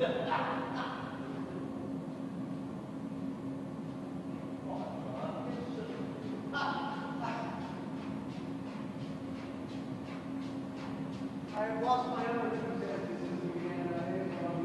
I lost my other two sentences again. I didn't know.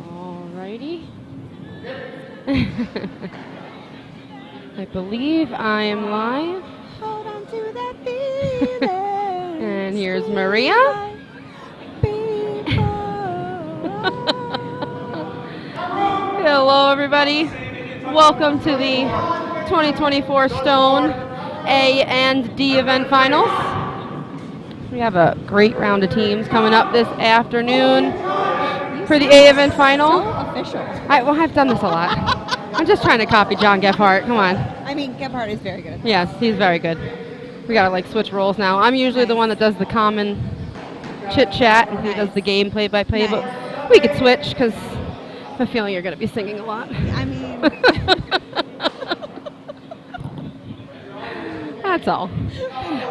Alrighty. I believe I am live. Hold on to that feeling. And here's Maria. Hello, everybody. Welcome to the 2024 Stone A and D event finals. We have a great round of teams coming up this afternoon for the A event final. So official. I've done this a lot. I'm just trying to copy John Gephardt. Come on. I mean, Gebhardt is very good. Yes, he's very good. We gotta like switch roles now. I'm usually the one that does the common chit chat and he does the game play by play, but we could switch because I have a feeling you're gonna be singing a lot. I mean, That's all.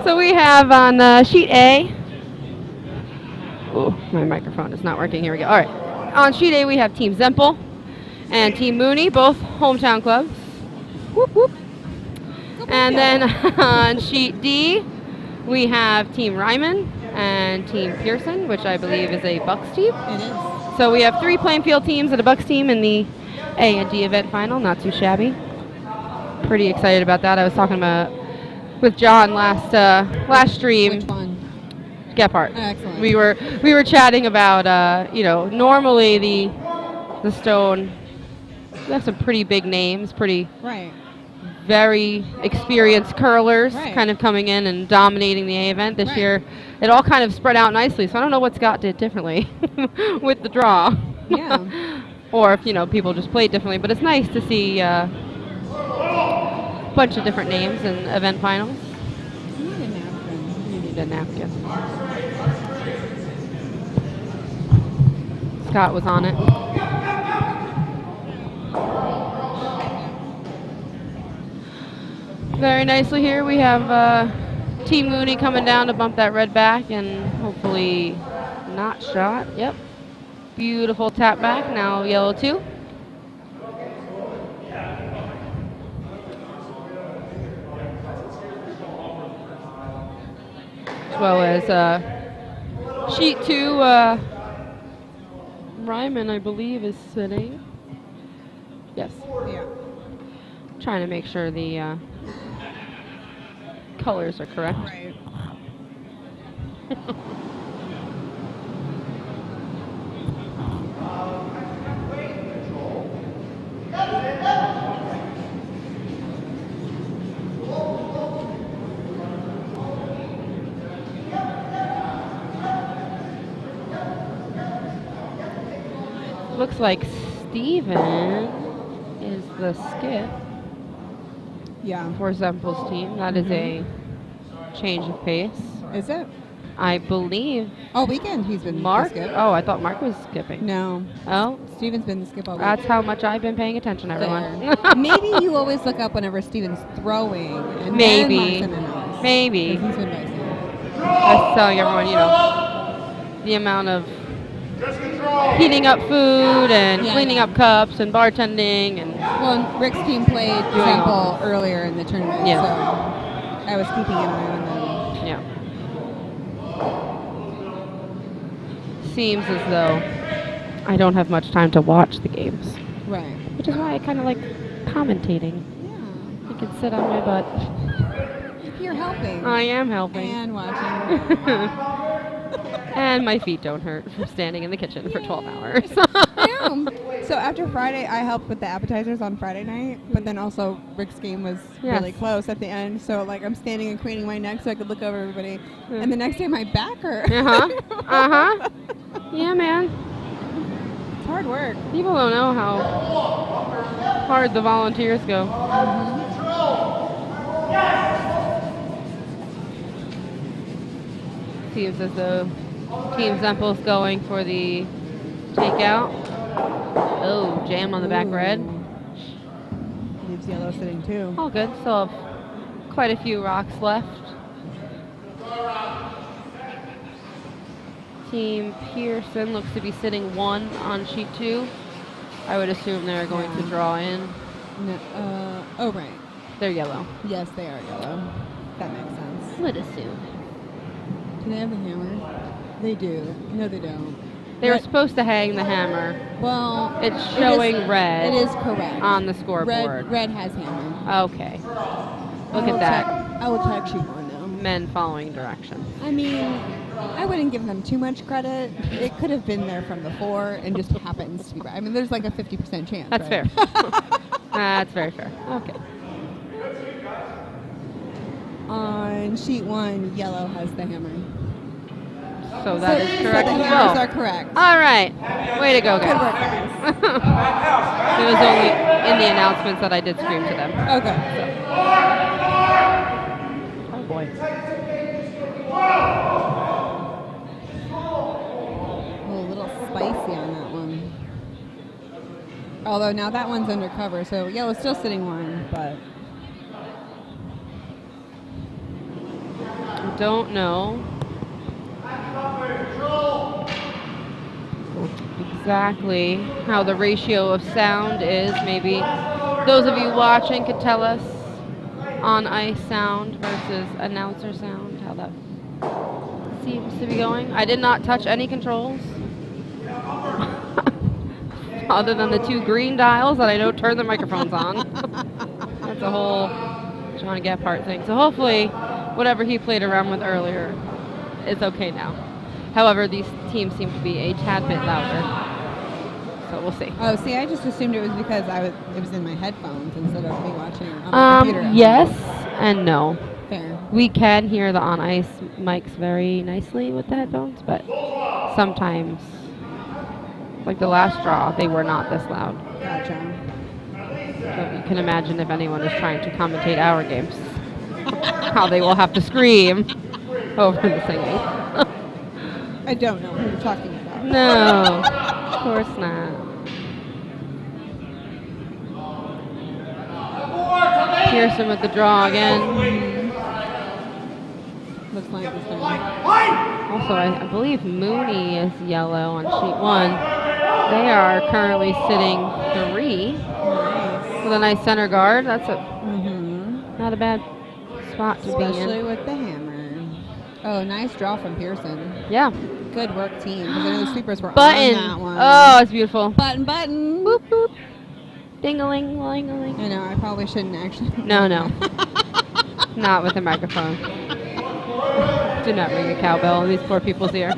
So we have on sheet A. Oh, my microphone is not working. Here we go. All right. On sheet A, we have Team Zempel and Team Mooney, both hometown clubs. Whoop, whoop. And then on sheet D, we have Team Ryman and Team Pearson, which I believe is a Bucks team. it is. So we have 3 playing field teams and a Bucks team in the A and D event final. Not too shabby. Pretty excited about that. I was talking about with John last stream. Which one? Gephardt. Oh, excellent. We were chatting about normally the Stone. We have some pretty big names, Right. very experienced curlers Right. kind of coming in and dominating the A event this Right. year. It all kind of spread out nicely, so I don't know what Scott did differently with the draw. Yeah. Or if, people just played differently, but it's nice to see a bunch of different names in event finals. You need a napkin. You need a napkin. Scott was on it. Very nicely here we have Team Mooney coming down to bump that red back and hopefully not shot. Yep. Beautiful tap back, now yellow 2. As well as sheet 2, Ryman, I believe, is sitting. Yes. Yeah. Trying to make sure the colors are correct. Right. Looks like Steven is the skip Yeah. for Zempel's team. That is a change of pace. Is it? I believe All weekend he's been Mark. the skip. Oh, I thought Mark was skipping. No. Oh, Steven's been the skip all week. that's how much I've been paying attention, everyone. Fair. Maybe you always look up whenever Steven's throwing. And Maybe. Then Mark's in the noise. Maybe. 'Cause he's been nice. I was telling everyone, the amount of heating up food and Yeah, cleaning yeah. up cups and bartending and Well, and Rick's team played Doing Sample earlier in the tournament, Yeah. so I was keeping an eye on them. yeah. Seems as though I don't have much time to watch the games, Right. which is why I kind of like commentating. Yeah. I can sit on my butt. You're helping. I am helping. And watching. And my feet don't hurt from standing in the kitchen for 12 hours. Fair know. So after Friday, I helped with the appetizers on Friday night, but then also Rick's game was Yes. really close at the end. So like I'm standing and craning my neck so I could look over everybody. And the next day my back hurt. Yeah, man. It's hard work. People don't know how hard the volunteers go. Seems as though Team Zempel's going for the takeout. Oh, jam on the back red. Leaves yellow sitting too. All good. Still have quite a few rocks left. Team Pearson looks to be sitting 1 on sheet 2. I would assume they're going to draw in. No, oh, right. They're yellow. Yes, they are yellow. That makes sense. Would assume. Do they have the hammer? They do. No, they don't. They were supposed to hang the hammer. Well, It's showing red. It is correct. On the scoreboard. Red has hammer. Okay. Look at that. I will check sheet 1 now. Men following directions. I mean, I wouldn't give them too much credit. It could have been there from before and just happens to be right. I mean, there's like a 50% chance. That's right? fair. That's very fair. Okay. On sheet 1, yellow has the hammer. So that is correct So the as hammers well. are correct. All right. Way to go, Good work, guys. guys. It was only in the announcements that I did scream to them. Okay. Oh, boy. A little spicy on that one. Although now that one's undercover, so yellow's still sitting 1, but Don't know exactly how the ratio of sound is. Maybe those of you watching could tell us on ice sound versus announcer sound, how that seems to be going. I did not touch any controls other than the 2 green dials that I know turn the microphones on. That's a whole John Gephardt thing. So hopefully whatever he played around with earlier is okay now. However, these teams seem to be a tad bit louder. So we'll see. oh, see, I just assumed it was because it was in my headphones instead of me watching on my computer. Yes and no. Fair. We can hear the on-ice mics very nicely with the headphones, but sometimes, like the last draw, they were not this loud. Gotcha. So you can imagine if anyone is trying to commentate our games, how they will have to scream over the singing. I don't know what you're talking about. No, of course not. Pearson with the draw again. Looks like this time. Also, I believe Mooney is yellow on sheet 1. They are currently sitting 3 with a nice center guard. That's not a bad spot to be Especially in. with the hammer. Oh, nice draw from Pearson. Yeah. Good work, team. Because I know the sweepers were Button. on that one. Oh, it's beautiful. Button. Boop, boop. Ding-a-ling, ling-a-ling. I know, I probably shouldn't actually. No. Not with a microphone. Do not ring the cowbell in these poor people's ear.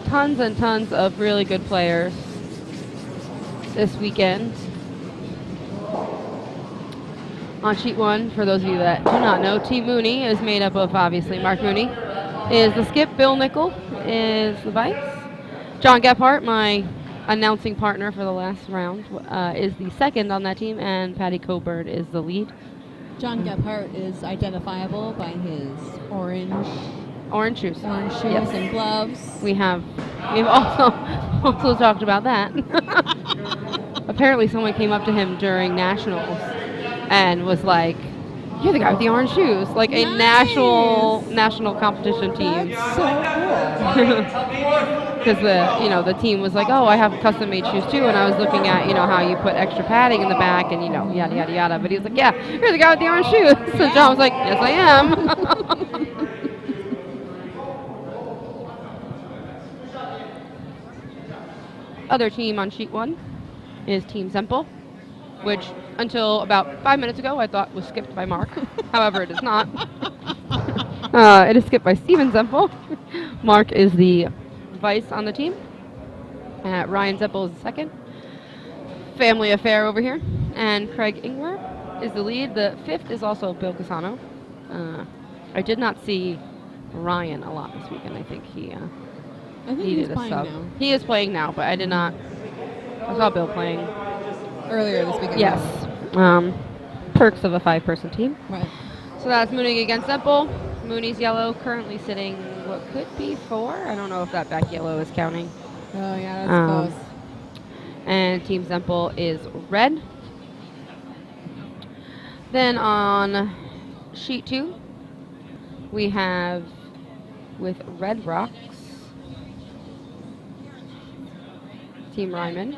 Tons and tons of really good players this weekend. On sheet 1, for those of you that do not know, Team Mooney is made up of, obviously, Mark Mooney is the skip, Bill Nickel is the vice. John Gephardt, my announcing partner for the last round, is the second on that team, and Patty Coburn is the lead. John Gephardt is identifiable by his orange shoes. Yes. And gloves. We've also talked about that. Apparently someone came up to him during nationals and was like, "You're the guy with the orange shoes." Like a national competition team. That's so cool. Because the team was like, "Oh, I have custom made shoes too," and I was looking at how you put extra padding in the back and yada yada yada. But he was like, "Yeah, you're the guy with the orange shoes." So John was like, "Yes, I am." Other team on sheet 1, is Team Semple, which until about 5 minutes ago I thought was skipped by Mark. However, it is not. It is skipped by Steven Semple. Mark is the vice on the team. Ryan Semple is the second. Family affair over here. And Craig Ingwer is the lead. The fifth is also Bill Casano. I did not see Ryan a lot this weekend. I think he I think he's needed a playing sub. now. He is playing now, but I did not. I saw Bill playing. Earlier this weekend. Yes. Perks of a 5-person team. Right. So that's Mooney against Semple. Mooney's yellow, currently sitting what could be 4. I don't know if that back yellow is counting. Oh, yeah, that's close. And Team Semple is red. Then on sheet 2, we have with red rocks, Team Ryman.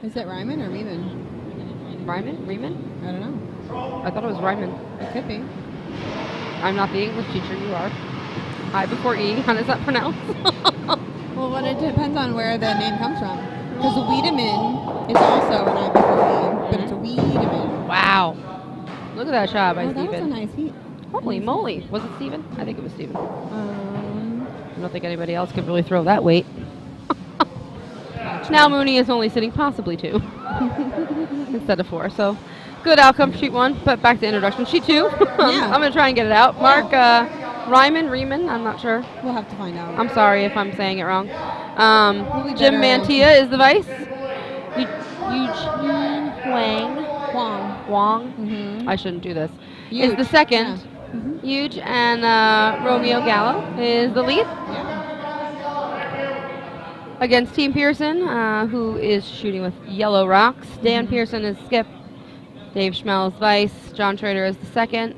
Is it Ryman or Riemann? Ryman? Riemann? I don't know. I thought it was Ryman. It could be. I'm not the English teacher, you are. I before E, how does that pronounce? Well, it depends on where the name comes from. Because Wiedemann is also an I before E, but it's a Wiedemann. Wow. Look at that shot by Oh, that was a Steven. nice heat. Holy moly. Was it Steven? I think it was Steven. Um, I don't think anybody else could really throw that weight. Now Mooney is only sitting possibly 2 instead of 4. So good outcome for sheet 1. But back to introduction. Sheet 2. I'm going to try and get it out. Mark Riemann, I'm not sure. we'll have to find out. I'm sorry if I'm saying it wrong. We'll be Jim better. Mantia is the vice. Eugene Wang. Mm-hmm. I shouldn't do this. Huge. Is the second. Yeah. Mm-hmm. Huge. And Romeo Gallo is the lead. Yeah. Against Team Pearson, who is shooting with yellow rocks. Dan Pearson is skip. Dave Schmell is vice. John Trader is the second.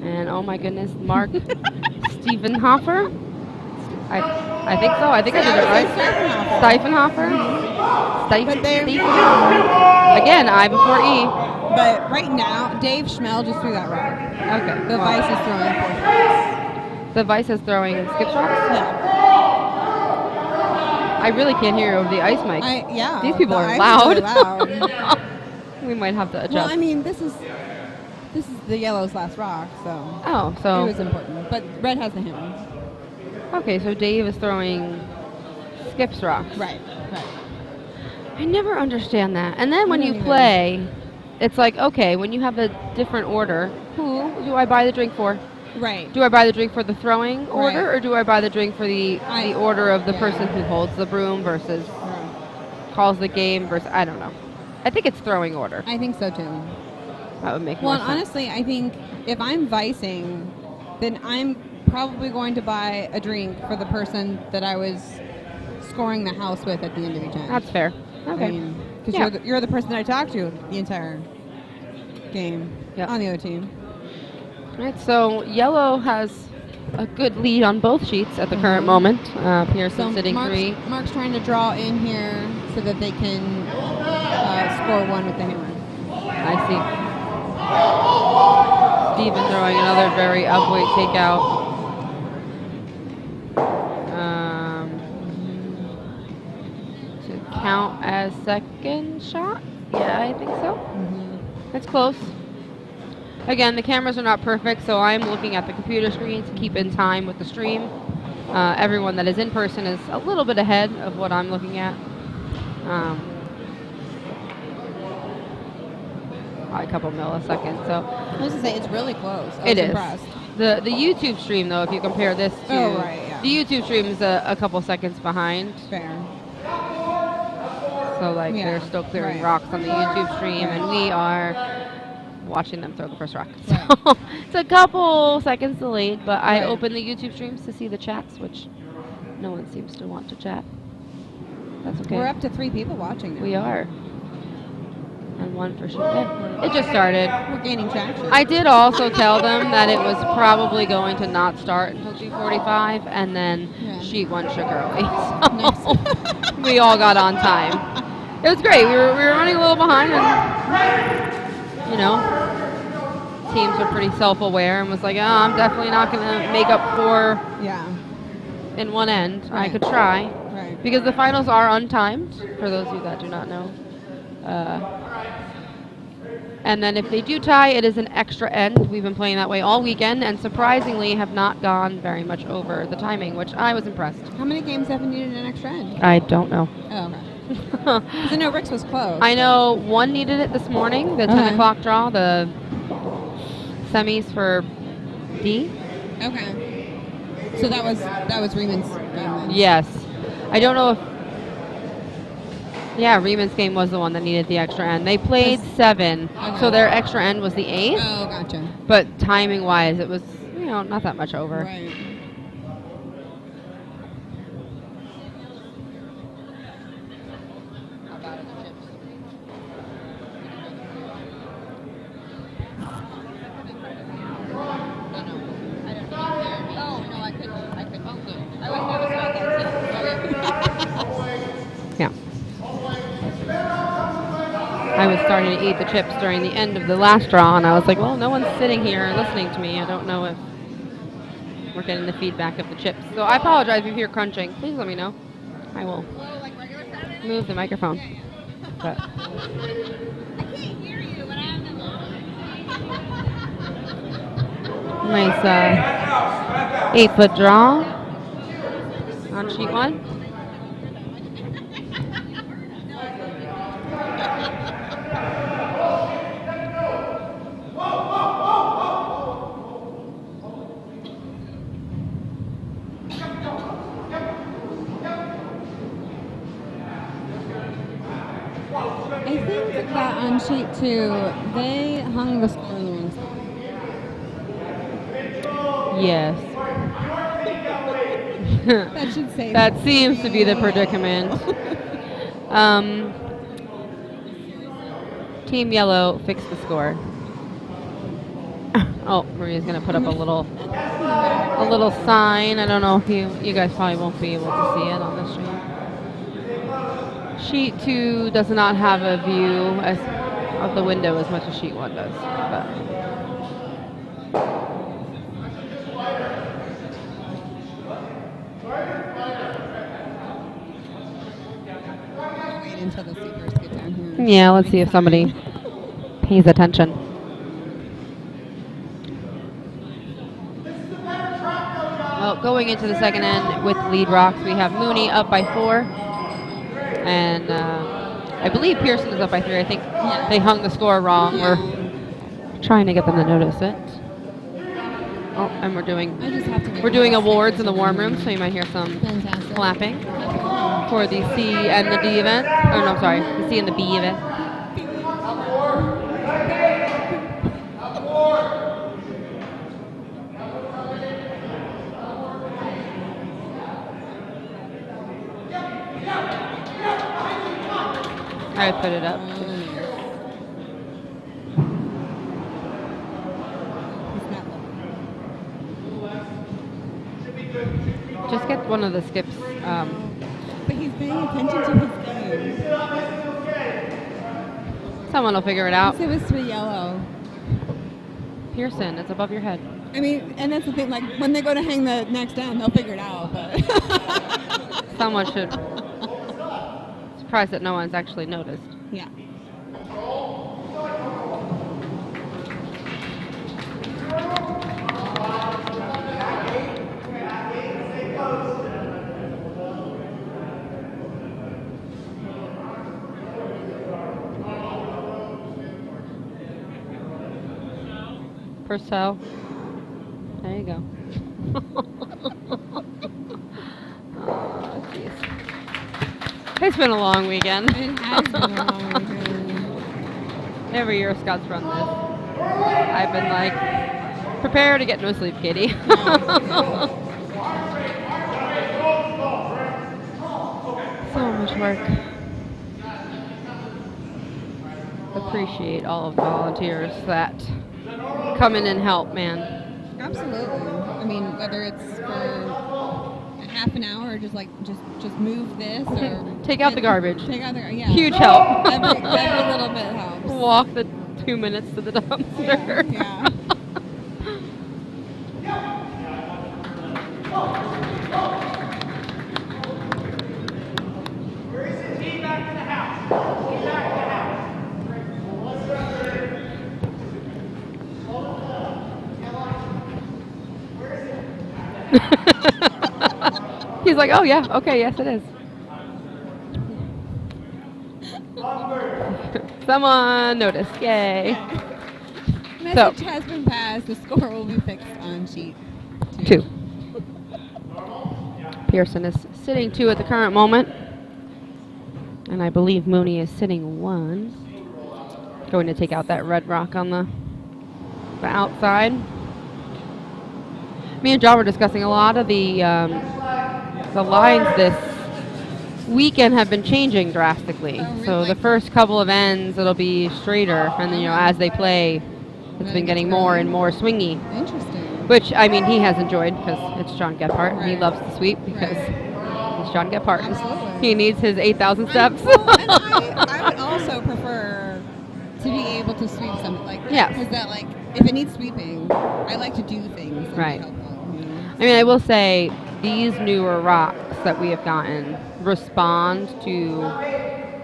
And oh my goodness, Mark Stiefenhofer. I think so. I think I did it right. Stiefenhofer. But they're- Stiefenhofer. Again, I before E. But right now, Dave Schmell just threw that rock. Okay. The well, Vice is throwing 4 shots. The vice is throwing skip shots. Yeah. I really can't hear over the ice mic. Yeah. These people the are ice loud. is really loud. We might have to adjust. Well, I mean, this is the yellow's last rock, so oh, it so was important. But red has the hammer. okay, so Dave is throwing skips rocks. Right. I never understand that. And then when I you don't play, it's like, okay, when you have a different order, who do I buy the drink for? Right. Do I buy the drink for the throwing order, Right. or do I buy the drink for the order of the yeah. person who holds the broom versus calls the game versus, I don't know. I think it's throwing order. I think so too. That would make Well, more sense. honestly, I think if I'm vicing, then I'm probably going to buy a drink for the person that I was scoring the house with at the end of each end. That's fair. Okay. I mean, because Yeah. you're the person that I talked to the entire game Yep. on the other team. Right, so yellow has a good lead on both sheets at the current moment. Pearson sitting 3. Mark's trying to draw in here so that they can score 1 with the hammer. I see. Steven throwing another very upweight takeout. To count as second shot? Yeah, I think so. That's close. Again, the cameras are not perfect, so I'm looking at the computer screen to keep in time with the stream. Everyone that is in person is a little bit ahead of what I'm looking at. A couple milliseconds. So I was going to say, it's really close. I was it is. impressed. The YouTube stream, though, if you compare this to Oh, right, yeah. the YouTube stream is a couple seconds behind. Fair. So like Yeah, they're still clearing right. rocks on the YouTube stream, and we are watching them throw the first rock. Right. So it's a couple seconds delayed, but I Right. open the YouTube streams to see the chats, which no one seems to want to chat. That's okay. We're up to 3 people watching now. We are. And 1 for sure. Yeah, it just started. We're gaining traction. I did also tell them that it was probably going to not start until 2:45, and then Yeah. sheet 1 shook early. Nice. So we all got on time. It was great. We were running a little behind, and you know, teams were pretty self-aware and was like, "Oh, I'm definitely not going to make up for Yeah. in one end. I Right. could try." Right. Because the finals are untimed, for those of you that do not know. And then if they do tie, it is an extra end. We've been playing that way all weekend, and surprisingly have not gone very much over the timing, which I was impressed. How many games have needed an extra end? I don't know. Oh, okay. Because I know Rick's was close. I know one needed it this morning, the 10 o'clock draw, the semis for D. Okay. So that was Riemann's game then? Yes. I don't know if... Yeah, Riemann's game was the one that needed the extra end. They played 7, so their extra end was the 8th. Oh, gotcha. But timing-wise, it was, not that much over. Right. Yeah. I was starting to eat the chips during the end of the last draw, and I was like, well, no one's sitting here listening to me. I don't know if we're getting the feedback of the chips. So I apologize if you hear crunching. Please let me know. I will move the microphone. But nice 8-foot draw on sheet 1. I think that on sheet 2, they hung the score on the wrong side. Yes. That should say That seems to be the predicament. Team Yellow fixed the score. Oh, Maria's gonna put up a little sign. I don't know if you guys probably won't be able to see it on the stream. Sheet 2 does not have a view of the window as much as sheet 1 does. But wait until the seekers get down here. yeah, let's see if somebody pays attention. Well, going into the second end with lead rocks, we have Mooney up by 4. And I believe Pearson is up by 3. I think they hung the score wrong. We're trying to get them to notice it. Oh, and we're doing awards in the warm room, so you might hear some clapping for the C and the D event. Oh no, sorry, the C and the B event. I put it up. Just get one of the skips. But he's paying attention to his game. Someone will figure it out. It was to yellow. Pearson, it's above your head. I mean, and that's the thing. Like when they go to hang the next down, they'll figure it out. But Someone should. Surprised that no one's actually noticed. yeah. Purcell. There you go. Oh, jeez. It's been a long weekend. It has been a long weekend. Every year Scott's run this, I've been like, prepare to get no sleep, Katie. So much work. Appreciate all of the volunteers that come in and help, man. Absolutely. I mean, whether it's for a half an hour or just move this or Take out the garbage. Take out the yeah. Huge help. Every little bit helps. Walk the 2 minutes to the dumpster. Yeah. Where is it? Back to the house. Back to the house. He's like, oh yeah, okay, yes it is. Someone noticed, yay. Message has been passed. The score will be fixed on sheet 2. Pearson is sitting 2 at the current moment. And I believe Mooney is sitting 1. Going to take out that red rock on the outside. Me and John were discussing a lot of the lines this weekend have been changing drastically. Oh, So really? the first couple of ends it'll be straighter, and then as they play, it's been getting more and more swingy. Interesting. Which he has enjoyed because it's John Gephardt. And he Right. loves to sweep because he's John Gephardt. Absolutely. He needs his 8,000 steps. And I would also prefer to be able to sweep something like that. Yes. Because that, like, if it needs sweeping, I like to do things. And Right. Be helpful, you know? I mean, I will say these newer rocks that we have gotten respond to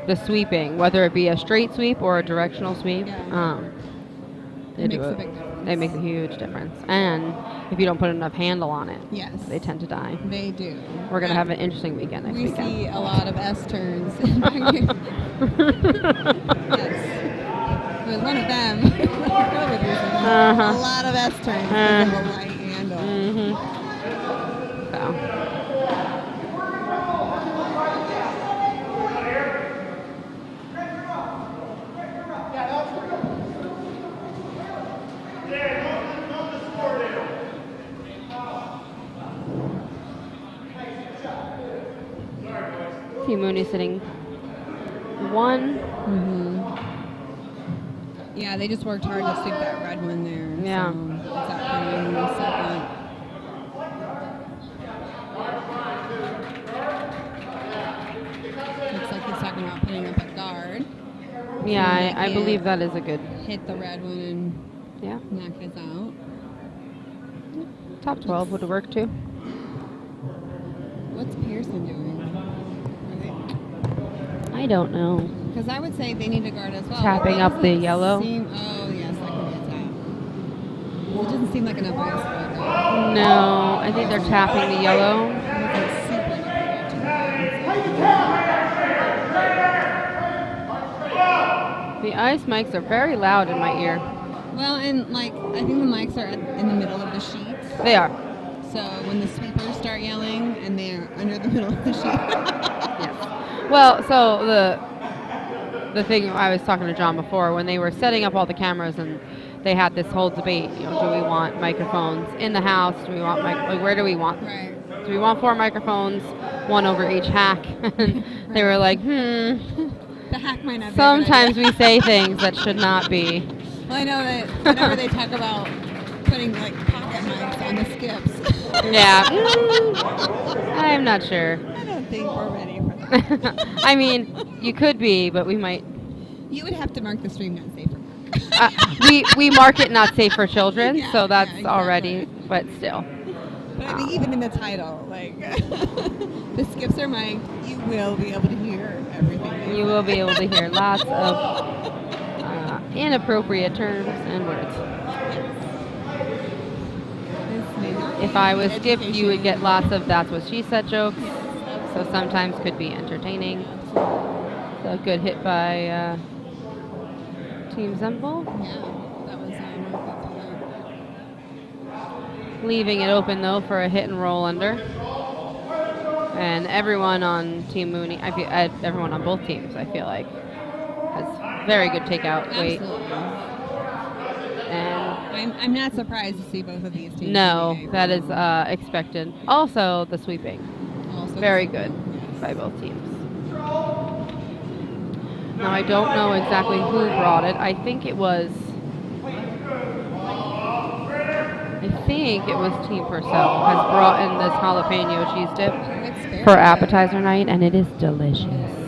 the sweeping, whether it be a straight sweep or a directional sweep. Yeah. They It do makes a big difference. It makes a huge difference. And if you don't put enough handle on it, Yes. they tend to die. They do. We're going to have an interesting weekend next We weekend. see a lot of S turns. Yes. With one of them, COVID reasons, Uh-huh. a lot of S turns because of a light handle. Mm-hmm. So. Team Mooney sitting 1. Yeah, they just worked hard to sweep that red one there. Yeah. So it's up for you in a second. Looks like he's talking about putting up a guard. Yeah, So I they believe can't that is a good. hit the red one and Yeah. knock his out. Top 12 would have worked too. What's Pearson doing? I don't know. Because I would say they need to guard as well. Tapping It up the doesn't yellow? Oh, yes, that could be a tap. It doesn't seem like enough ice for it, though. No, I think they're tapping the yellow. It looks super The ice mics are very loud in my ear. well, and like, I think the mics are in the middle of the sheets. They are. So when the sweepers start yelling and they're under the middle of the sheet. Yes. Well, so the thing I was talking to John before, when they were setting up all the cameras and they had this whole debate, do we want microphones in the house? Do we want where do we want? Right. Do we want 4 microphones, 1 over each hack? And they were like, The hack might not be a good Sometimes idea. we say things that should not be. Well, I know that whenever they talk about putting like pocket mics on the skips. Yeah. I'm not sure. I don't think we're ready for that. I mean, you could be, but we might. You would have to mark the stream not safe for work. We mark it not safe for children, Yeah, so that's yeah, exactly. already, but still. But I think even in the title, like the skips are mic'd, you will be able to hear everything. You will be able to hear lots of inappropriate terms and words. If I was Skip, you would get lots of "that's what she said" jokes. So sometimes could be entertaining. So a good hit by Team Zempel. Yeah, that was Leaving it open though for a hit and roll under. And everyone on Team Mooney, everyone on both teams, I feel like, has very good takeout weight. absolutely. And I'm not surprised to see both of these teams. no, today. that is expected. Also, the sweeping, Also very the- good by both teams. Now I don't know exactly who brought it. I think it was Team Purcell has brought in this jalapeno cheese dip It's very for good. appetizer night, and it is delicious.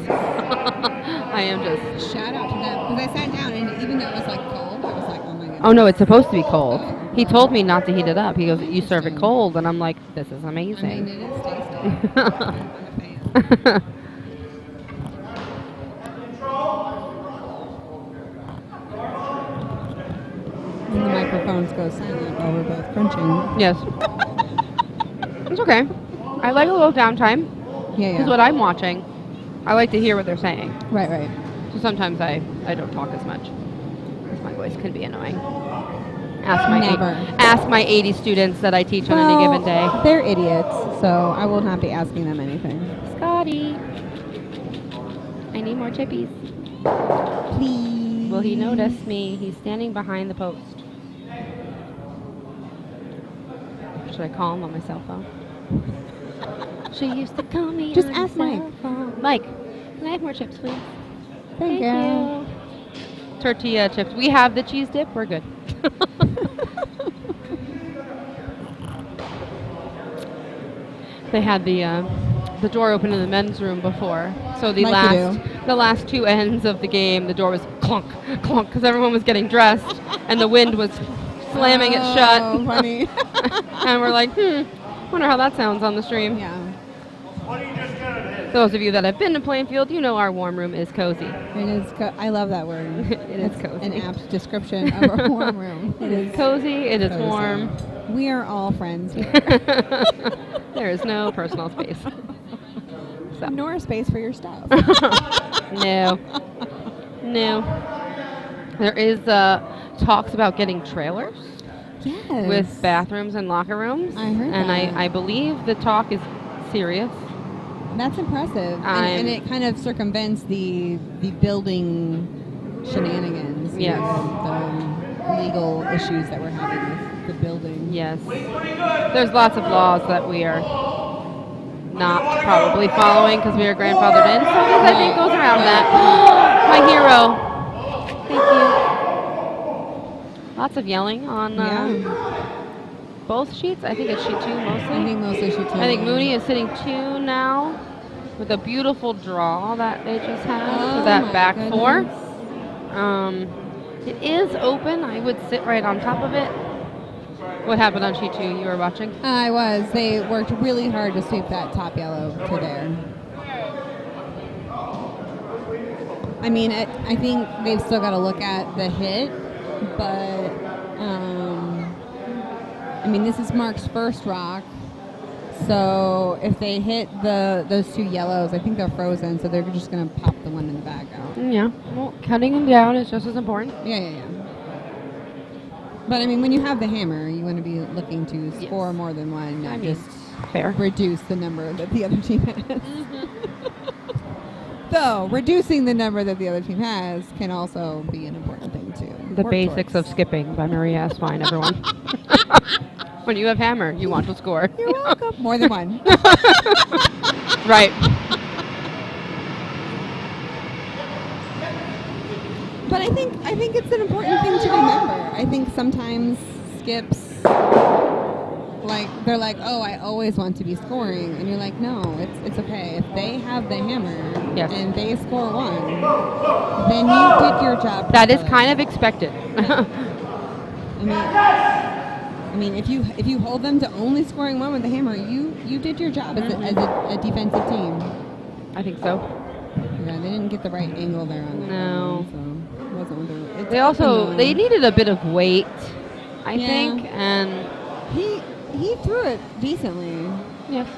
I am just. Shout out to them because I sat down and even though it was like cold, I was like, oh my goodness. Oh no, it's supposed to be cold. He told me not to heat it up. He goes, "You serve it cold," and I'm like, "This is I mean, it amazing." is tasty. I'm a fan. And the microphones go silent while we're both crunching. Yes. It's okay. I like a little downtime. Yeah, Because what I'm watching, I like to hear what they're saying. Right. So sometimes I don't talk as much. Because my voice can be annoying. Never. Ask my 80 students that I teach on any given day. They're idiots, so I will not be asking them anything. Scotty, I need more chippies. Please. Will he notice me? He's standing behind the post. Should I call him on my cell phone? She used to call me Just on ask her Mike. cell phone. Mike, can I have more chips, please? Thank you. Tortilla chips. We have the cheese dip. We're good. They had the door open in the men's room before, so the last two ends of the game, the door was clunk, clunk, because everyone was getting dressed, and the wind was slamming it shut. Oh, funny. And we're like, wonder how that sounds on the stream. Yeah. Those of you that have been to Plainfield, you know our warm room is cozy. It is. I love that word. It is cozy. An apt description of our warm room. It is cozy. It is warm. We are all friends here. There is no personal space. So. Nor space for your stuff. No. There is talks about getting trailers. Yes. With bathrooms and locker rooms. I heard and that. I believe the talk is serious. That's impressive. And it kind of circumvents the building shenanigans. Yes. The legal issues that we're having with the building. Yes. There's lots of laws that we are not probably following because we are grandfathered in. So this, I think, goes around that. My hero. Thank you. Lots of yelling on both sheets. I think it's sheet 2 mostly. I think mostly sheet 2. I think Mooney is sitting 2 now with a beautiful draw that they just had for that back 4. It is open. I would sit right on top of it. What happened on sheet 2? You were watching? I was. They worked really hard to sweep that top yellow to there. I mean, I think they've still got to look at the hit, but I mean, this is Mark's first rock, so if they hit those 2 yellows, I think they're frozen, so they're just going to pop the one in the bag out. Yeah. Well, cutting them down is just as important. Yeah. But I mean, when you have the hammer, you want to be looking to score more than one, not just fair. Reduce the number that the other team has. Though, reducing the number that the other team has can also be an important thing, too. The Basics of Skipping by Maria S. Fine, everyone. When you have hammer, you want to score. You're welcome. More than one. Right. But I think it's an important thing to remember. I think sometimes skips, they're like, oh, I always want to be scoring, and you're like, no, it's okay. If they have the hammer and they score 1, then you did your job. That is kind of expected. I mean, if you hold them to only scoring 1 with the hammer, you did your job as a defensive team. I think so. Yeah, they didn't get the right angle there on that. No. So it wasn't what they needed a bit of weight, I think, and he threw it decently. Yes,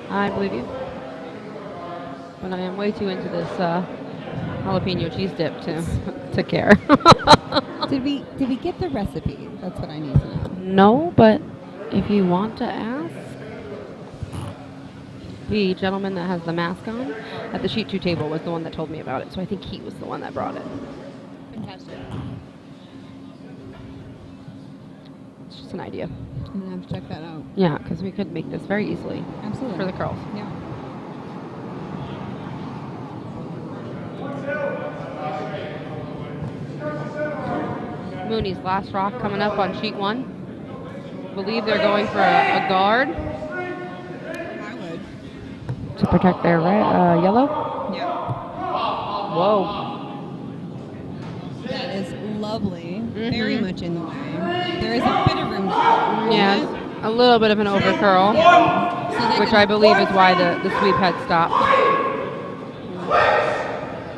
I believe you. But I am way too into this jalapeno cheese dip to care. Did we get the recipe? That's what I need to know. No, but if you want to ask, the gentleman that has the mask on at the sheet 2 table was the one that told me about it, so I think he was the one that brought it. Fantastic. It's just an idea. I'm gonna have to check that out. Yeah, because we could make this very easily. Absolutely. For the curls. Yeah. Mooney's last rock coming up on sheet 1. Believe they're going for a guard. I would. To protect their yellow? Yeah. Whoa. That is lovely. Very much in the way. There is a bit of room to curl. Yes. A little bit of an over curl. So which I believe is why the sweep had stopped.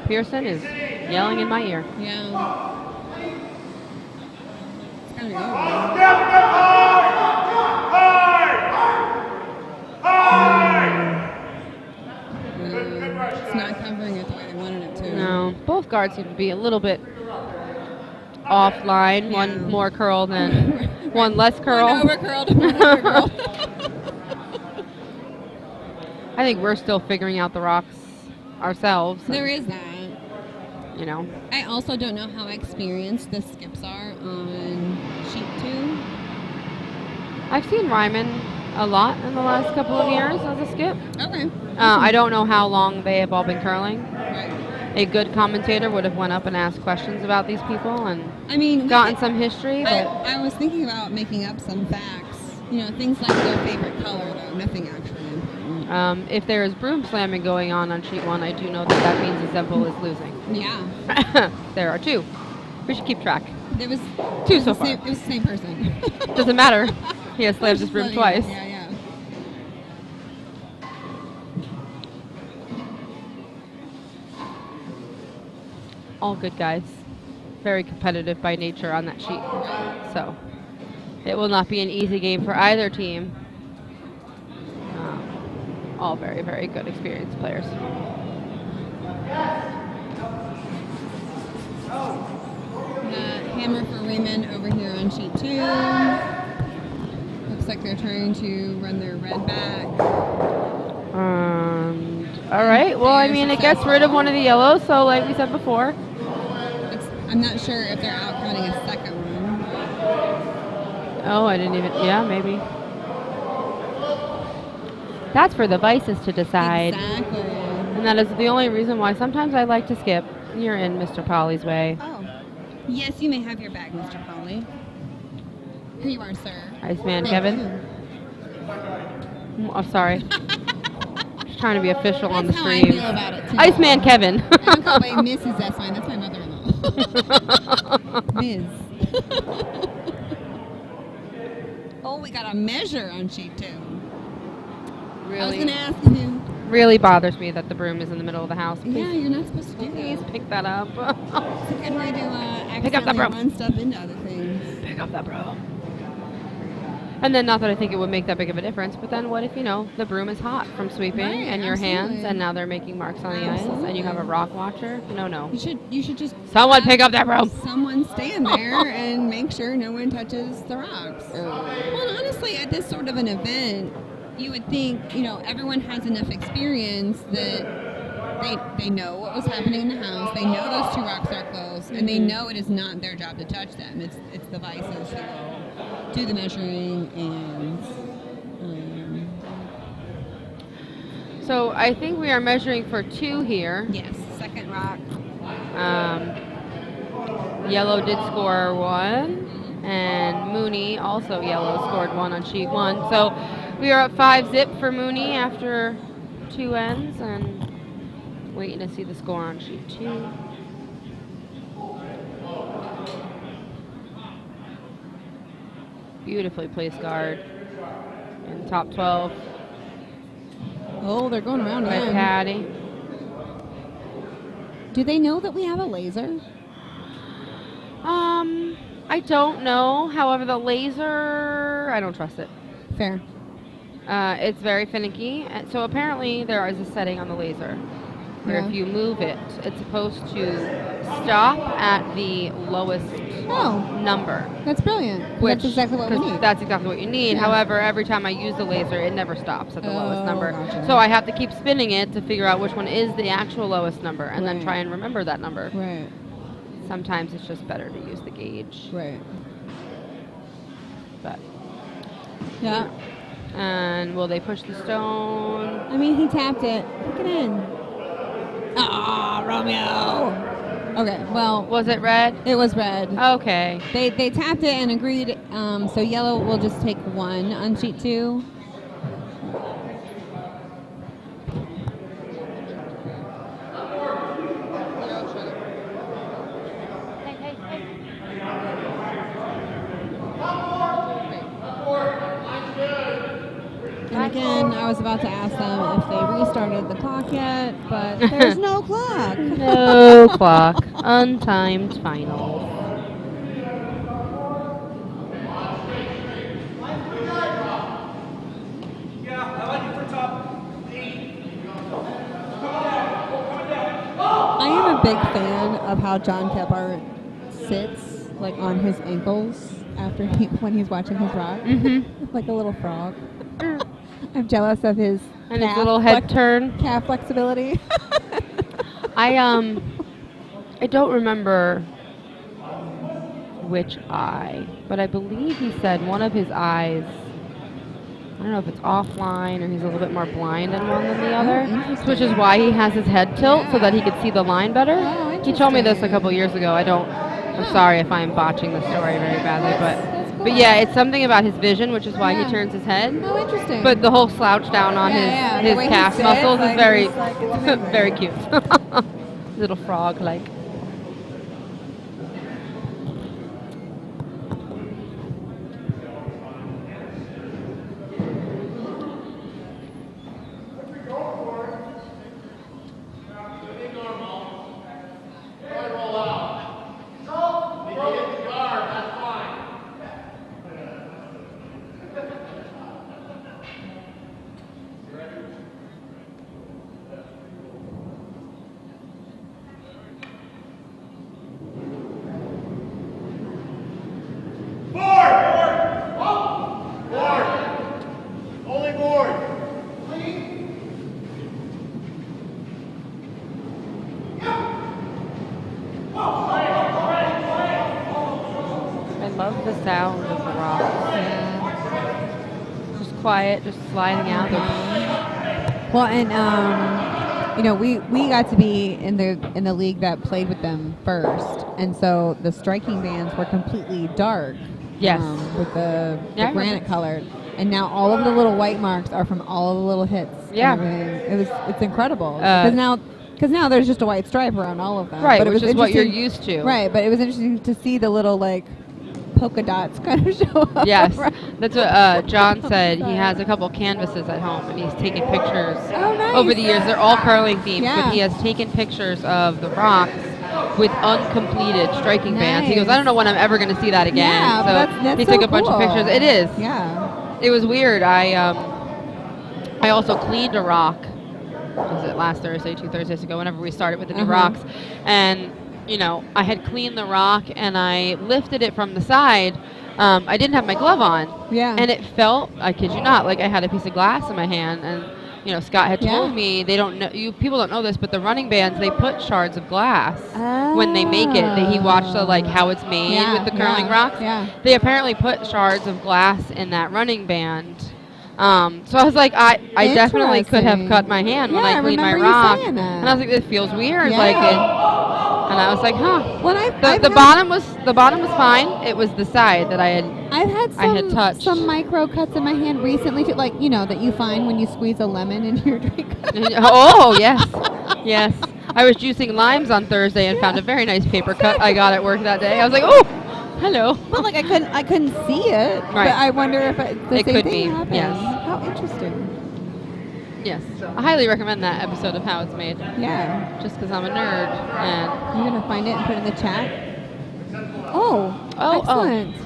Pearson is yelling in my ear. Yeah. It's kind of over. guards seem to be a little bit offline. Yeah. One more curl than one less curl. One over curled and one under curled. I think we're still figuring out the rocks ourselves. There is that. You know. I also don't know how experienced the skips are on sheet 2. I've seen Ryman a lot in the last couple of years as a skip. Okay. I don't know how long they have all been curling. Right. A good commentator would have went up and asked questions about these people and I mean, gotten some history. But I was thinking about making up some facts. You know, things like their favorite color, though. Nothing actually important. if there is broom slamming going on sheet 1, I do know that means Zempel is losing. Yeah. There are 2. We should keep track. There was 2 so far. It was the same person. Doesn't matter. He has slammed his broom Funny. twice. Yeah, yeah. All good guys. Very competitive by nature on that sheet. So it will not be an easy game for either team. All very, very good experienced players. Hammer for Raymond over here on sheet 2. Looks like they're trying to run their red back. All right. Well, I mean, it gets rid of one of the yellows. So, like we said before, I'm not sure if they're out counting a second one. oh, I didn't even. Yeah, maybe. That's for the vices to decide. Exactly. And that is the only reason why sometimes I like to skip. You're in Mr. Polly's way. Oh. Yes, you may have your bag, Mr. Polly. Here you are, sir. Iceman Thank Kevin. you. Oh, sorry. Just trying to be official on the That's how I stream. feel about it, too. Iceman Kevin. I don't go by Mrs. That's fine. That's my mother-in-law. Ms. Oh, we got a measure on sheet 2. I was Really, going to ask you. really bothers me that the broom is in the middle of the house. Yeah, Please, you're not supposed to do please that. pick that up. It's a good way to Pick up that accidentally broom. run stuff into other things. Pick up that broom. And then, not that I think it would make that big of a difference, but then what if, the broom is hot from sweeping Right, and your hands, absolutely. and now they're making marks on the ice, and you have a rock watcher? No. You should just Someone have pick up that broom. Someone stand there and make sure no one touches the rocks. Well, and honestly, at this sort of an event, you would think everyone has enough experience that they know what was happening in the house. They know those 2 rocks are close, and they know it is not their job to touch them. It's the vices who will do the measuring and. So I think we are measuring for 2 here. Yes, second rock. Yellow did score 1, and Mooney, also yellow, scored 1 on sheet 1. So we are up 5-zip for Mooney after 2 ends, and waiting to see the score on sheet 2. Beautifully placed guard in top 12 Oh, they're going around by again. Patty. Do they know that we have a laser? I don't know. However, the laser, I don't trust it. Fair. It's very finicky. So apparently there is a setting on the laser where Yeah. if you move it, it's supposed to stop at the lowest Oh, number. that's brilliant. Which, That's exactly what we 'cause need. That's exactly what you need. Yeah. However, every time I use the laser, it never stops at the lowest Oh, number. gotcha. So I have to keep spinning it to figure out which one is the actual lowest number and then Right. try and remember that number. Right, Sometimes it's just better to use the gauge. right. But Yeah. and will they push the stone? I mean, he tapped it. Look it in. Ah, Romeo. Okay, well, Was it red? it was red. Okay. They tapped it and agreed. So yellow will just take 1 on sheet 2. And again, I was about to ask them if they restarted the clock yet, but there's no clock. No clock. Untimed final. Yeah, I like it for top 8. I am a big fan of how John Kephart sits, like on his ankles when he's watching his rock, like a little frog. I'm jealous of his And his little head turn. calf flexibility. I don't remember which eye, but I believe he said one of his eyes, I don't know if it's offline or he's a little bit more blind in one than the other, which is why he has his head tilt so that he could see the line better. He told me this a couple years ago. I'm sorry if I'm botching the story very badly, but yeah, it's something about his vision, which is why he turns his head. Oh, interesting. But the whole slouch down on his calf muscles is very, very cute. Little frog-like. The sound of the rocks. Yeah. Just quiet, just sliding out. Well, and we got to be in the league that played with them first, and so the striking bands were completely dark. Yes. With the granite colored, and now all of the little white marks are from all of the little hits. Yeah. It's incredible because now there's just a white stripe around all of them. Right, but which is what you're used to. Right, but it was interesting to see the little polka dots kind of show up. Yes, that's what John said. He has a couple canvases at home, and he's taken pictures over the years. They're all curling themed, but he has taken pictures of the rocks with uncompleted striking bands. He goes, I don't know when I'm ever going to see that again. Yeah, so that's he so took a bunch of pictures. It is. Yeah. It was weird. I also cleaned a rock. Was it last Thursday, 2 Thursdays ago, whenever we started with the new rocks, and I had cleaned the rock and I lifted it from the side. I didn't have my glove on. Yeah. And it felt, I kid you not, like I had a piece of glass in my hand. And, Scott had told me, people don't know this, but the running bands, they put shards of glass when they make it. He watched how it's made with the curling rocks. Yeah. They apparently put shards of glass in that running band. So I was like, I definitely could have cut my hand when I cleaned my rock. And I was like, this feels weird. And I was like, huh. Well, the bottom was fine. It was the side that I had touched. Some micro cuts in my hand recently, too, that you find when you squeeze a lemon in your drink. Oh yes, yes. I was juicing limes on Thursday and found a very nice paper cut I got at work that day. I was like, oh, hello. But I couldn't see it. Right. But I wonder if the same could thing be. happened. Yes. How interesting. Yes, I highly recommend that episode of How It's Made. Yeah. Just because I'm a nerd. And you're going to find it and put it in the chat? Oh, excellent.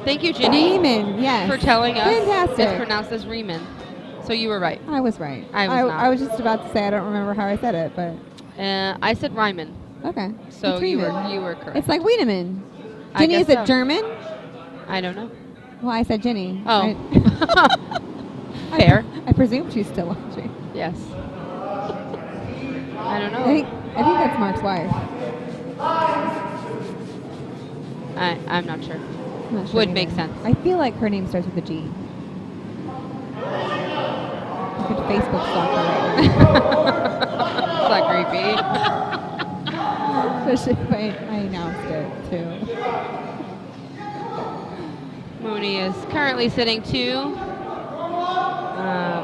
Thank you, Ginny. Riemann, yes. For telling us. Fantastic. It's pronounced as Riemann. So you were right. I was right. I was just about to say I don't remember how I said it, but. I said Riemann. Okay. So you were correct. It's like Wiedemann. Ginny, is it German? I don't know. Well, I said Ginny. Oh. Fair. I presume she's still watching. Yes. I don't know. I think that's Mark's wife. I'm not sure. Would make sense. I feel like her name starts with a G. I could Facebook stalk her right now. Is that creepy? Especially if I announced it, too. Mooney is currently sitting 2.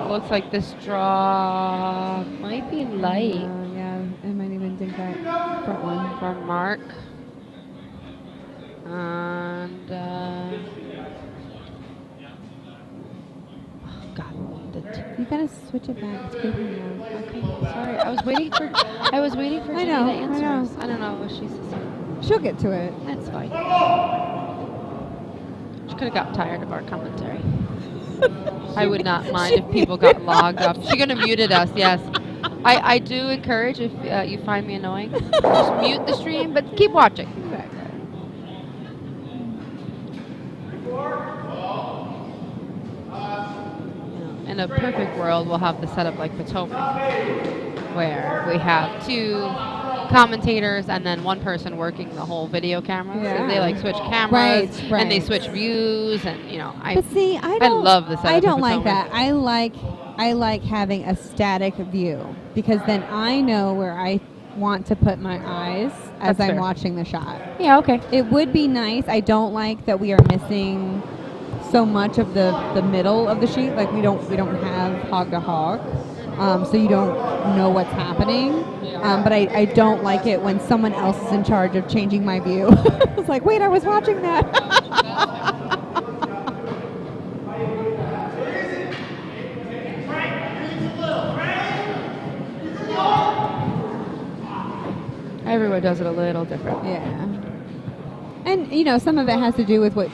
Looks like this draw might be light. Yeah, I might even think that front one from Mark. And God, you gotta switch it back. It's creepy now. Okay, sorry. I was waiting for Jenny to answer us. I don't know what she's saying. She'll get to it. That's fine. She could have got tired of our commentary. I would not mind if people got logged up. She's going to muted us, yes. I do encourage if you find me annoying, just mute the stream, but keep watching. Exactly. In a perfect world, we'll have the setup like Potomac, where we have 2 commentators and then 1 person working the whole video camera. Yeah. So they like switch cameras Right. and they switch views, and I But see, I love the setup. I don't of like Potomac. that. I like having a static view because then I know where I want to put my eyes as That's I'm fair. watching the shot. Yeah, okay. It would be nice. I don't like that we are missing so much of the middle of the sheet. Like we don't have hog to hog, so you don't know what's happening. But I don't like it when someone else is in charge of changing my view. It's like, wait, I was watching that. Everyone does it a little different. Yeah. And some of it has to do with what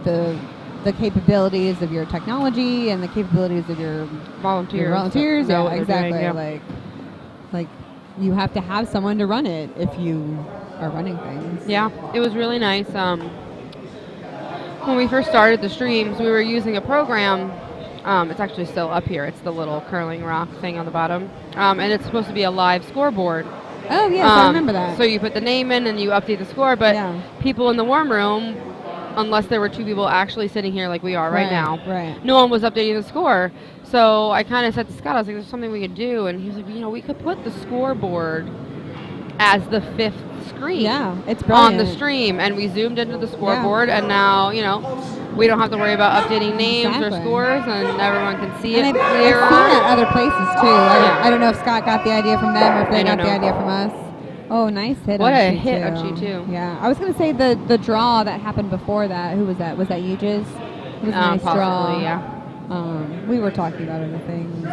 the capabilities of your technology and the capabilities of your Volunteers. volunteers. know Yeah, what they're exactly. doing, yeah. Like you have to have someone to run it if you are running things. Yeah, it was really nice. When we first started the streams, we were using a program. It's actually still up here. It's the little curling rock thing on the bottom. And it's supposed to be a live scoreboard. Oh yes, I remember that. So you put the name in and you update the score, but Yeah. people in the warm room, unless there were 2 people actually sitting here like we are right now, Right. no one was updating the score. So I kind of said to Scott, I was like, there's something we could do. And he was like, we could put the scoreboard as the 5th screen Yeah, it's brilliant. on the stream. And we zoomed into the scoreboard, and now, we don't have to worry about updating names or Exactly. scores, and everyone can see And it I've clearer. seen it other places too. Yeah. I don't know if Scott got the idea from them or if I they got don't the know. idea from us. Oh, nice hit What on a sheet hit two. on sheet 2. Yeah, I was going to say the draw that happened before that. Who was that? Was that Yujis? It was a nice Possibly, draw. yeah. We were talking about other things. But,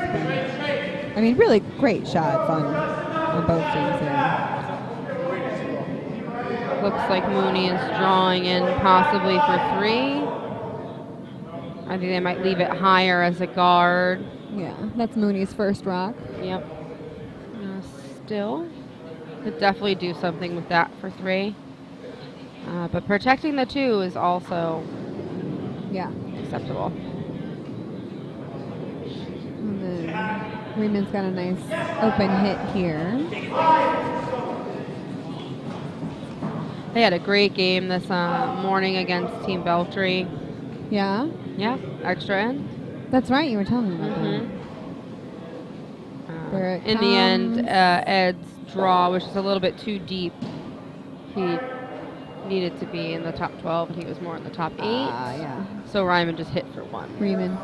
I mean, really great shots on both teams here. Looks like Mooney is drawing in possibly for 3. I think they might leave it higher as a guard. Yeah, that's Mooney's first rock. Yep. Still, could definitely do something with that for 3. But protecting the 2 is also Yeah. acceptable. And then Reeman's got a nice open hit here. They had a great game this morning against Team Beltry. Yeah, Yeah, extra end. that's right. You were telling me about that. There it In the end, comes. Ed's draw, which is a little bit too deep, he needed to be in the top 12, and he was more in the top 8. Yeah. So Ryman just hit for 1. Reeman.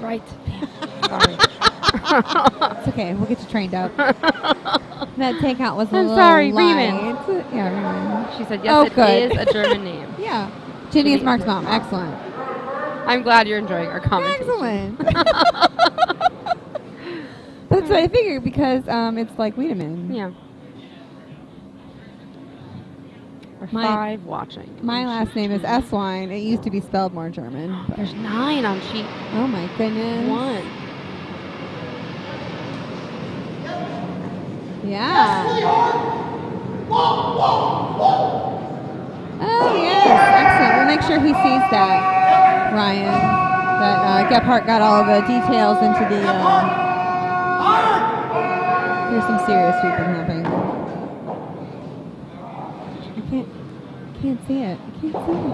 Right. Sorry. It's okay. We'll get you trained up. That takeout was a I'm little sorry, light. Riemann. Yeah, Riemann. She said, Oh, yes, good. it is a German name. Yeah. Ginny is Mark's mom. Excellent. I'm glad you're enjoying our conversation. Excellent. That's what I figured because it's like Wiedemann. Yeah. We're My- 5 watching. My last name is Eswine. It used to be spelled more German. But There's 9 on sheet oh my goodness. 1. Yeah. Oh yes, excellent. We'll make sure he sees that, Ryan. That Gephardt got all the details into the. There's some serious sweeping happening. I can't see it. I can't see it.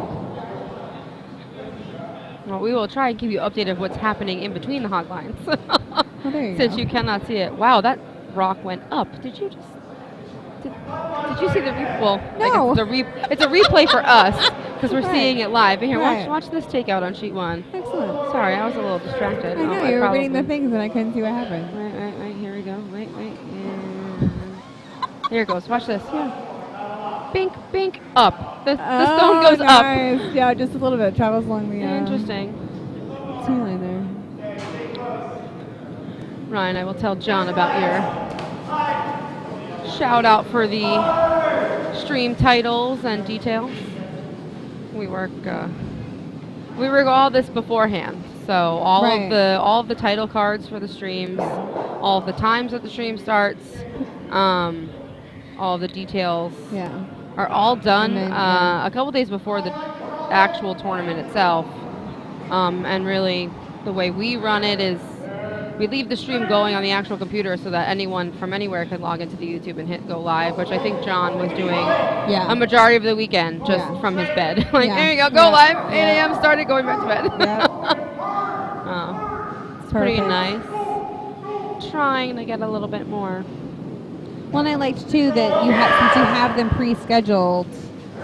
Well, we will try and keep you updated of what's happening in between the hog lines. Oh, there you Since go. you cannot see it. Wow, that rock went up. Did you just... Did you see the replay? Well, No. I guess it's a replay for us because we're Right. seeing it live. But here, Right. watch this takeout on sheet 1. Excellent. Sorry, I was a little distracted. I know you were reading the things and I couldn't see what happened. Right. Here we go. Wait. And here it goes. Watch this. Yeah. Bink, up. The stone goes up. nice. Yeah, just a little bit. Travels along the Interesting. T-line there. Ryan, I will tell John about your shout out for the stream titles and details. We work we were all this beforehand. So all Right. of the title cards for the streams, all of the times that the stream starts, all the details Yeah. are all done And then, yeah. a couple days before the actual tournament itself. And really, the way we run it is we leave the stream going on the actual computer so that anyone from anywhere can log into the YouTube and hit go live, which I think John was doing a majority of the weekend just Yeah. from his bed. Like, Yeah. there you go Yeah. live, 8 Yeah. a.m., started going back to bed. Yep. It's pretty Perfect. nice. Trying to get a little bit more. Well, and I liked too that since you have them pre-scheduled.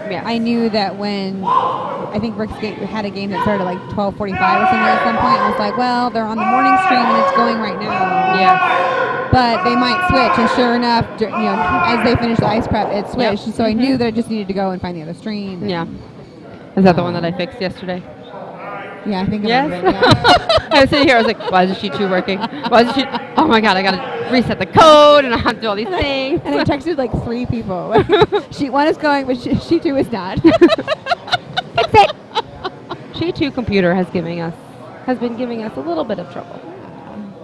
Yeah. I knew that when I think Rick's had a game that started like 12:45 or something at some point, I was like, well, they're on the morning stream and it's going right now. Yeah. But they might switch, and sure enough, as they finished the ice prep, it switched. Yep. So I knew that I just needed to go and find the other stream. Yeah. Is that the one that I fixed yesterday? Yeah, I think Yes. it was. Yeah. I was sitting here, I was like, why isn't she 2 working? Why isn't she? Oh my God, I gotta reset the code and I have to do all these things. And I texted like 3 people. Sheet 1 is going, but sheet 2 is not. Fix it. She 2 computer has been giving us a little bit of trouble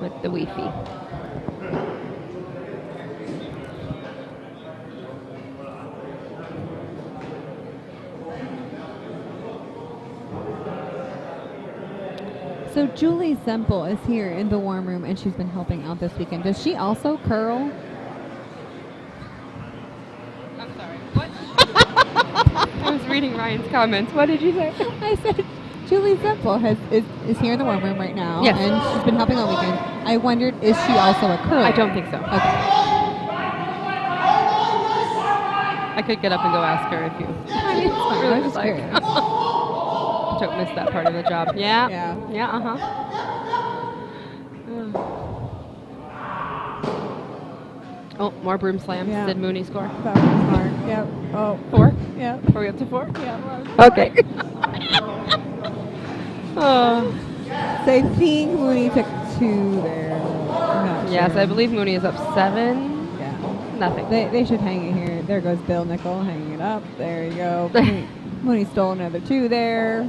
with the Wi-Fi. So Julie Semple is here in the warm room, and she's been helping out this weekend. Does she also curl? I'm sorry. What? I was reading Ryan's comments. What did you say? I said Julie Semple is here in the warm room right now, Yes. and she's been helping all weekend. I wondered, is she also a curler? I don't think so. Okay. I could get up and go ask her if you I mean, it's fine. I really was would just like. curious. Don't miss that part of the job. Yeah. Yeah. Yeah, uh-huh. Oh, more broom slams. Yeah. Did Mooney score? That was smart. Yep. Oh. 4? Yep. Are we up to 4? Yeah. Okay. Oh. So I think Mooney took 2 there. I'm not Yes, sure. I believe Mooney is up 7. Yeah. Nothing. They should hang it here. There goes Bill Nickel hanging it up. There you go. Mooney stole another 2 there.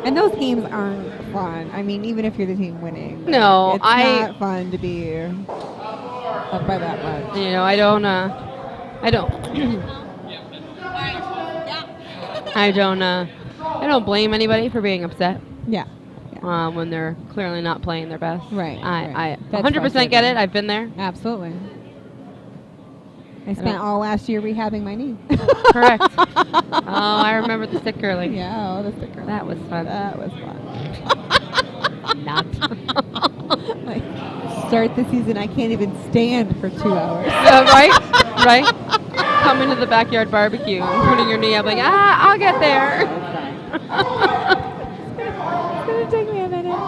And those games aren't fun. I mean, even if you're the team winning. No, it's not fun to be up by that much. You know, I don't I don't blame anybody for being upset Yeah. when they're clearly not playing their best. Right, I That's 100% get frustrating. it. I've been there. Absolutely. I spent all last year rehabbing my knee. Correct. Oh, I remember the stick curling. Yeah, the sticker. That was fun. That was fun. Not. Like, start the season, I can't even stand for 2 hours. Right? Right? Coming to the backyard barbecue and putting your knee up like, I'll get there. It's going to take me a minute.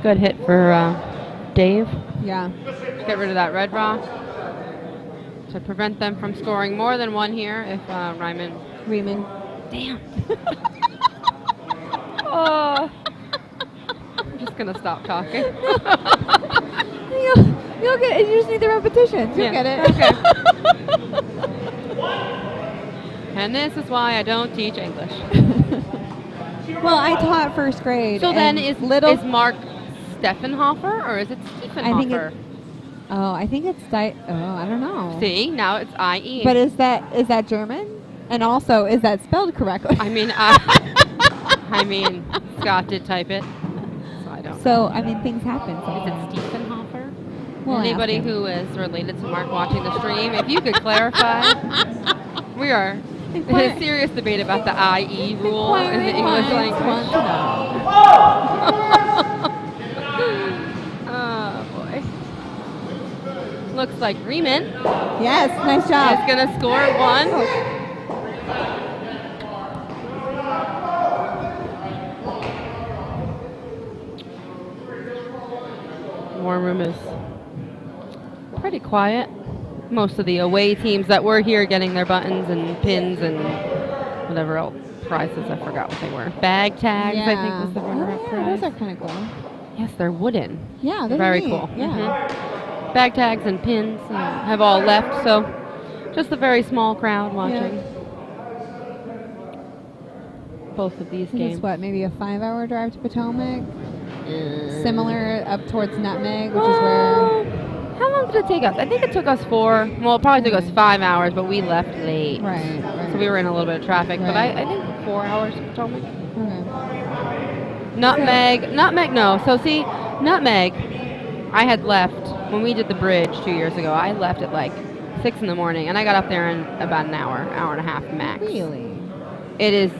Good hit for Dave. Yeah. Get rid of that red rock to prevent them from scoring more than 1 here if Ryman. Riemann. Damn. Oh. I'm just going to stop talking. You'll get it. You just need the repetitions. You'll get it. Okay. And this is why I don't teach English. Well, I taught first grade. So then and is Mark Steffenhofer or is it Stiefenhofer? I think it's I don't know. See, now it's IE. But is that German? And also, is that spelled correctly? I mean, Scott did type it, so I don't know. So, I mean, things happen. Is Sometimes. it Stiefenhofer? We'll Anybody ask him. who is related to Mark watching the stream, if you could clarify. We are in a serious debate about the IE rule in the English language. Oh, boy. Looks like Riemann Yes, nice is job. going to score 1. Warm room is pretty quiet. Most of the away teams that were here getting their buttons and pins and whatever else prizes, I forgot what they were. Bag tags, I think was the runner-up prize. Those are kind of cool. Yes, they're wooden. Yeah, they're Very neat. cool. Yeah. bag tags and pins have all left, so just a very small crowd watching both of these I think games. it's what, maybe a 5-hour drive to Potomac? Similar up towards Nutmeg, which is where. How long did it take us? I think it took us 4. Well, it probably took us 5 hours, but we left late. Right. So we were in a little bit of traffic, but Right. I think 4 hours to Potomac. Okay. Nutmeg, no. So see, Nutmeg, I had left when we did the bridge 2 years ago. I left at like 6 in the morning, and I got up there in about an hour and a half max. Really? It is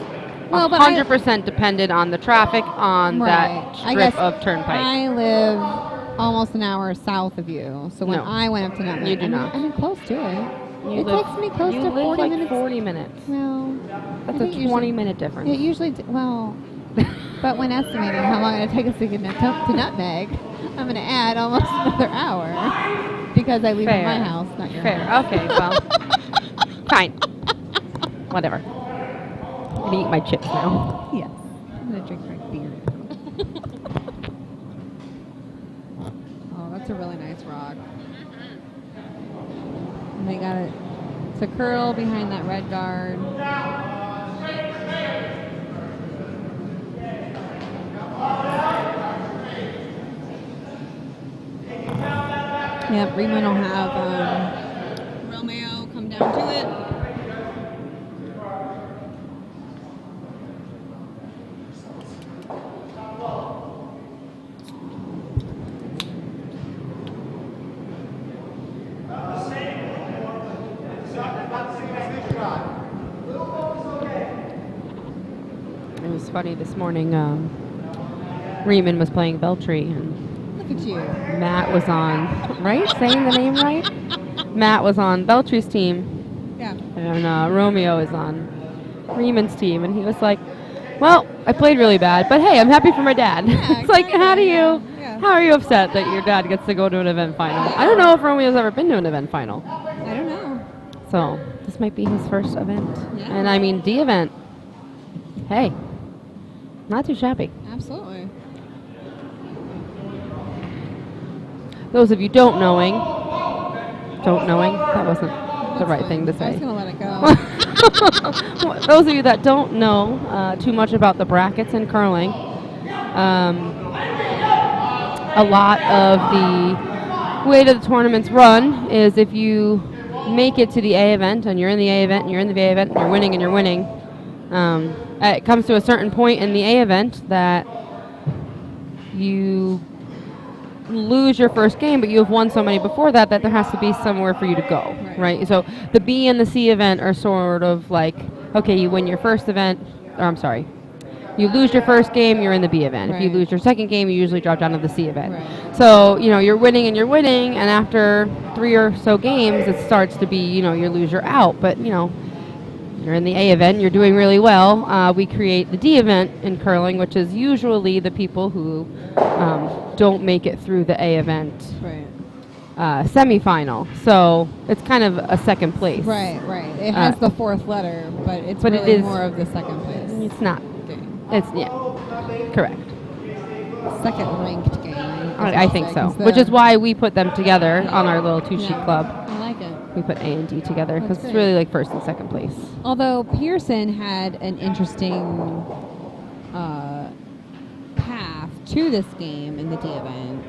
Well, but 100% dependent on the traffic on that I strip guess of turnpike. I live almost an hour south of you, so when No. I went up to Nutmeg, You do not. I'm close to it. You It live- takes me close you to live 40 like minutes. 40 minutes. Well, That's I a think usually- 20-minute difference. It usually, but when estimating how long it'll take us to get to Nutmeg, I'm going to add almost another hour because I leave at my house, not your Fair. house. Okay, well, fine. Whatever. I'm going to eat my chips now. Yes. I'm going to drink my beer. Oh, that's a really nice rock. And they got it to curl behind that red guard. Yep, Riemann will have Romeo come down to it. It was funny this morning. Riemann was playing Beltry, and Look at you. Matt was on, right? Saying the name right? Matt was on Beltry's team, Yeah. and Romeo is on Riemann's team, and he was like, well, I played really bad, but hey, I'm happy for my dad. Yeah, It's like, how do exactly, you, yeah. how are you upset that your dad gets to go to an event final? I don't know if Romeo's ever been to an event final. I don't know. So this might be his first event. Yeah. And I mean, D event. Hey, not too shabby. Absolutely. Those of you don't knowing, that wasn't the right thing to I was say. going to let it go. Those of you that don't know too much about the brackets in curling, a lot of the way that the tournaments run is if you make it to the A event and you're in the A event and you're in the B event and you're winning, it comes to a certain point in the A event that you lose your first game, but you have won so many before that there has to be somewhere for you to go, right? So the B and the C event are sort of like, okay, you win your first event, you lose your first game, you're in the B event. If you Right. lose your second game, you usually drop down to the C event. Right. So, you're winning, and after 3 or so games, it starts to be, you lose, you're out. But, you're in the A event, you're doing really well. We create the D event in curling, which is usually the people who don't make it through the A event Right. semifinal. So it's kind of a second place. Right. It has the fourth letter, but it's but it really is- more of the second place It's not. game. It's, correct. Second ranked game. I think so. Which is why we put them together on our little two-sheet club. I like it. We put A and D together because That's it's great. really like first and second place. Although Pearson had an interesting path to this game in the D event.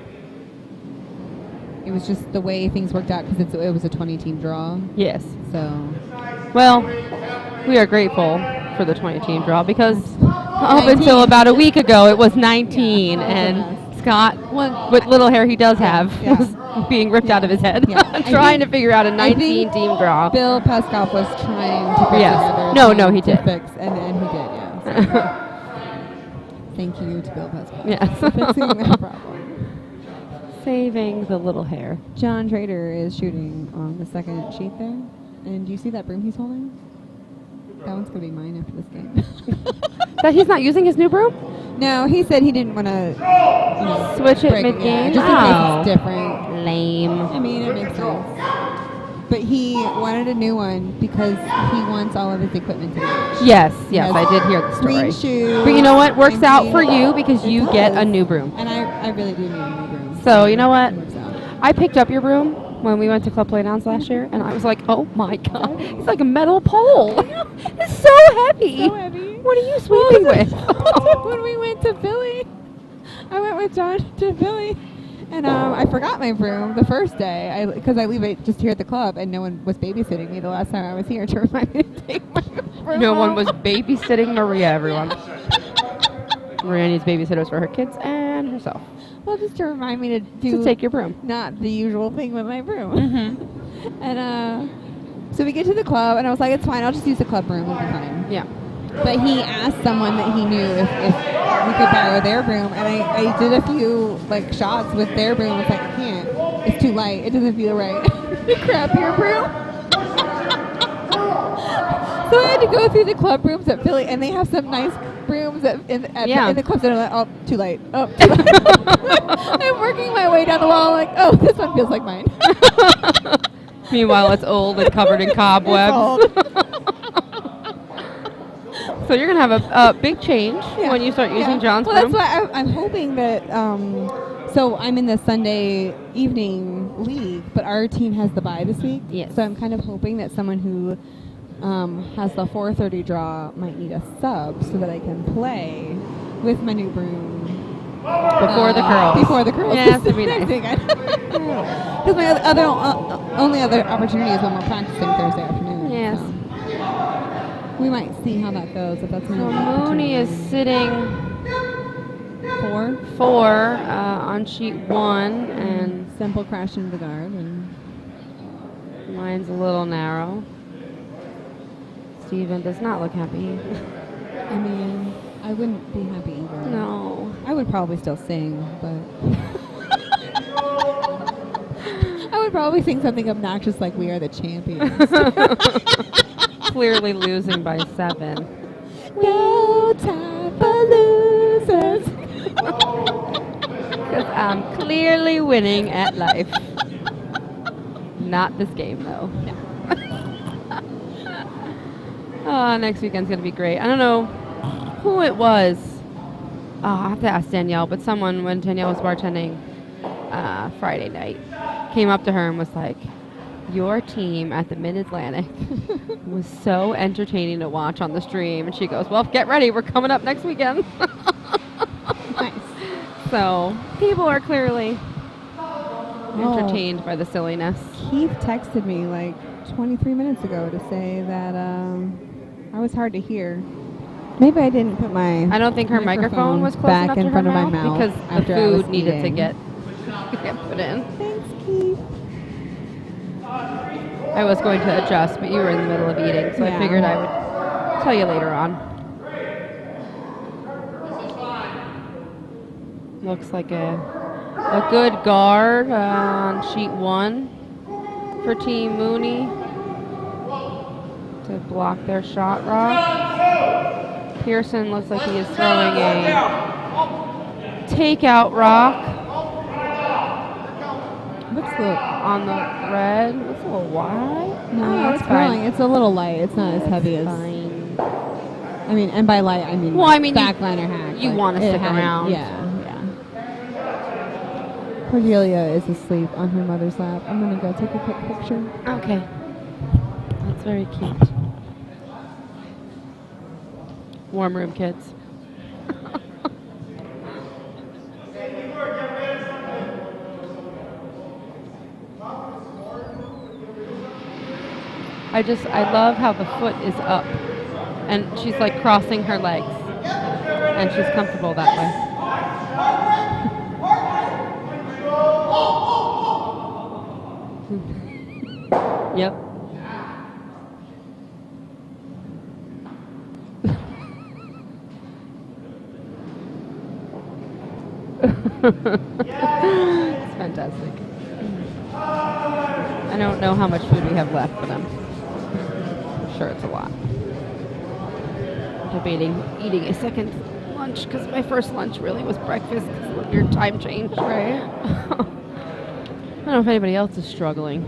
It was just the way things worked out because it was a 20-team draw. Yes. So Well, we are grateful for the 20-team draw because up 19. until about a week ago it was 19, Yeah, and that was a mess. Scott, what little hair he does have, yeah. was being ripped out of his head Yeah. I trying to think- figure out a I think 19-team draw. Bill Pascal was trying to put Yes. together a No, team he to did. fix, and he did, yeah. Thank you to Bill Pascal Yes. for fixing that problem. Saving the little hair. John Trader is shooting on the second sheet there. And do you see that broom he's holding? That one's going to be mine after this game. That he's not using his new broom? No, he said he didn't want to Switch it break mid-game? just in case it's different. Lame. I mean, it makes sense. But he wanted a new one because he wants all of his equipment to match. Yes, Yes. I did hear the story. Green shoe. But you know what? Works and out green- for you because It you get does. a new broom. And I really do need a new broom. So, you know what? It works out. I picked up your broom when we went to Club Playdowns last year, and I was like, oh my god, it's like a metal pole. It's so heavy. So heavy. What are you sweeping with? When we went to Philly, I went with John to Philly, and I forgot my broom the first day because I leave it just here at the club, and no one was babysitting me the last time I was here to remind me to take my broom. No one home. was babysitting Maria, everyone. Maria needs babysitters for her kids and herself. Well, just to remind me to do To take your broom. not the usual thing with my broom. Mm-hmm. And so we get to the club, and I was like, it's fine, I'll just use the club broom, it'll be fine. Yeah. But he asked someone that he knew if we could borrow their broom, and I did a few like shots with their broom. It's like, I can't. It's too light. It doesn't feel right. Crap your broom. So I had to go through the club rooms at Philly, and they have some nice brooms in the clubs that are like, oh, too light. Oh, too light. I'm working my way down the wall like, oh, this one feels like mine. Meanwhile, it's old and covered in cobwebs. So you're going to have a big change when you start using John's well, broom. that's why I'm hoping that, so I'm in the Sunday evening league, but our team has the bye this week. Yes. So I'm kind of hoping that someone who has the 4:30 draw might need a sub so that I can play with my new broom. Before the curls. Before the curls. Yes, it'd be nice. Because my only other opportunity is when we're practicing Thursday afternoon. Yes. So we might see how that goes. If that's So an Mooney is sitting 4 on sheet 1, and Simple crash into the guard, and mine's a little narrow. Steven does not look happy. I mean, I wouldn't be happy either. No. I would probably still sing, but I would probably sing something obnoxious like "We Are the Champions." Clearly losing by 7. No time for losers. Because I'm clearly winning at life. Not this game, though. No. Next weekend's going to be great. I don't know who it was. Oh, I have to ask Danielle, but someone, when Danielle was bartending Friday night, came up to her and was like, your team at the Mid-Atlantic was so entertaining to watch on the stream. And she goes, well, get ready. We're coming up next weekend. Nice. So people are clearly entertained by the silliness. Keith texted me like 23 minutes ago to say that I was hard to hear. Maybe I didn't put my I don't think her microphone was close back enough in to front her of my mouth mouth because the after I was food needed to eating. get put in. Thanks, Keith. I was going to adjust, but you were in the middle of eating, so I Yeah. figured I would tell you later on. Looks like a good guard on sheet 1 for Team Mooney to block their shot rock. Pearson looks like he is throwing a takeout rock. What's the? On the red, it's a little wide. No, it's curling. It's a little light. It's not as heavy as. Fine. I mean, and by light, I mean. Well, I mean, backliner hack. you like, wanna it stick had- around. Yeah. Cordelia is asleep on her mother's lap. I'm gonna go take a quick picture. Okay. That's very cute. Warm room kids. I love how the foot is up and she's like crossing her legs and she's comfortable that way. Yep. It's fantastic. I don't know how much food we have left, but I'm sure it's a lot. Debating eating a second lunch because my first lunch really was breakfast because of the weird time change. Right. I don't know if anybody else is struggling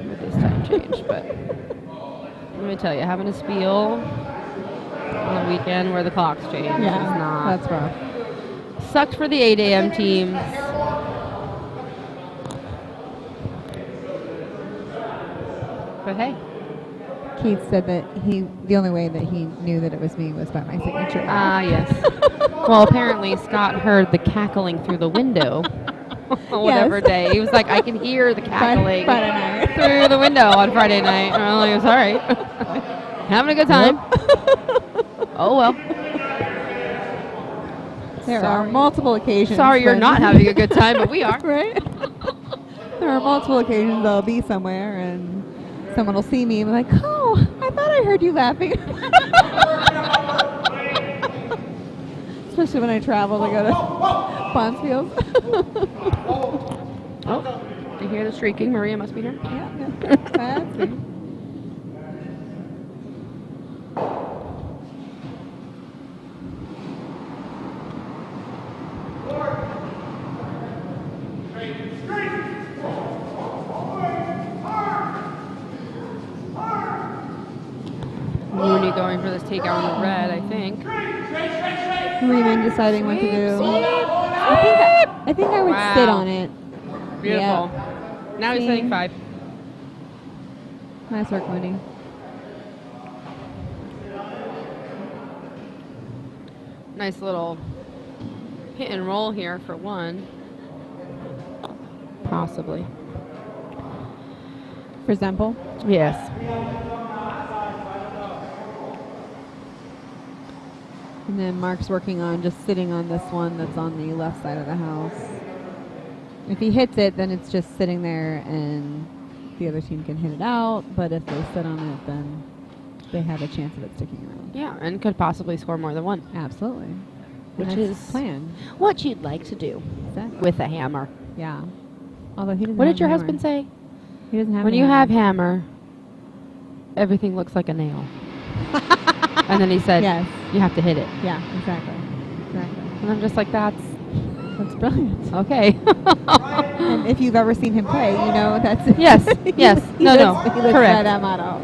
with this time change, but let me tell you, having a spiel on a weekend where the clocks change is not. That's rough. Sucked for the 8 a.m. teams. But hey. Keith said that the only way that he knew that it was me was by my signature. Ah, yes. Well, apparently Scott heard the cackling through the window. Whatever day. He was like, I can hear the cackling Friday night. through the window on Friday night. And I'm like, it's all right. Having a good time. Oh, well. There are multiple occasions. Sorry you're when- not having a good time, but we are. Right? There are multiple occasions I'll be somewhere and someone will see me and be like, oh, I thought I heard you laughing. Especially when I travel to go to Bonspiels. Oh, you hear the shrieking. Maria must be here. Yeah. That's me. Mooney going for this takeout on the red, I think. Reman deciding what to do. I think I would Wow. sit on it. Beautiful. Now he's See? setting 5. Nice work, Mooney. Nice little hit and roll here for one. Possibly. For Zemple. Yes. And then Mark's working on just sitting on this one that's on the left side of the house. If he hits it, then it's just sitting there and the other team can hit it out. But if they sit on it, then they have a chance of it sticking around. Yeah, and could possibly score more than one. Absolutely. Which And that's is the plan. what you'd like to do Exactly. with a hammer. Yeah. Although he doesn't What have did your a hammer. husband say? He doesn't have When a you hammer. have hammer, everything looks like a nail. And then he said, Yes. you have to hit it. Yeah, exactly. Exactly. And I'm just like, that's brilliant. okay. And if you've ever seen him play, you know that's Yes, yes. he No, lives, no, he lives correct. by that motto.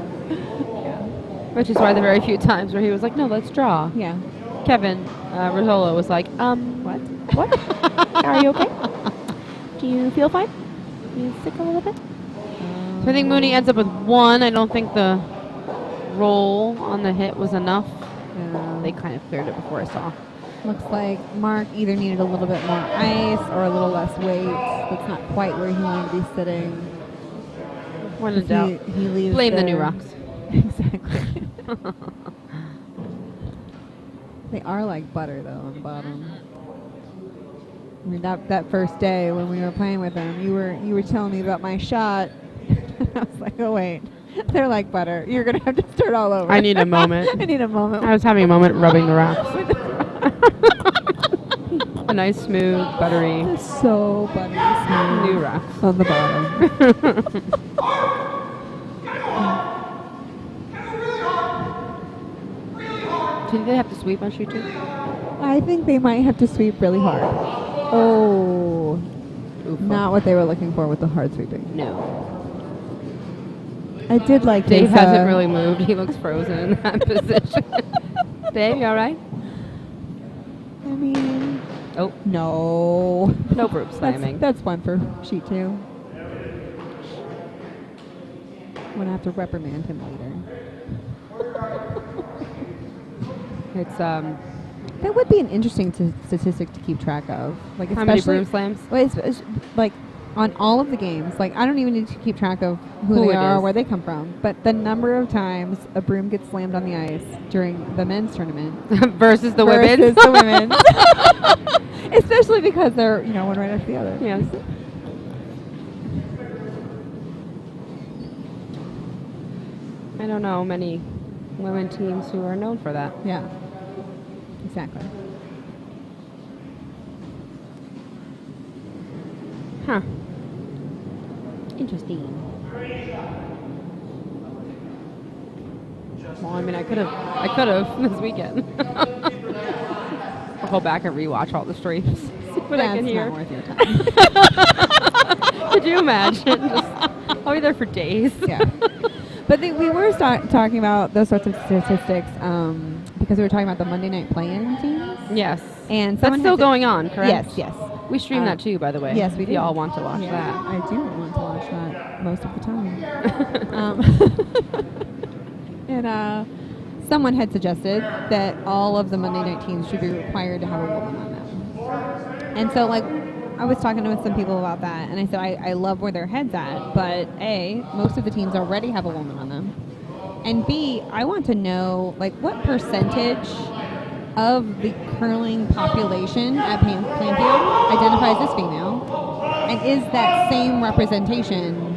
Which is why the very few times where he was like, no, let's draw. Yeah. Kevin Rosolo was like, What? What? Are you okay? Do you feel fine? You sick a little bit? So I think Mooney ends up with 1. I don't think the roll on the hit was enough. They kind of cleared it before I saw. Looks like Mark either needed a little bit more ice or a little less weight. That's not quite where he wanted to be sitting. When in doubt, He leaves blame the there. new rocks. Exactly. They are like butter though on the bottom. I mean that first day when we were playing with them, you were telling me about my shot. I was like, oh wait, they're like butter. You're gonna have to start all over. I need a moment. I need a moment. I was having a moment rubbing the rocks. A nice, smooth, buttery So buttery smooth new rocks. on the bottom. Do they have to sweep on shoot 2? I think they might have to sweep really hard. Oh, not what they were looking for with the hard sweeping. No. I did like Dave his, hasn't really moved. He looks frozen in that position. Dave, you all right? I mean, Oh, no. no group slamming. That's one for sheet 2. I'm gonna have to reprimand him later. It's That would be an interesting statistic to keep track of. Like how many especially- broom slams? Well, it's like on all of the games. Like I don't even need to keep track of who Who they it are or is. where they come from. But the number of times a broom gets slammed on the ice during the men's tournament Versus the versus women. the women's, especially because they're one right after the other. Yes. I don't know many women teams who are known for that. Yeah. Exactly. Huh. Interesting. Well, I mean, I could have this weekend. I'll go back and rewatch all the streams. See what I can That's hear. not worth your time. Could you imagine? I'll be there for days. Yeah. But we were talking about those sorts of statistics because we were talking about the Monday night play-in teams. Yes. And That's someone still had to- going on, correct? Yes, yes. We stream that too, by the way. Yes, we if do. y'all want to watch Yeah, that. I do want to watch that most of the time. And someone had suggested that all of the Monday night teams should be required to have a woman on them. And so, like, I was talking with some people about that, and I said I love where their head's at, but A, most of the teams already have a woman on them. And B, I want to know, like, what percentage of the curling population at Plainfield identifies as female, and is that same representation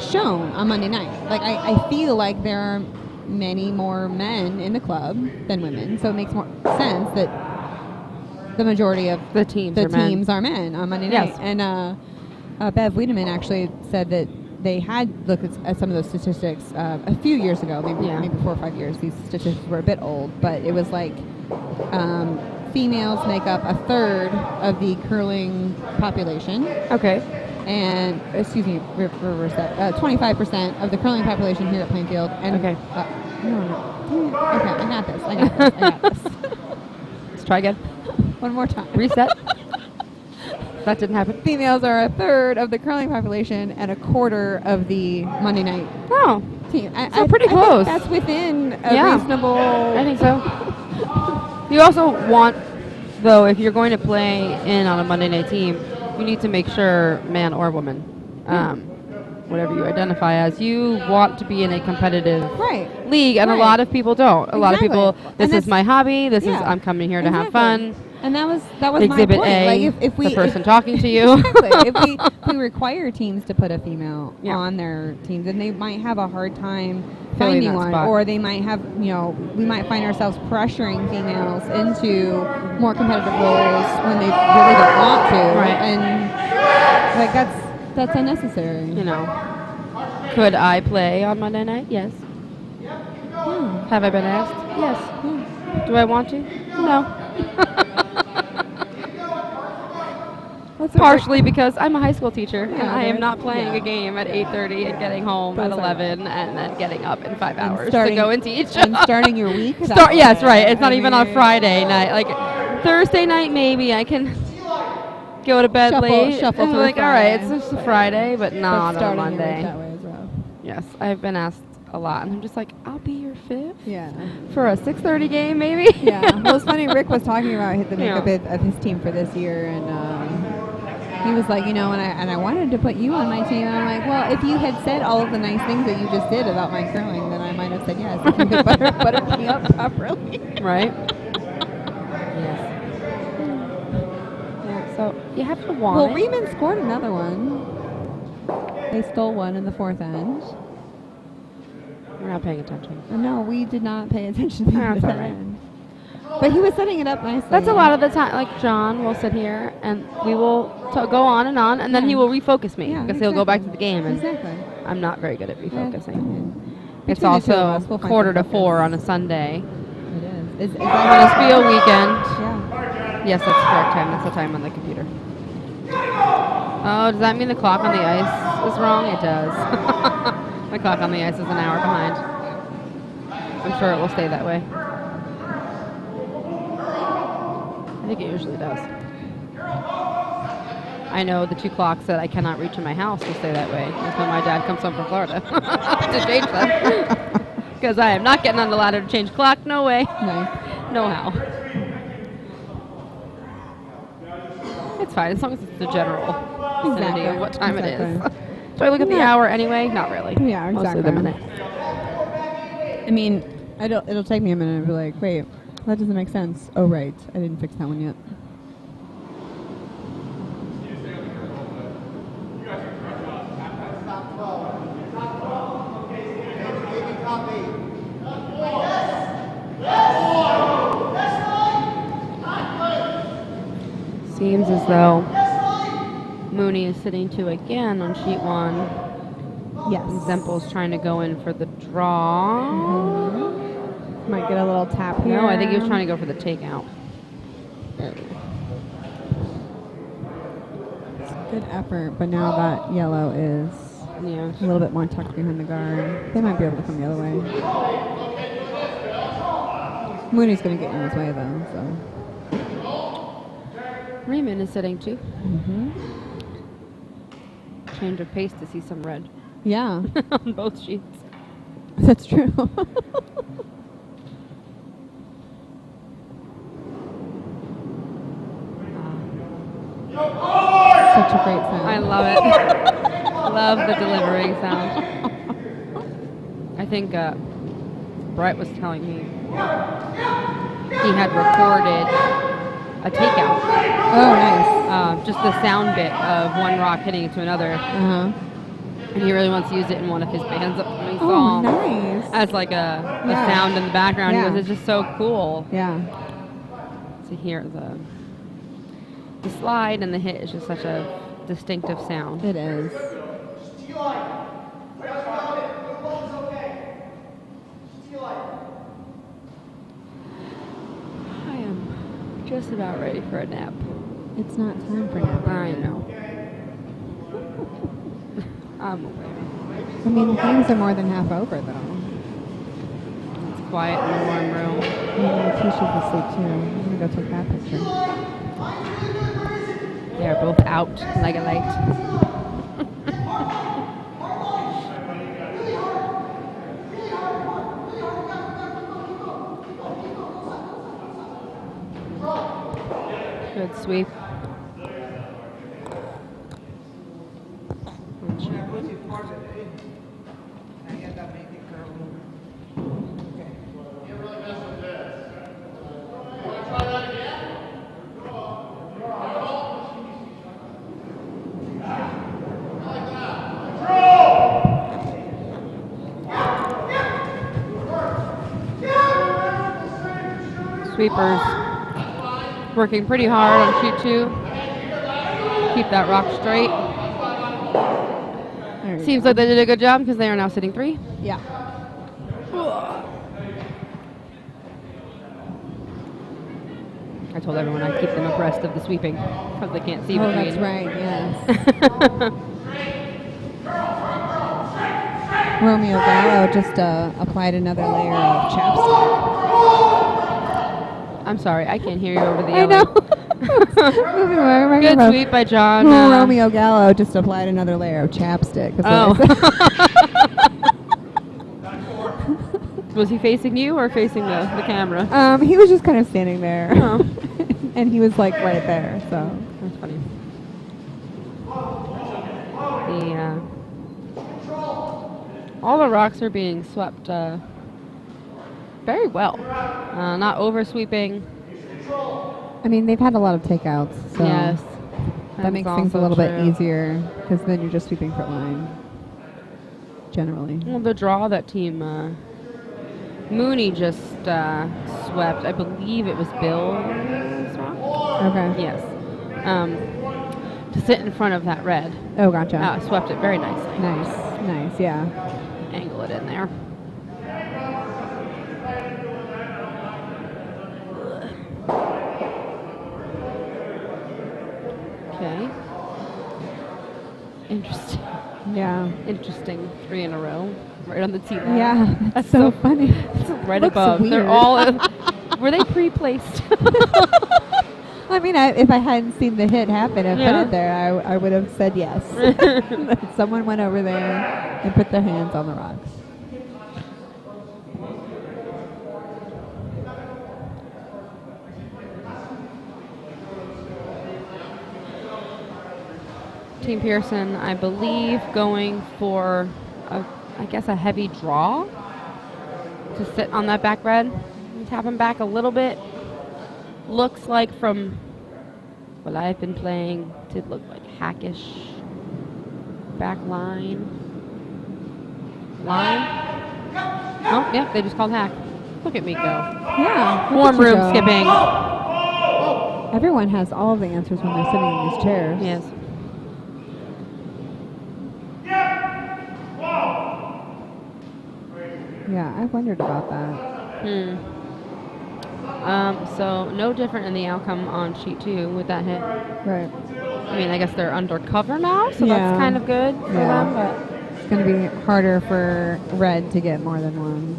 shown on Monday night? Like, I feel like there are many more men in the club than women, so it makes more sense that the majority of The teams are men on Monday Yes. night. And Bev Wiedemann actually said that they had looked at some of those statistics a few years ago, maybe 4 or 5 years. These statistics were a bit old, but it was like females make up a third of the curling population. Okay. And, excuse me, reverse that. 25% of the curling population here at Plainfield. And, Okay. No. Okay, I got this. Let's try again. One more time. Reset. That didn't happen. Females are a third of the curling population and a quarter of the Monday night Oh, team. So pretty close. Think that's within a Yeah. reasonable. I think so. You also want, though, if you're going to play in on a Monday night team, you need to make sure, man or woman, whatever you identify as, you want to be in a competitive Right. league, and Right. a lot of people don't. A lot of Exactly. people, this And is my hobby. This is yeah. I'm coming here to have Exactly. fun. And that was Exhibit my point. A, Like if we the person talking to you. Exactly. if we require teams to put a female Yeah. on their teams, then they might have a hard time Filling finding that one, spot. or they might have, we might find ourselves pressuring females into more competitive roles when they really don't want to. Right. And like that's unnecessary. You know, could I play on Monday night? Yes. Have I been asked? Yes. Do I want to? No. Partially because I'm a high school teacher and I am not playing a game at 8:30 and getting home at 11 and then getting up in 5 hours to go and teach. And starting your week. Yes, right. It's not even on Friday night. Like Thursday night, maybe I can go to bed late. Shuffle and through like, all Friday. right, it's just a Friday, but not on starting your week Monday. that way is rough. Yes, I've been asked a lot, and I'm just like, I'll be your fifth Yeah. for a 6:30 game, maybe. Yeah. Well, it's funny. Rick was talking about the Yeah. makeup of his team for this year, and he was like, and I wanted to put you on my team. And I'm like, well, if you had said all of the nice things that you just did about my curling, then I might have said yes. If you could butter me up properly. Right. Yes. Yeah. So you have to want Well, it. Riemann scored another one. They stole one in the fourth end. We're not paying attention. No, we did not pay attention to the That's all fourth right. end. But he was setting it up nicely. That's a lot of the time. Like John will sit here and we will go on, and then he will refocus me Yeah, because he'll go back to the exactly. game, and Exactly. I'm not very good at refocusing. It's Between the two of also us, we'll find quarter some to focus. 4 on a Sunday. It is. Is On a Spiel weekend. Yeah. Yes, that's the correct time. That's the time on the computer. Oh, does that mean the clock on the ice is wrong? It does. The clock on the ice is an hour behind. I'm sure it will stay that way. I think it usually does. I know the 2 clocks that I cannot reach in my house will stay that way until my dad comes home from Florida to change them. Because I am not getting on the ladder to change clock. No way. Nice. No how. It's fine as long as it's the general vicinity of what time it is. Do I look at the hour anyway? Not really. Yeah, Mostly the exactly. minute. I mean, it'll take me a minute to be like, wait, that doesn't make sense. Oh, right. I didn't fix that one yet. Seems as though Mooney is sitting 2 again on sheet 1. Yes. And Zempel's trying to go in for the draw. Might get a little tap here. No, I think he was trying to go for the takeout. Good effort, but now that yellow is Yeah. a little bit more tucked behind the guard. They might be able to come the other way. Mooney's going to get in his way, though. So. Riemann is sitting too. Mm-hmm. Change of pace to see some red Yeah, on both sheets. that's true. Such a great sound. I love it. Love the delivering sound. I think Brett was telling me he had recorded a takeout. Oh, nice. Just the sound bit of one rock hitting into another. Uh-huh. And he really wants to use it in one of his band's upcoming Oh, songs. nice. As like a Yeah. sound in the background. Yeah. He goes, it's just so cool Yeah. to hear the slide and the hit is just such a distinctive sound. It is. I am just about ready for a nap. It's not time for nap. I know. I'm aware. I mean, the games are more than half over, though. It's quiet in the warm room. Tisha's asleep, too. I'm going to go take that picture. They're both out like a light. Good sweep. Sweepers working pretty hard on sheet 2. Keep that rock straight. There you Seems go. like they did a good job because they are now sitting 3. Yeah. I told everyone I'd keep them abreast of the sweeping because they can't see Oh, between. that's right, yes. Romeo Gallo just applied another layer of chapstick. I'm sorry, I can't hear you over the I yelling. know. Moving my Good microphone. sweep by John. Romeo Gallo just applied another layer of chapstick. That's Oh. what I said. Was he facing you or facing the camera? He was just kind of standing there. Oh. And he was like right there, so. That's funny. All the rocks are being swept very well. Not over sweeping. I mean, they've had a lot of takeouts, so Yes. that makes things a little bit easier because then you're just sweeping for line, generally. Well, the draw that team Mooney just swept, I believe it was Bill's rock. Okay. Yes. To sit in front of that red. Oh, gotcha. Swept it very nicely. Nice, yeah. Angle it in there. Okay. Interesting. Yeah. Interesting. 3 in a row. Right on the tee line. Yeah, that's so funny. It's right Looks above. They're weird. all. Were they pre-placed? I mean, if I hadn't seen the hit happen and Yeah. put it there, I would have said yes. Someone went over there and put their hands on the rocks. Team Pearson, I believe, going for, I guess, a heavy draw to sit on that back red. Tap him back a little bit. Looks like from what I've been playing, did look like hackish back line. Oh, yep, they just called hack. Look at me go. Yeah. look Warm at you room go. skipping. Everyone has all of the answers when they're sitting in these chairs. Yes. Yeah, I wondered about that. So no different in the outcome on sheet 2 with that hit. Right. I mean, I guess they're undercover now, so Yeah. that's kind of good for Yeah. them. But It's going to be harder for red to get more than one.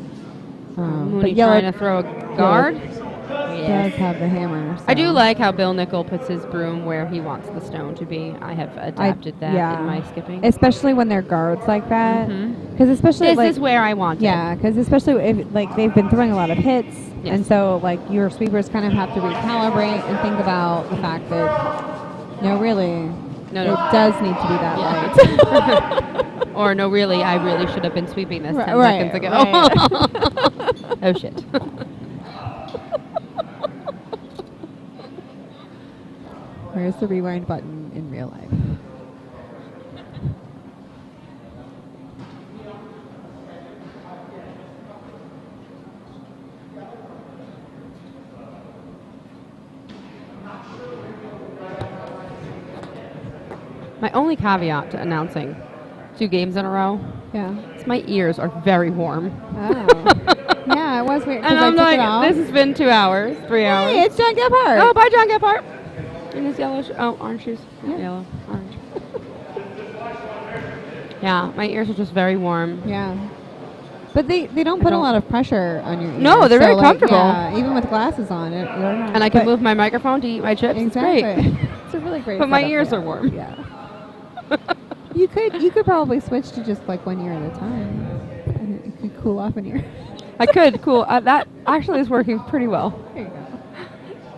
Mooney but yellow trying to throw a guard. does have the hammer. I do so- like how Bill Nickel puts his broom where he wants the stone to be. I have adapted that in my skipping. especially when they're guards like that. Mhm. Because especially This like is where I want it. yeah, because especially if like they've been throwing a lot of hits, Yes. and so like your sweepers kind of have to recalibrate and think about the fact that no, really, No. it does need to be that Yeah. light. Or no, really, I really should have been sweeping this 10 Right, seconds ago. right. Oh, shit. Where's the rewind button in real life? My only caveat to announcing 2 games in a row Yeah. is my ears are very warm. Oh. Yeah, it was weird. 'cause And I I'm took it like, off. this has been 2 hours, 3 hours. Hey, it's John Gephardt. Oh, bye, John Gephardt. In his yellow orange shoes. Yeah. Yellow, orange. Yeah, my ears are just very warm. Yeah. But they don't put a don't- lot of pressure on your ears. No, they're very like, comfortable. Yeah, even with glasses on it. And I can move my microphone to eat my chips. Exactly. It's great. It's a really great But my setup ears there. are warm. Yeah. You could probably switch to just like one ear at a time. And it could cool off an ear. I could, cool. That actually is working pretty well. There you go.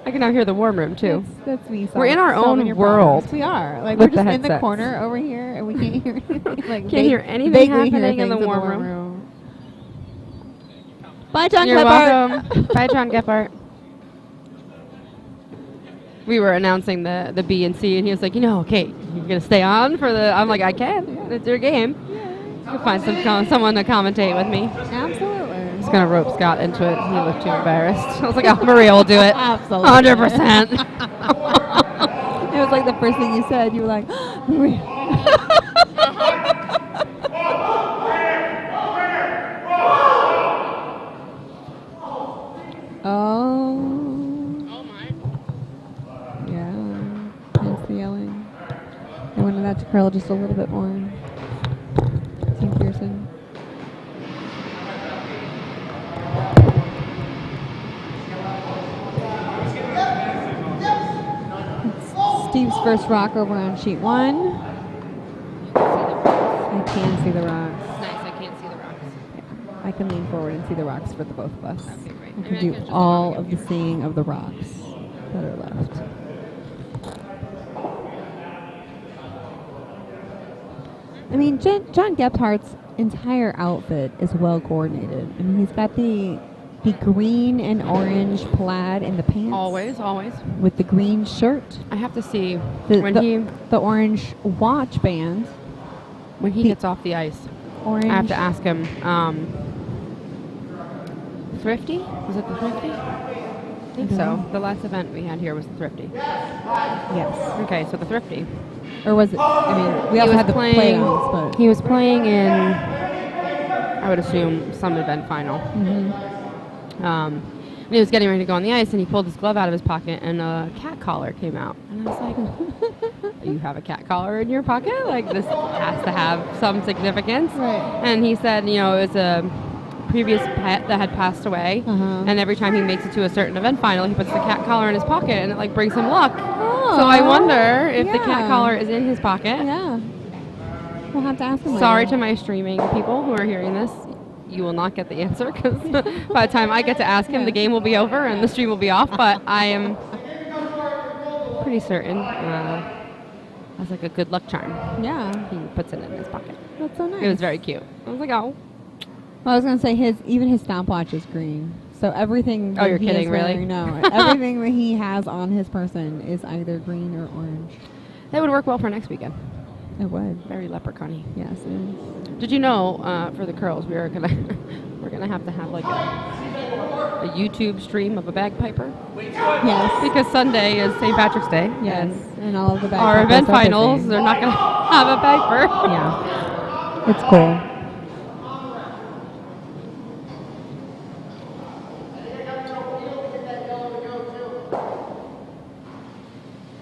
I can now hear the warm room, too. That's me. We're in our solving own your world problems. We are. Like with we're just the in the headsets. corner over here, and we can't hear anything. Like Can't hear anything vaguely hear happening in the things warm room. Bye, John You're Gephardt. welcome. Bye, John Gephardt. We were announcing the B and C, and he was like, okay, you're going to stay on for the... I'm like, I can. It's your game. You'll find someone to commentate with me. Absolutely. I was going to rope Scott into it. He looked too embarrassed. I was like, oh, Maria will do it. Absolutely. 100%. It was like the first thing you said. You were like, Maria. Oh. Oh, my. Yeah. Hence the yelling. I wanted that to curl just a little bit more. Team Pearson. It's Steve's first rock over on sheet 1. I can see the rocks. Nice, I can't see the rocks. I can lean forward and see the rocks for the both of us. Okay, great. I Maybe can I do can just all look of the seeing of the rocks that are left. I mean, John Gephardt's entire outfit is well coordinated. I mean, he's got the green and orange plaid in the pants. Always. With the green shirt. I have to see The orange watch band. when he the- gets off the ice. Orange. I have to ask him. Thrifty? Was it the Thrifty? I think so. The last event we had here was the Thrifty. Yes. Okay, so the Thrifty. Or was it? I mean, we He also was had the playing. playoffs, but. He was playing in, I would assume, some event final. And he was getting ready to go on the ice, and he pulled his glove out of his pocket, and a cat collar came out. And I was like, "You have a cat collar in your pocket? Like this has to have some significance." Right. And he said, it was a previous pet that had passed away, and every time he makes it to a certain event final, he puts the cat collar in his pocket, and it like brings him luck. So I wonder if the cat yeah. collar is in his pocket. Yeah. We'll have to ask him. Sorry later. to my streaming people who are hearing this. You will not get the answer because by the time I get to ask him, the game will be over and the stream will be off. But I am pretty certain that's like a good luck charm. Yeah. He puts it in his pocket. That's so nice. It was very cute. I was like, oh. Well, I was gonna say even his stopwatch is green. So everything. Oh, that you're he kidding, is really? wearing- No, everything that he has on his person is either green or orange. That would work well for next weekend. It would. Very leprechaun-y. Yes, it is. Did you know for the curls we're gonna have to have like a YouTube stream of a bagpiper Yes. because Sunday is St. Patrick's Day. Yes. And all of the And our event bagpipers are finals, busy. they're not gonna have a bagpiper. Yeah. It's cool.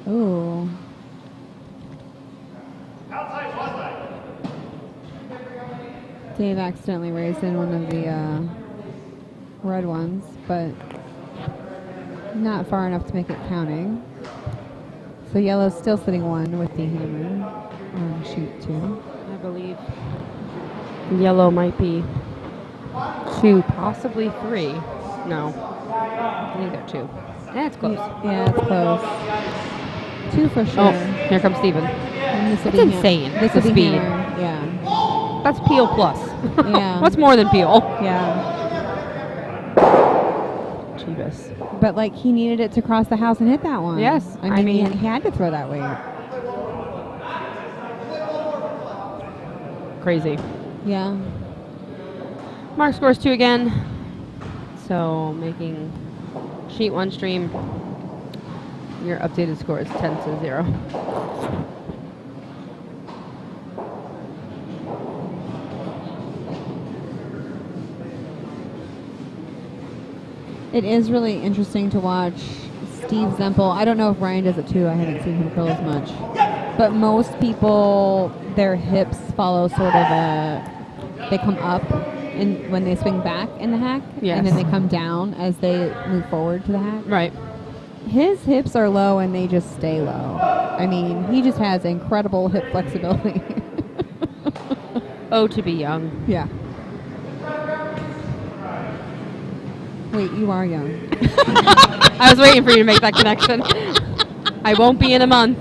Ooh. Dave accidentally raised in one of the red ones, but not far enough to make it counting. So yellow's still sitting 1 with the hammer on sheet 2. I believe yellow might be 2, possibly 3. No, I think they're 2. That's close. Yeah, it's close. 2 for sure. Oh, here comes Steven. And this will That's be insane, This the will be speed. hammer. Yeah. That's peel plus. Yeah. What's more than peel? Yeah. Jeebus. But like he needed it to cross the house and hit that one. Yes, I I mean, mean- he had to throw that weight. Crazy. Yeah. Mark scores 2 again. So making sheet 1 stream. Your updated score is 10-0. It is really interesting to watch Steve Zempel. I don't know if Ryan does it too. I haven't seen him curl as much. But most people, their hips follow sort of they come up when they swing back in the hack. Yes. And then they come down as they move forward to the hack. Right. His hips are low and they just stay low. I mean, he just has incredible hip flexibility. Oh, to be young. Yeah. Wait, you are young. I was waiting for you to make that connection. I won't be in a month.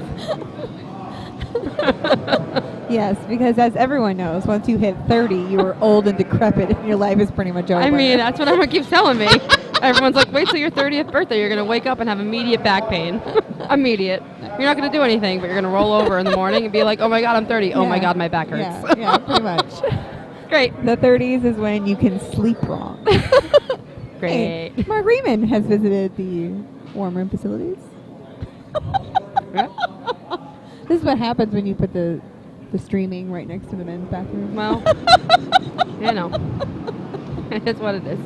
Yes, because as everyone knows, once you hit 30, you are old and decrepit and your life is pretty much over. I mean, that's what everyone keeps telling me. Everyone's like, wait till your 30th birthday. You're going to wake up and have immediate back pain. Immediate. You're not going to do anything, but you're going to roll over in the morning and be like, oh my God, I'm 30. Oh my Yeah. God, my back hurts. Yeah, pretty much. Great. The 30s is when you can sleep wrong. Great. Hey, Mark Riemann has visited the warm room facilities. Yeah. This is what happens when you put the streaming right next to the men's bathroom. Well, you know, it's what it is.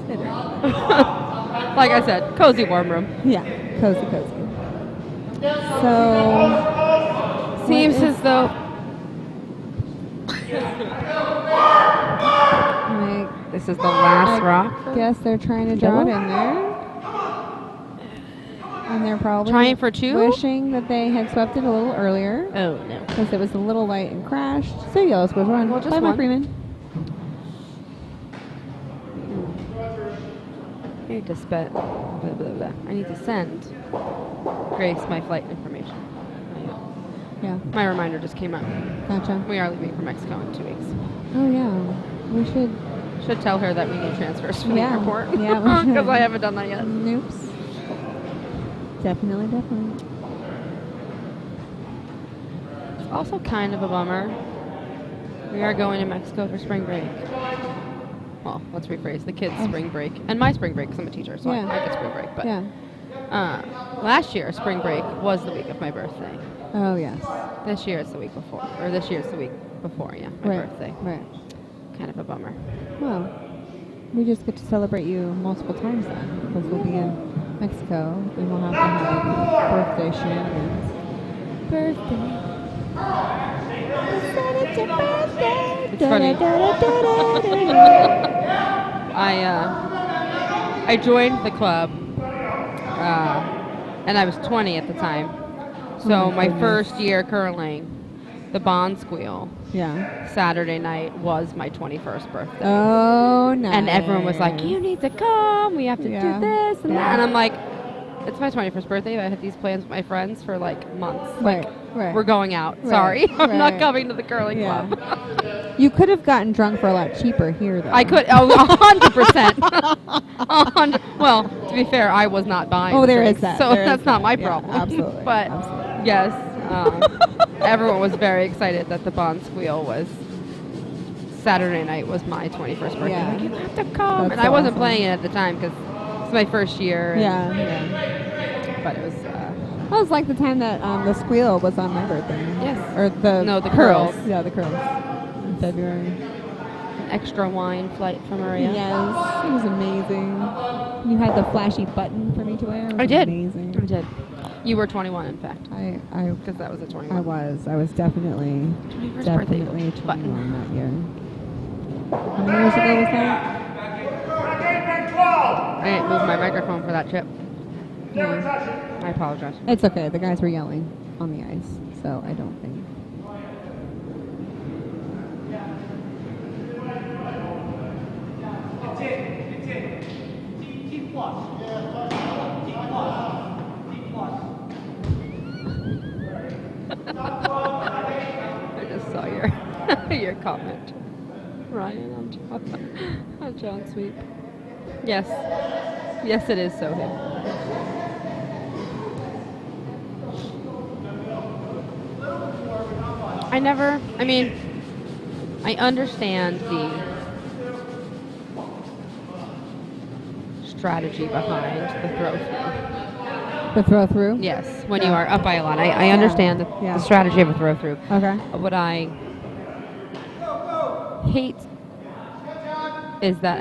Like I said, cozy warm room. Yeah, cozy. So, Seems as though this is the last rock. guess they're trying to draw it in there. And they're probably Trying for 2? wishing that they had swept it a little earlier. Oh no. Because it was a little light and crashed. So yellow scores 1. Well, just Bye, Mark one. Freeman. I need to I need to send Grace my flight information. Yeah, My reminder just came up. gotcha. We are leaving for Mexico in 2 weeks. Oh yeah, we should. Should tell her that we need transfers from Yeah. the airport. Yeah, we should. Because I haven't done that yet. Oops. Definitely. It's also kind of a bummer. We are going to Mexico for spring break. Well, let's rephrase the kids' spring break and my spring break because I'm a teacher, so Yeah. I get spring break. But Yeah. last year, spring break was the week of my birthday. Oh yes. This year it's the week before, or this year it's the week before, yeah, my birthday. Right. Kind of a bummer. Well, we just get to celebrate you multiple times then, because we'll be in Mexico and we'll have to have birthday shenanigans. Birthday. It's funny. I joined the club, and I was 20 at the time. So Oh my my goodness. first year curling, the Bond Squeal, Yeah. Saturday night was my 21st birthday. Oh, nice. And everyone was like, you need to come, we have to Yeah. do this and Yeah. that. And I'm like, it's my 21st birthday. I had these plans with my friends for like months. Right. Right. We're going out. Right, Sorry. I'm not right. coming to the curling Yeah. club. You could have gotten drunk for a lot cheaper here, though. I could, 100%. 100. Well, to be fair, I was not buying. Oh, there is drinks, that. So There is that's not that. my Yeah, problem. absolutely. But Absolutely. yes, everyone was very excited that the Bond Squeal was Saturday night was my 21st birthday. Yeah. Like, you have to come. That's and I wasn't awesome. playing it at the time because it's my first year. And, Yeah. But it was. That was like the time that the squeal was on my birthday. Yes. Or the No, the curls. Yeah, the curls. In February. An extra wine flight from Maria. Yes, it was amazing. You had the flashy button for me to wear. It was I did. Amazing. I did. You were 21, in fact, I because that was a 21. I was definitely 21st birthday 21 button. that year. How many years ago was that? I move my microphone for that chip. Yeah. I apologize. It's okay. The guys were yelling on the ice, so I don't think. It's in. T plus. T plus. T plus. I just saw your your comment, Ryan, on John Sweep. Yes, yes, it is so him. I understand the strategy behind the throw through. The throw through? Yes, when you are up by a lot. I understand Yeah. the strategy of a throw through. Okay. What I hate is that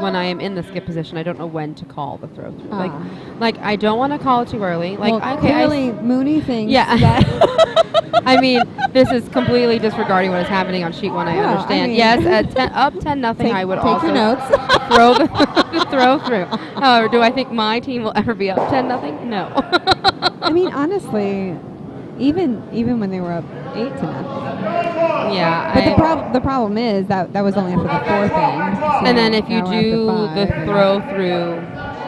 when I am in the skip position, I don't know when to call the throw through. Like I don't want to call it too early. Like well, okay, clearly Mooney thinks yeah. that I mean, this is completely disregarding what is happening on sheet one. I Yeah, understand. I mean- Yes, at up 10-0, I would take also your notes. throw the throw through. However, do I think my team will ever be up 10-0? No. I mean, honestly, even when they were up 8-0. Yeah. But the problem is that was only after the fourth inning. So and then if you now we're do after the five, and- throw through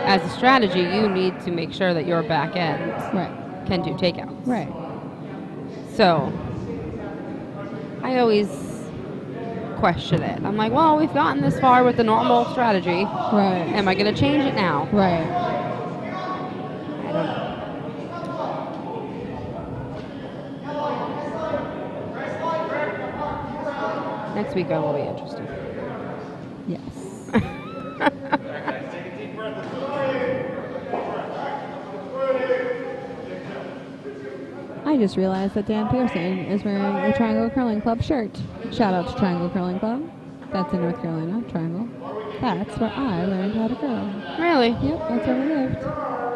as a strategy, you need to make sure that your back end Right. can do takeouts. Right. So I always question it. I'm like, well, we've gotten this far with the normal strategy. Right. Am I going to change it now? Right. I don't know. Next weekend will be interesting. Yes. I just realized that Dan Pearson is wearing a Triangle Curling Club shirt. Shout out to Triangle Curling Club. That's in North Carolina, Triangle. That's where I learned how to curl. Really? Yep, that's where we lived.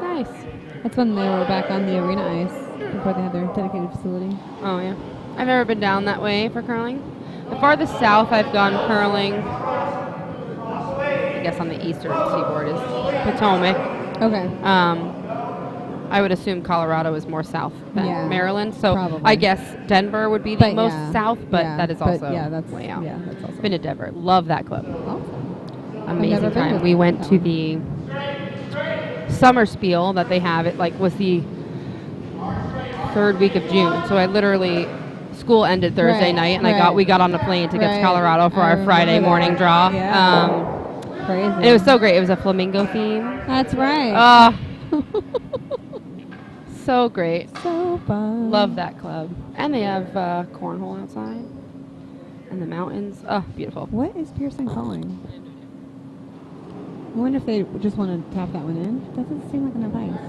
Nice. That's when they were back on the arena ice before they had their dedicated facility. Oh, yeah. I've never been down that way for curling. The farthest south I've gone curling, I guess on the eastern seaboard, is Potomac. Okay. I would assume Colorado is more south than Yeah, Maryland. So probably. I guess Denver would be the But most yeah, south, but yeah, that is but also yeah, that's way out. Yeah, that's also. Been to Denver. Love that club. Awesome. Amazing never been time. to We went that to one. the summer spiel that they have. It was the third week of June. So I literally school ended Thursday Right, night, and right. we got on a plane to get to Right. Colorado for I our Friday remember morning that. draw. Yeah. Crazy. And it was so great. It was a flamingo theme. That's right. So great. So fun. Love that club. And they have cornhole outside. And the mountains. Oh, beautiful. What is Pearson calling? I wonder if they just want to tap that one in. Doesn't seem like enough ice.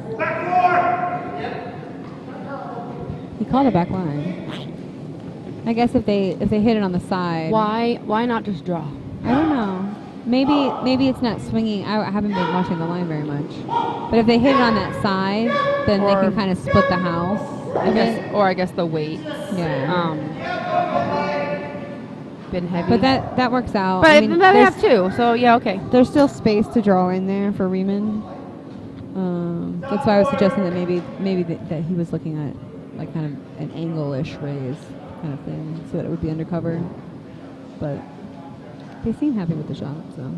He called it back line. I guess if they hit it on the side. Why not just draw? I don't know. Maybe it's not swinging. I haven't been watching the line very much. But if they hit it on that side, then they Or- can kind of split the house. I guess the weight. Yeah. Been heavy. But that works out. But I mean, they there's- have two, so yeah, okay. There's still space to draw in there for Riemann. That's why I was suggesting that maybe that he was looking at like kind of an angle-ish raise kind of thing, so that it would be undercover. But they seem happy with the shot, so.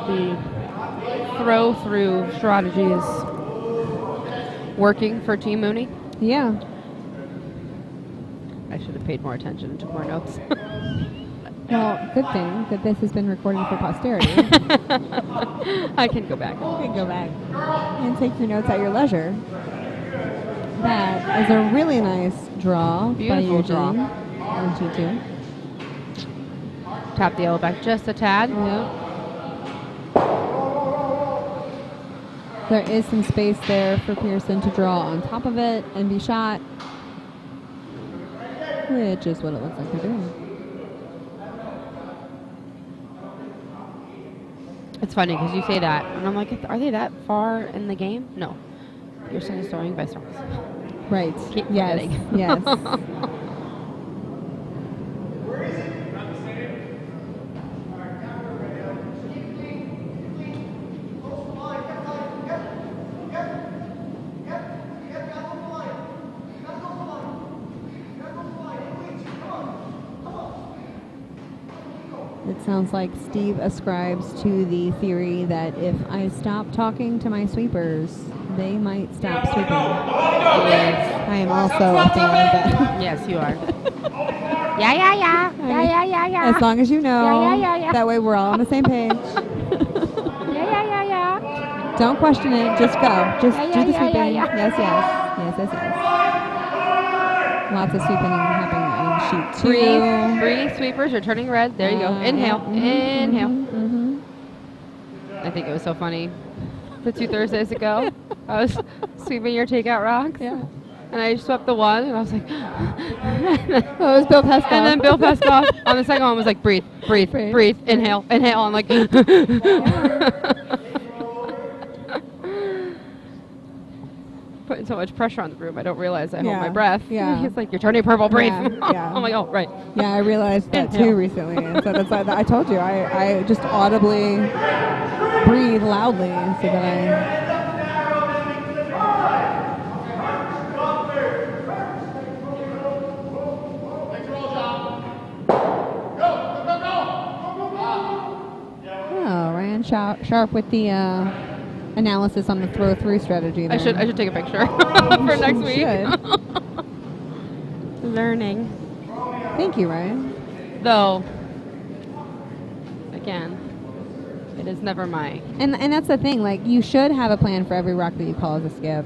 The throw-through strategy is working for Team Mooney. Yeah. I should have paid more attention and took more notes. Well, good thing that this has been recorded for posterity. I can go back. You can go back and take your notes at your leisure. That is a really nice draw Beautiful by draw. Eugene on G2. Tap the yellow back just a tad. Yep. There is some space there for Pearson to draw on top of it and be shot, which is what it looks like they're doing. It's funny because you say that, and I'm like, are they that far in the game? No. Your son is throwing by storms. Right. Keep Yes. forgetting. Yes. It sounds like Steve ascribes to the theory that if I stop talking to my sweepers, they might stop sweeping. Yes. I am also a fan of that. Yes, you are. Yeah, yeah, yeah. Yeah, yeah, yeah, yeah. As long as you know. Yeah, yeah, yeah, yeah. That way we're all on the same page. Yeah, yeah, yeah, yeah. Don't question it. Just go. Just Yeah, do yeah, the yeah, sweeping. yeah, yeah. Yes, yes. Yes, yes, yes. Lots of sweeping happening on sheet 2. Breathe. Breathe. Sweepers are turning red. There you go. Inhale. Inhale. I think it was so funny. The 2 Thursdays ago, I was sweeping your takeout rocks. Yeah. And I swept the one, and I was like, That was Bill Pescoff. and then Bill Pescoff on the second one was like, breathe, breathe, Breathe. breathe, inhale, inhale. I'm like, putting so much pressure on the room, I don't realize I hold my breath. Yeah. He's like, you're turning purple, breathe. Yeah, yeah. I'm like, oh, right. Yeah, I realized that Inhale. too recently. And so that's why I told you, I just audibly breathe loudly so that I... Oh, Ryan Sharp with the analysis on the throw-through strategy there. I should take a picture for next You week. should. Learning. Thank you, Ryan. Though, again, it is never my... And that's the thing, like, you should have a plan for every rock that you call as a skip.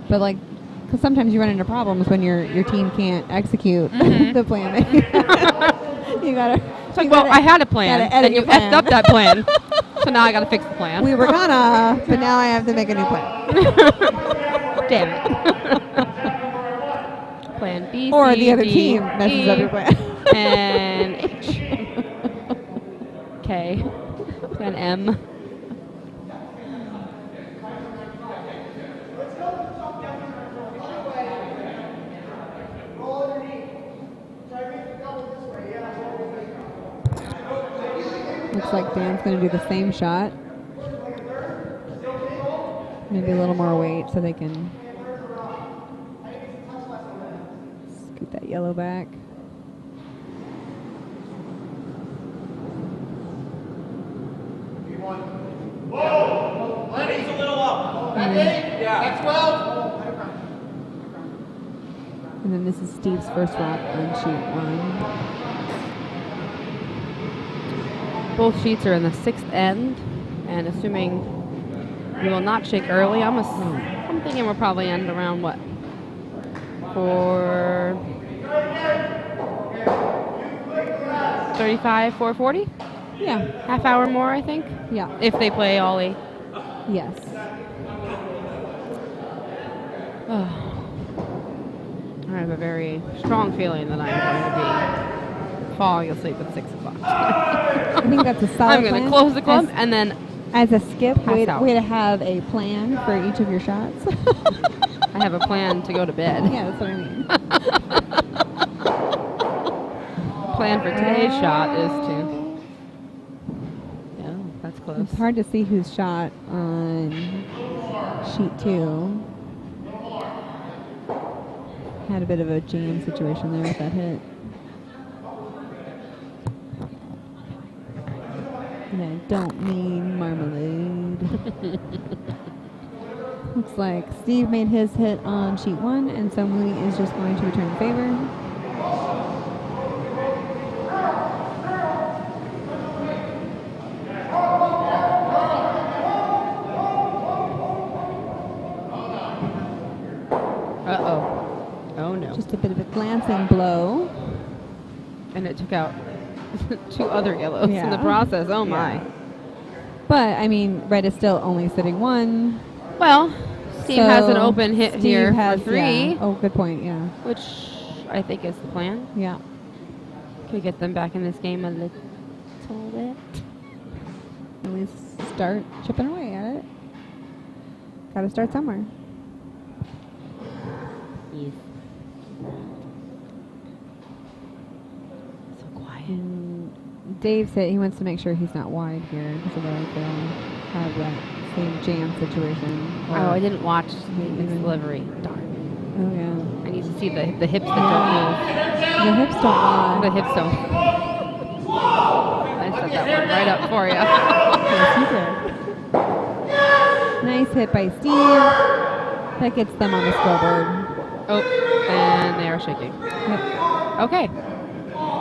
But, like, because sometimes you run into problems when your team can't execute the plan. You gotta... It's like, well, I had a plan, and you effed up that plan. So now I gotta fix the plan. We were gonna, but now I have to make a new plan. Damn it. Plan B, Or C, the other D, team messes E, up your plan. and H. K. Plan M. Looks like Dan's going to do the same shot. Maybe a little more weight so they can scoot that yellow back. Lenny's a little up. That's 12. And then this is Steve's first rock on sheet 1. Both sheets are in the 6th end, and assuming we will not shake early, I'm thinking we'll probably end around what? 4:35, 4:40? Yeah. Half hour more, I think, Yeah. if they play all 8. Yes. I have a very strong feeling that I'm going to be falling asleep at 6 o'clock. I think that's a solid I'm going plan. to close the club and then As a skip, way out. to have a plan for each of your shots. I have a plan to go to bed. Yeah, that's what I mean. Plan for today's shot is to... Yeah, that's close. It's hard to see who's shot on sheet 2. Had a bit of a jam situation there with that hit. And I don't mean marmalade. Looks like Steve made his hit on sheet 1, and so Mooney is just going to return the favor. Uh-oh. Oh, no. Just a bit of a glancing blow. And it took out 2 other yellows in the Yeah. process. Oh, my. Yeah. But, I mean, red is still only sitting 1. Well, Steve So has an open hit Steve here has, for 3, yeah. Oh, good point, yeah. which I think is the plan. Yeah. Could get them back in this game a little bit. At least start chipping away at it. Got to start somewhere. Yes. So quiet. Dave said he wants to make sure he's not wide here because otherwise they'll have that same jam situation. Oh, I didn't watch his delivery. Darn. Oh, yeah. I need to see the hips that don't move. The hips don't lie. The hips don't. I set that one right up for you. Yes, you did. Nice hit by Steve. That gets them on the scoreboard. Oh, and they are shaking. Yep. Okay.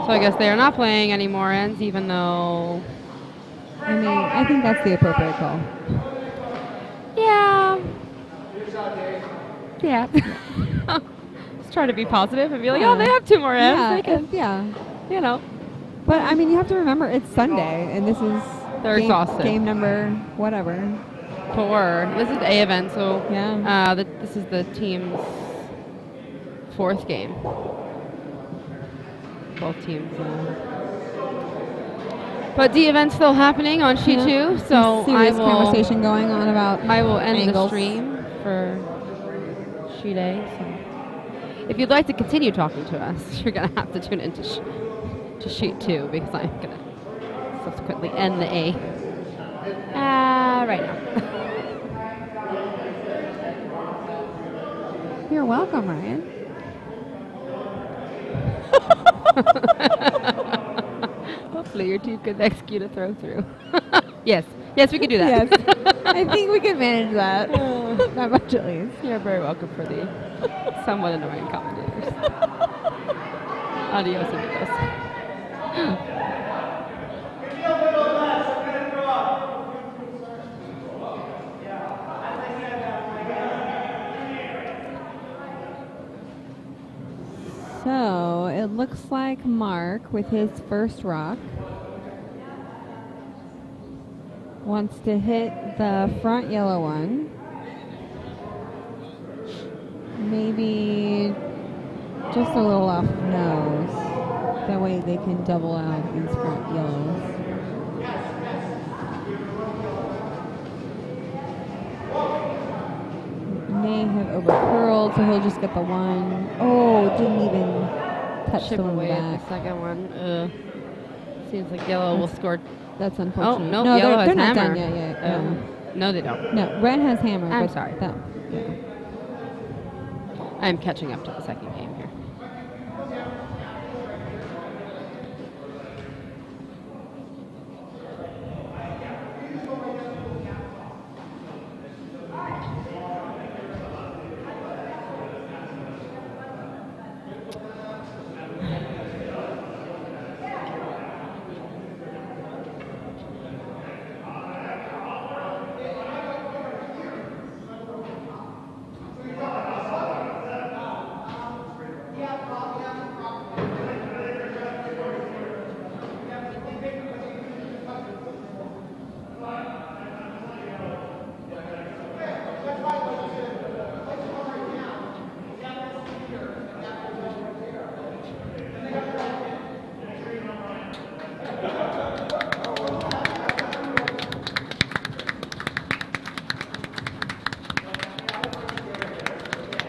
So I guess they are not playing any more ends, even though... I mean, I think that's the appropriate call. Yeah. Yeah. Let's try to be positive and be like, oh, they have 2 more ends. Yeah, They can, yeah. you know. But, I mean, you have to remember it's Sunday, and this is They're exhausted. Game number whatever. 4. This is the A event, so Yeah. this is the team's 4th game. Both teams. But D event's still happening on sheet 2, so Serious conversation going on about I will end angles. the stream for sheet A. So if you'd like to continue talking to us, you're gonna have to tune into to sheet 2 because I'm gonna subsequently end the A right now. You're welcome, Ryan. Hopefully your team can execute a throw through. Yes, we can do that. Yes. I think we can manage that. Not much at least. You're very welcome for the somewhat annoying commentators. Adios, amigos. So it looks like Mark, with his first rock, wants to hit the front yellow one. Maybe just a little off nose. That way they can double out these front yellows. May have over curled, so he'll just get the one. Oh, didn't even touch Chip the one away at back. the second one. Seems like yellow will score. That's Oh, unfortunate. no, no, yellow they're has not hammer. done yet. No, they don't. No, red has hammer. I'm but sorry. yeah. I'm catching up to the second game here.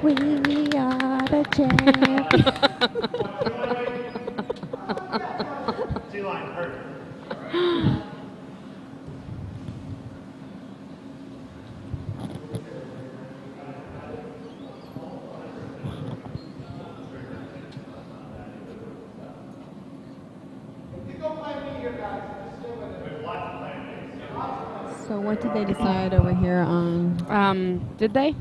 We are the champions. D-line hurt. So what did they decide over here on? Did they?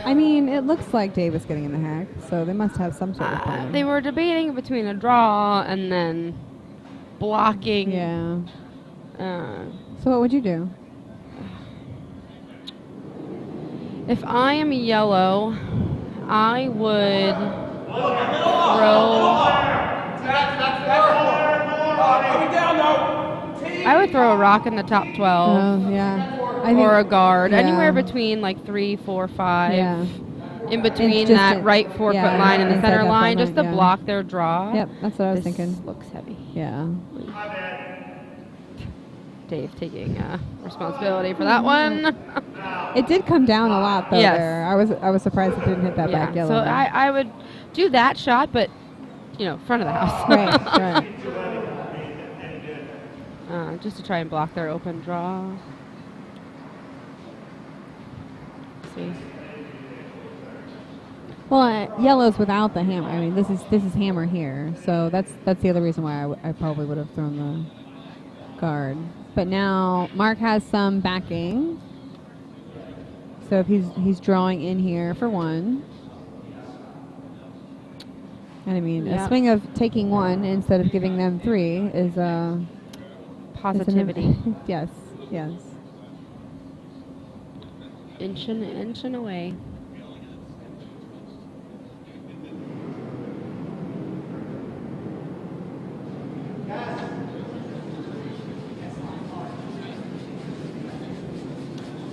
I mean, it looks like Dave is getting in the hack, so they must have some sort of plan. They were debating between a draw and then blocking. Yeah. Uh, So what would you do? if I am yellow, I would throw. I would throw a rock in the top 12. Oh, yeah. Or a guard, yeah. anywhere between like 3, 4, 5, Yeah. in between just that a- right 4 yeah, foot line and the inside center that line, front just to line, yeah. block their draw. Yep, that's what I was This thinking. looks heavy. Yeah. Dave taking responsibility for that one. It did come down a lot though. Yes. There, I was surprised it didn't hit that back yellow. So line. I would do that shot, but front of the house. right. Just to try and block their open draw. Let's see. Well, yellow's without the hammer. I mean, this is hammer here, so that's the other reason why I probably would have thrown the guard. But now Mark has some backing, so if he's drawing in here for one, and I mean a swing of taking one instead of giving them three is Positivity. yes. Inching away.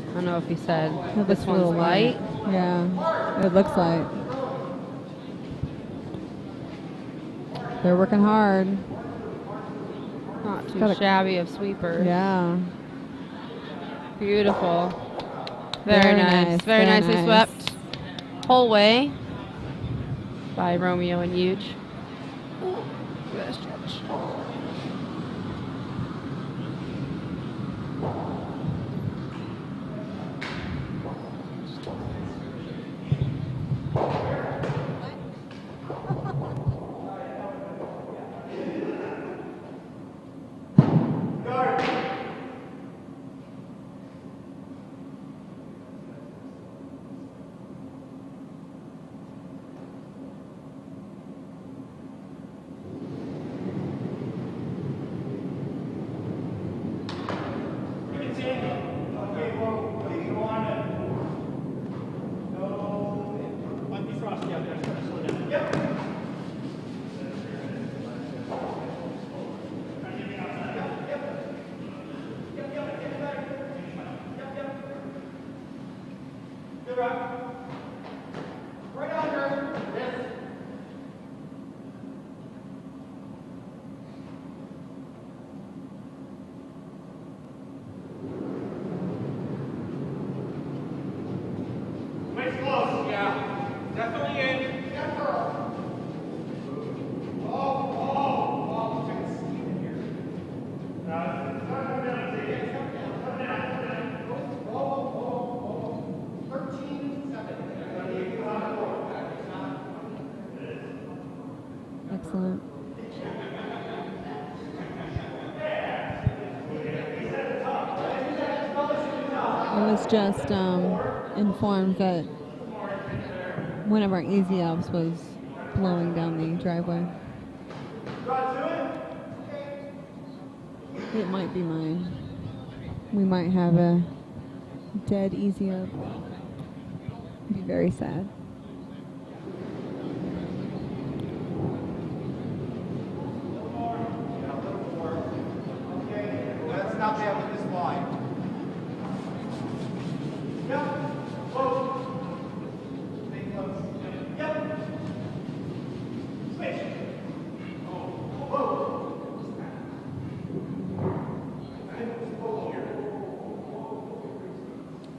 I don't know if he said this one's light. Yeah, it looks like. They're working hard. Not too shabby of sweepers. Yeah. Beautiful. Very nice. Very nicely swept. Whole way by Romeo and Huge. Good stretch. Excellent. I was just informed that one of our easy ups was blowing down the driveway. It might be mine. We might have a dead easy up. Be very sad. Let's not be able to this line. Yep. Close. Stay close. Yep. Switch. Whoa.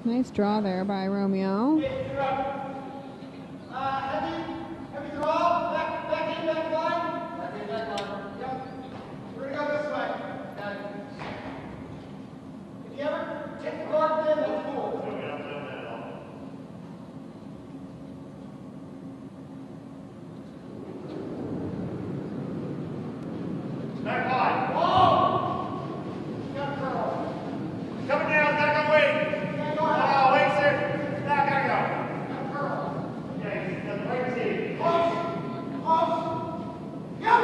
Nice draw there by Romeo. Heavy draw. Back in, back line. Back in, back line. Yep. We're going to go this way. If you ever take the guard in, that's cool. Back line. Whoa! Got curl. Coming down, gotta go wait. Oh, wait, sir. Back, gotta go. Got curl. Okay, the right team. Close. Close. Yep.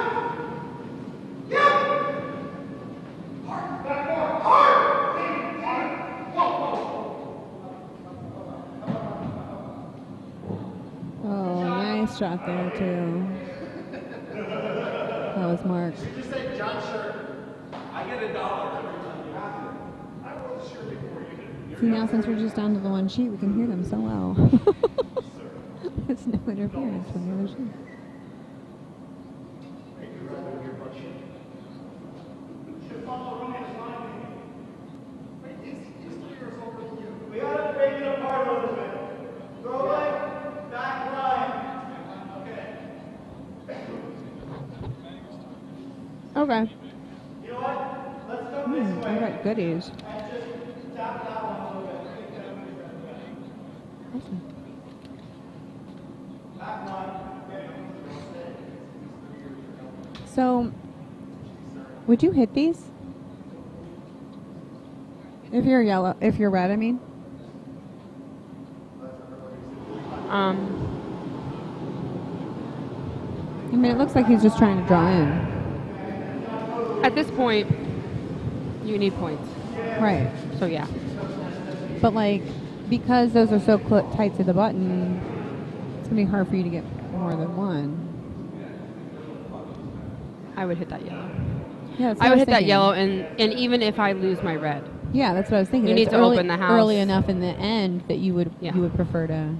Yep. Hard. Back more. Hard. Team. Hard. Whoa, whoa. Oh, nice shot there too. That was Mark. Just say John Shirt. I get $1 every time you have it. I was sure before you did. See, now since we're just down to the one sheet, we can hear them so well. There's no interference from the other sheet. Should follow Romeo's line. Okay. I got goodies. Awesome. So, would you hit these? If you're yellow, if you're red, I mean. I mean, it looks like he's just trying to draw in. At this point, you need points. Right. So yeah. But like, because those are so tight to the button, it's gonna be hard for you to get more than one. I would hit that yellow. Yeah, that's what I would was hit that thinking. yellow, and even if I lose my red, Yeah, that's what I was thinking. You need It's to open the house. early enough in the end that you would Yeah. prefer to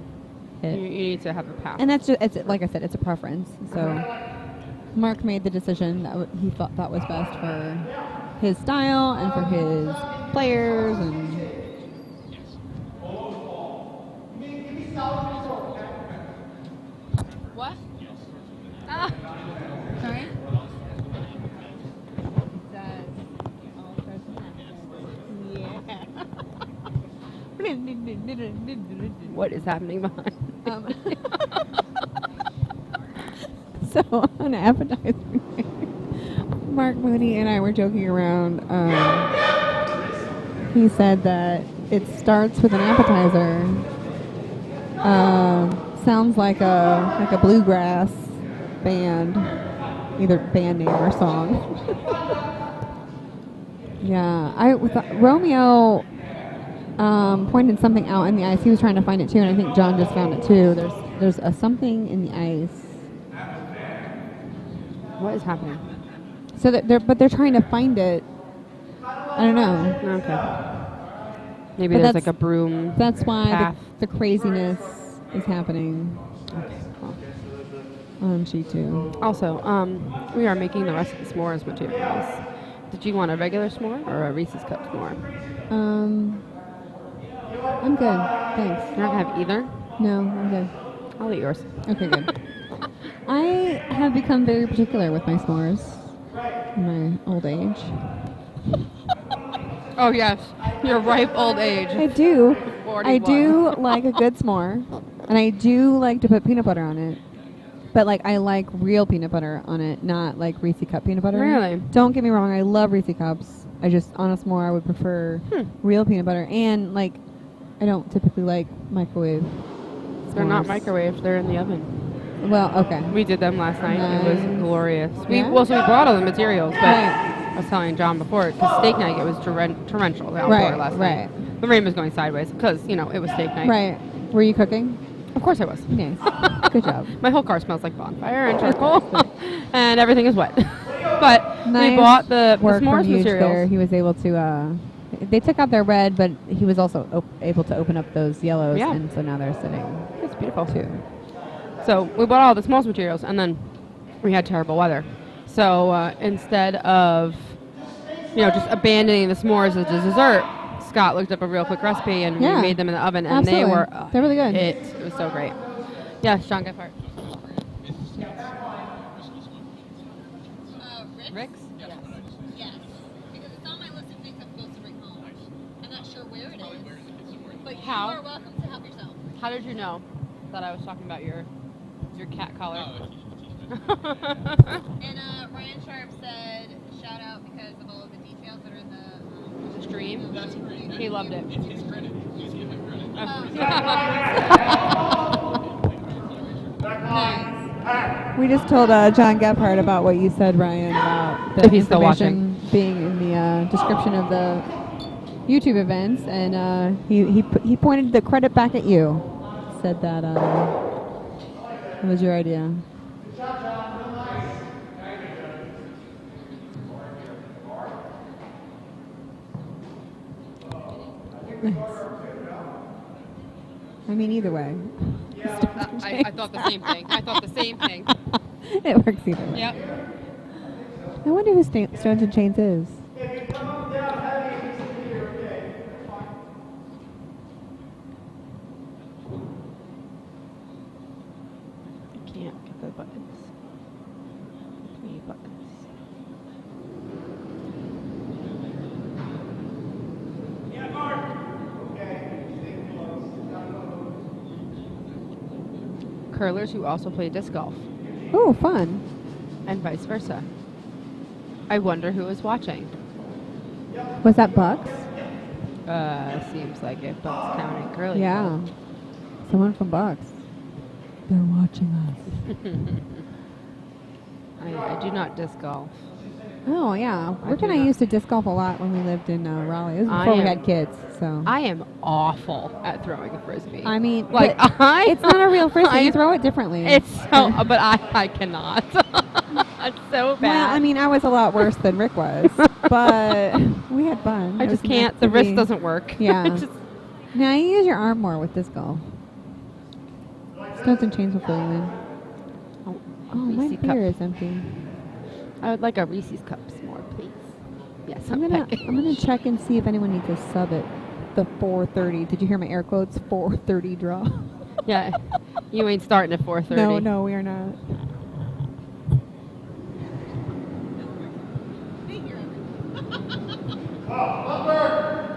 you hit. need to have a path. And that's just, it's like I said, it's a preference. So Mark made the decision that he thought was best for his style and for his players. And What? Ah. sorry. What is happening behind? So on appetizer, Mark Mooney and I were joking around. He said that it starts with an appetizer. Sounds like a bluegrass band, either band name or song. Yeah, Romeo pointed something out in the ice. He was trying to find it too, and I think John just found it too. There's a something in the ice. What is happening? So that they're trying to find it. I don't know. Okay. Maybe But there's that's- like a broom. That's why path. the craziness is happening Okay. Cool. on sheet 2. Also, we are making the rest of the s'mores materials. Did you want a regular s'more or a Reese's cup s'more? I'm good. Thanks. You're not gonna have either. No, I'm good. I'll eat yours. Okay, good. I have become very particular with my s'mores in my old age. Oh yes, your ripe old age. I do. 41. I do like a good s'more, and I do like to put peanut butter on it. But like, I like real peanut butter on it, not like Reese cup peanut butter. Really? Don't get me wrong. I love Reese cups. I just on a s'more, I would prefer real peanut butter, and like, I don't typically like microwave. They're not s'mores. microwaved. They're in the oven. Well, okay. We did them last night. It was Nice. glorious. We Yeah? we brought all the materials, but Right. I was telling John before because steak night it was torrential the outdoor Right, last right. night. The rain was going sideways because it was steak night. Right. Were you cooking? Of course I was. Nice. Good job. My whole car smells like bonfire and charcoal, and everything is wet. But Nice we bought the work s'mores from Huge there. materials. He was able to. They took out their red, but he was also able to open up those yellows, Yeah. and so now they're sitting It's beautiful. too. So we bought all the s'mores materials, and then we had terrible weather. So instead of just abandoning the s'mores as a dessert, Scott looked up a real quick recipe, and Yeah. we made them in the oven, and Absolutely. they were They're really good. It was so great. Yes, John Gephardt. Rick's? Yes, because it's on my list of things I'm supposed to bring home. I'm not sure where it is, but How? you are welcome to help yourself. How did you know that I was talking about your cat collar? And Ryan Sharp said, shout out because of all of the details that are in the Stream. That's great. He loved it. It's his credit. Please give him credit. We just told John Gephardt about what you said, Ryan, about the If he's still information being in the description of the YouTube events, and he pointed the credit back at you. Said that it was your idea. Nice. I mean, either way. I thought the same thing. I thought the same thing. It works either way. Yep. I wonder who Stones and Chains is. I can't get the buttons. Three buttons. curlers who also play disc golf, Oh, fun. and vice versa. I wonder who is watching. Was that Bucks? Seems like it. Bucks County curling. Yeah. Someone from Bucks. They're watching us. I do not disc golf. Oh, yeah. Rick and I do not. used to disc golf a lot when we lived in Raleigh. This was I before we am- had kids, so. I am awful at throwing a frisbee. I mean, like but it's not a real frisbee. I- You throw it differently. It's so, but I cannot. It's so bad. Well, I mean, I was a lot worse than Rick was, but we had fun. I It just was an can't. The wrist activity. doesn't work. Yeah. It just- Now you use your arm more with disc golf. Stones and chains will fill you in. Oh, my Reese's cup. beer is empty. I would like a Reese's cups more, please. Yes, I'm gonna check and see if anyone needs a sub at the 4:30. Did you hear my air quotes? 4:30 draw. Yeah, you ain't starting at 4:30. No, we are not.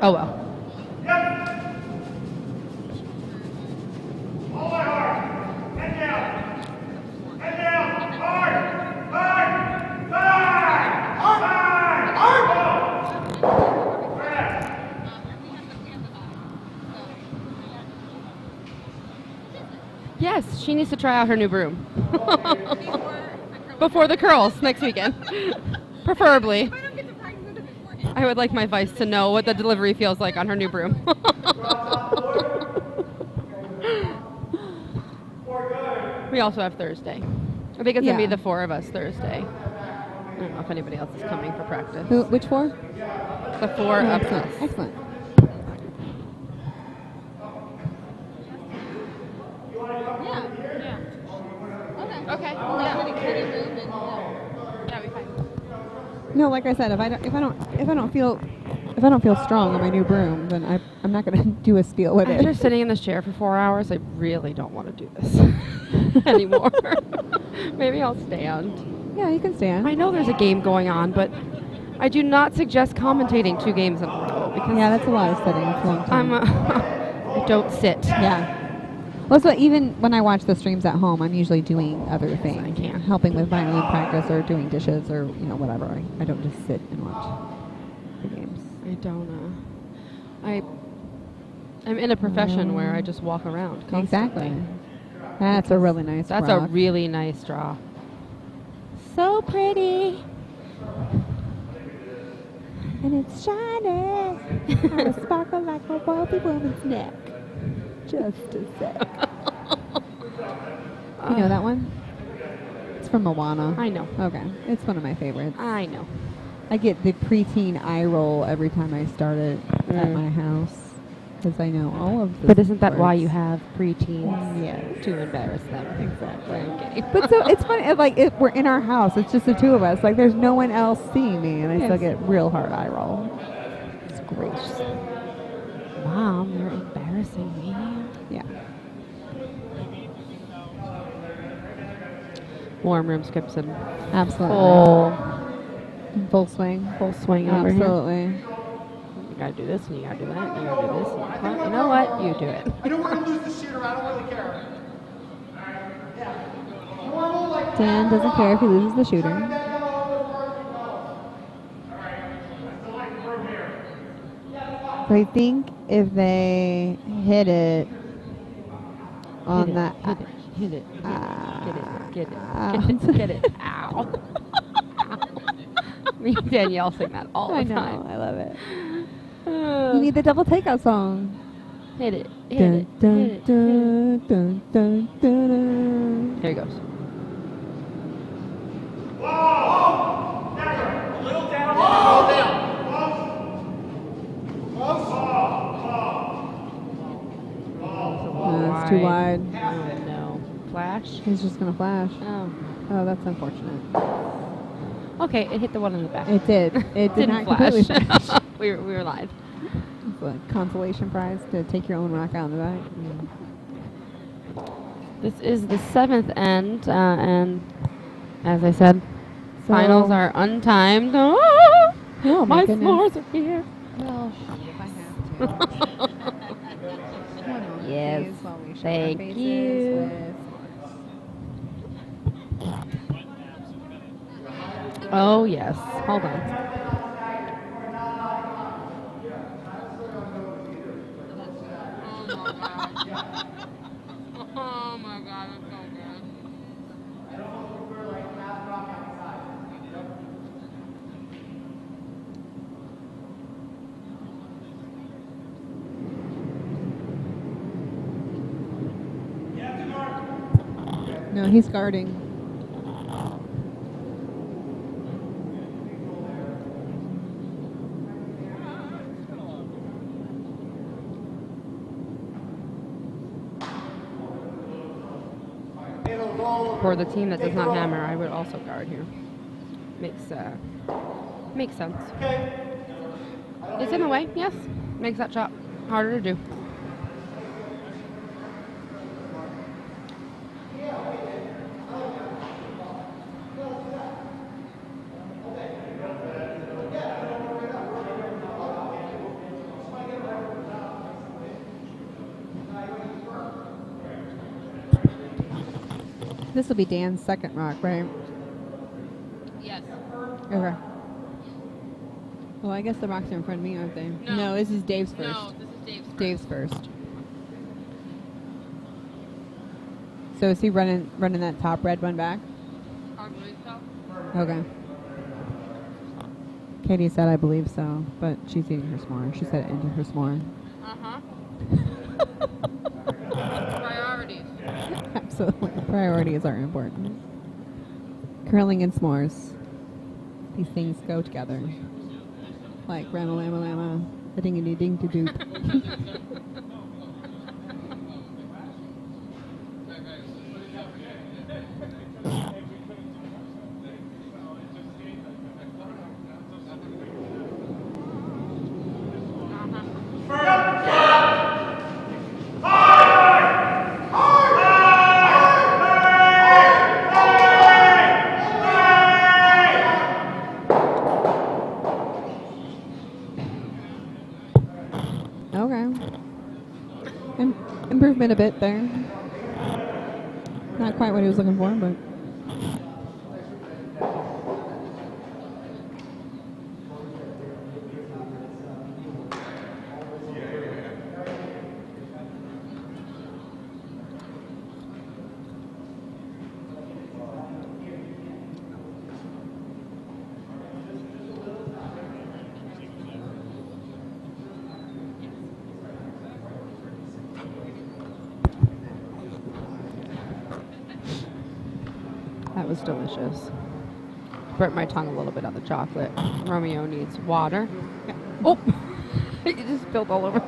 Oh well. Yep. All my heart. Head down. Head down. Hard. Hard. Hard. Hard. Hard. Go. Grab. Yes, she needs to try out her new broom. Before the curls next weekend. Preferably. I would like my vice to know what the delivery feels like on her new broom. We also have Thursday. I think it's going to be Yeah. the four of us Thursday. I don't know if anybody else is coming for practice. Which four? The four of Excellent. us. Excellent. Okay. Yeah, we fine. No, like I said, if I don't feel strong on my new broom, then I'm not gonna do a spiel with After it. sitting in this chair for 4 hours, I really don't want to do this anymore. Maybe I'll stand. Yeah, you can stand. I know there's a game going on, but I do not suggest commentating 2 games in a row because Yeah, that's a lot of sitting. It's a long time. I don't sit. Yeah. Well, so even when I watch the streams at home, I'm usually doing other things. I can't. Helping with violin practice or doing dishes or, whatever. I don't just sit and watch the games. I don't. I'm in a profession where I just walk around constantly. Exactly. That's a really nice That's rock. a really nice draw. So pretty. And it's shining on a sparkle like a wealthy woman's neck. Just a sec. You know that one? It's from Moana. I know. Okay. It's one of my favorites. I know. I get the preteen eye roll every time I start it at my house because I know all of the But isn't that why words. you have preteens? Yes. To embarrass them. Exactly. Okay. But so it's funny, we're in our house. It's just the two of us. Like, there's no one else seeing me, and I still get real hard eye roll. It's great. Mom, you're embarrassing me. Yeah. Warm room skips and Absolutely. Full swing. full swing over here. Absolutely. You gotta do this and you gotta do that and you gotta do this. And you know what? You do it. I know we're going to lose the shooter. I don't really care. Normal, like, Dan doesn't care if he loses the shooter. So I think if they hit it on Hit that, it, hit it, hit it, get it, Ow. get it, get it. Ow. Me and Danielle sing that all the I know, time. I love it. You need the double takeout song. Hit it, hit Dun, it, dun, hit it. dun, dun, dun, dun, dun. Here he goes. Whoa! Never. A little down. A little down. That's too wide. Oh no. Flash? He's just gonna flash. Oh. Oh, that's unfortunate. Okay, it hit the one in the back. It did. It did Didn't not completely flash. flash. we were live. It's a consolation prize to take your own rock out in the back. This is the 7th end, and as I said, finals are untimed. Oh, Oh my my goodness. s'mores are here. Well, if I have to. Yes. Thank you. Oh, yes. Hold on. Oh my god, that's so good. No, he's guarding. For the team that does not hammer, I would also guard here. Makes sense. It's in the way, yes. Makes that shot harder to do. This will be Dan's second rock, right? Yes. Okay. Well, I guess the rocks are in front of me, aren't they? No. This is Dave's first. No, this is Dave's. Dave's first. So is he running that top red one back? I believe so. Okay. Katie said I believe so, but she's eating her s'more. She said it into her s'more. Uh-huh. Priorities. Absolutely. Priorities are important. Curling and s'mores. These things go together. Like rama lama lama, a ding a ding to doop. Okay. Improvement a bit there. Not quite what he was looking for, but. That was delicious. Burnt my tongue a little bit on the chocolate. Romeo needs water. Oh! It just spilled all over.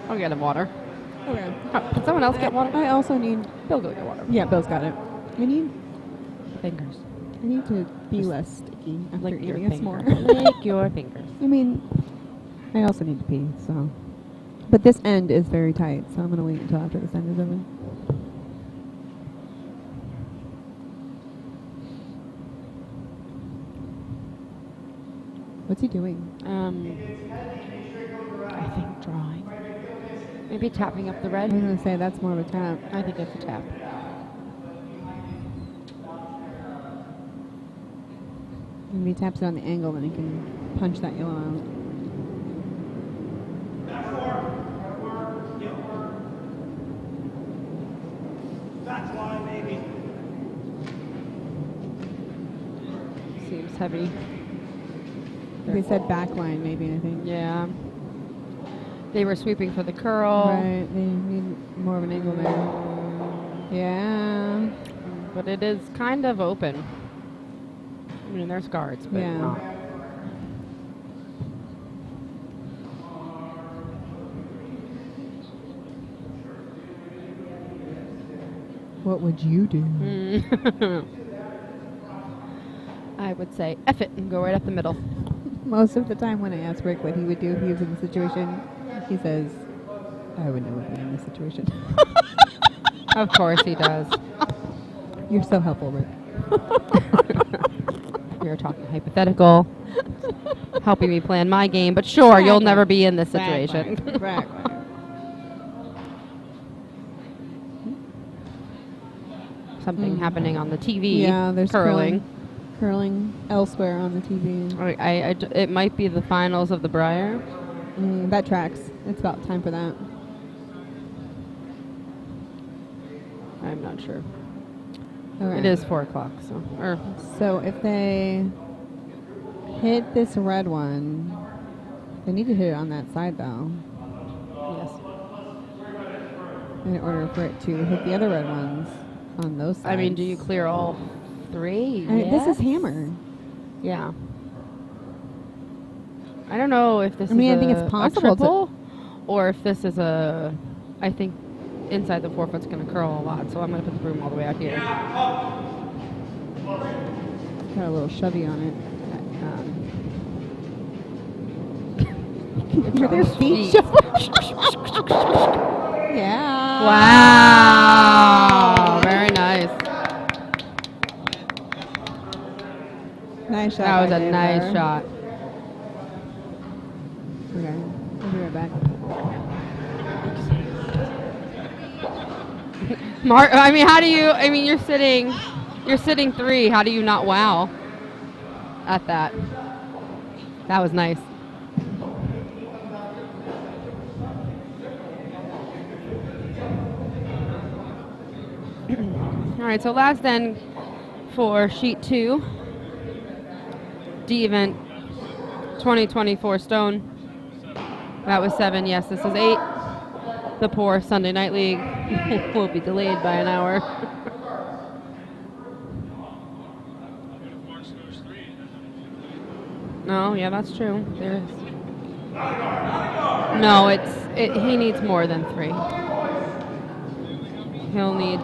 I'll get him water. Okay. Can someone else get water? I also need. Bill, go get water. Yeah, Bill's got it. I need Fingers. to be less sticky after Lick your eating a fingers. s'more. Lick your fingers. I mean, I also need to pee, so. But this end is very tight, so I'm going to wait until after this end is over. What's he doing? I think drawing. Maybe tapping up the I red. was going to say that's more of a tap. I think it's a tap. If he taps it on the angle, then he can punch that yellow out. That's why, maybe. Seems heavy. They said back line, maybe, I think. Yeah. They were sweeping for the curl. Right, they need more of an angle there. Yeah. But it is kind of open. I mean, there's guards, but Yeah. not. What would you do? I would say F it and go right up the middle. Most of the time when I ask Rick what he would do if he was in the situation, he says, I would never be in this situation. Of course he does. You're so helpful, Rick. We were talking hypothetical, helping me plan my game, but sure, you'll never be in this situation. Right. Something happening on the TV. Yeah, there's curling. curling elsewhere on the TV. It might be the finals of the Briar. That tracks. It's about time for that. I'm not sure. Okay. It is 4 o'clock, so. So if they hit this red one, they need to hit it on that side though, Yes. in order for it to hit the other red ones on those sides. I mean, do you clear all 3? I mean, this Yes? is hammer. Yeah. I don't know if this I mean, is I think it's a possible to- triple or if this is a. I think inside the 4 foot's going to curl a lot, so I'm going to put the broom all the way out here. Got a little shovey on it. Hear their feet shuffle. Yeah. Wow. Very nice. Nice shot. That was by a Dave nice there. shot. Okay. I'll be right back. Mark, I mean, how do you? I mean, you're sitting 3. How do you not wow at that? That was nice. All right, so last then for sheet 2, D event 2024 stone. That was 7. Yes, this is 8. The poor Sunday Night League will be delayed by an hour. No, yeah, that's true. There's no, he needs more than 3. He'll need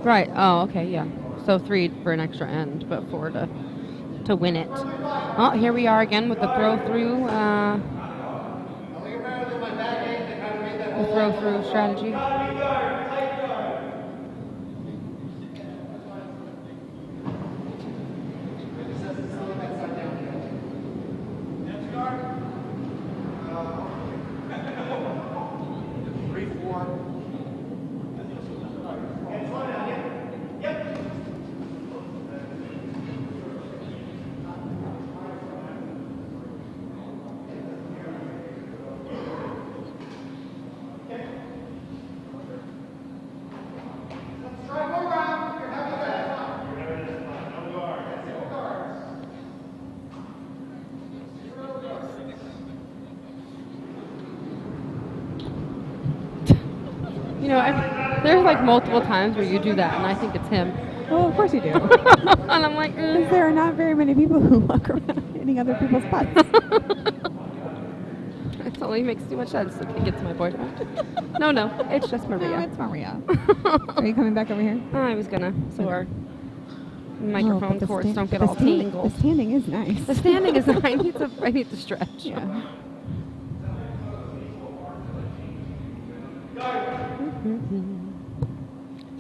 right. Oh, okay, yeah. So 3 for an extra end, but 4 to win it. Oh, here we are again with the throw through. The throw through strategy. You know, there's like multiple times where you do that, and I think it's him. Well, of course you do. And I'm like, Because there are not very many people who walk around hitting other people's butts. It only makes too much sense. I think it's my boyfriend. No, it's just Maria. No, it's Maria. Are you coming back over here? I was gonna, so our Oh, microphone but the cords sta- don't get the all standing- tangled. The standing is nice. The standing is. I need to stretch. Yeah.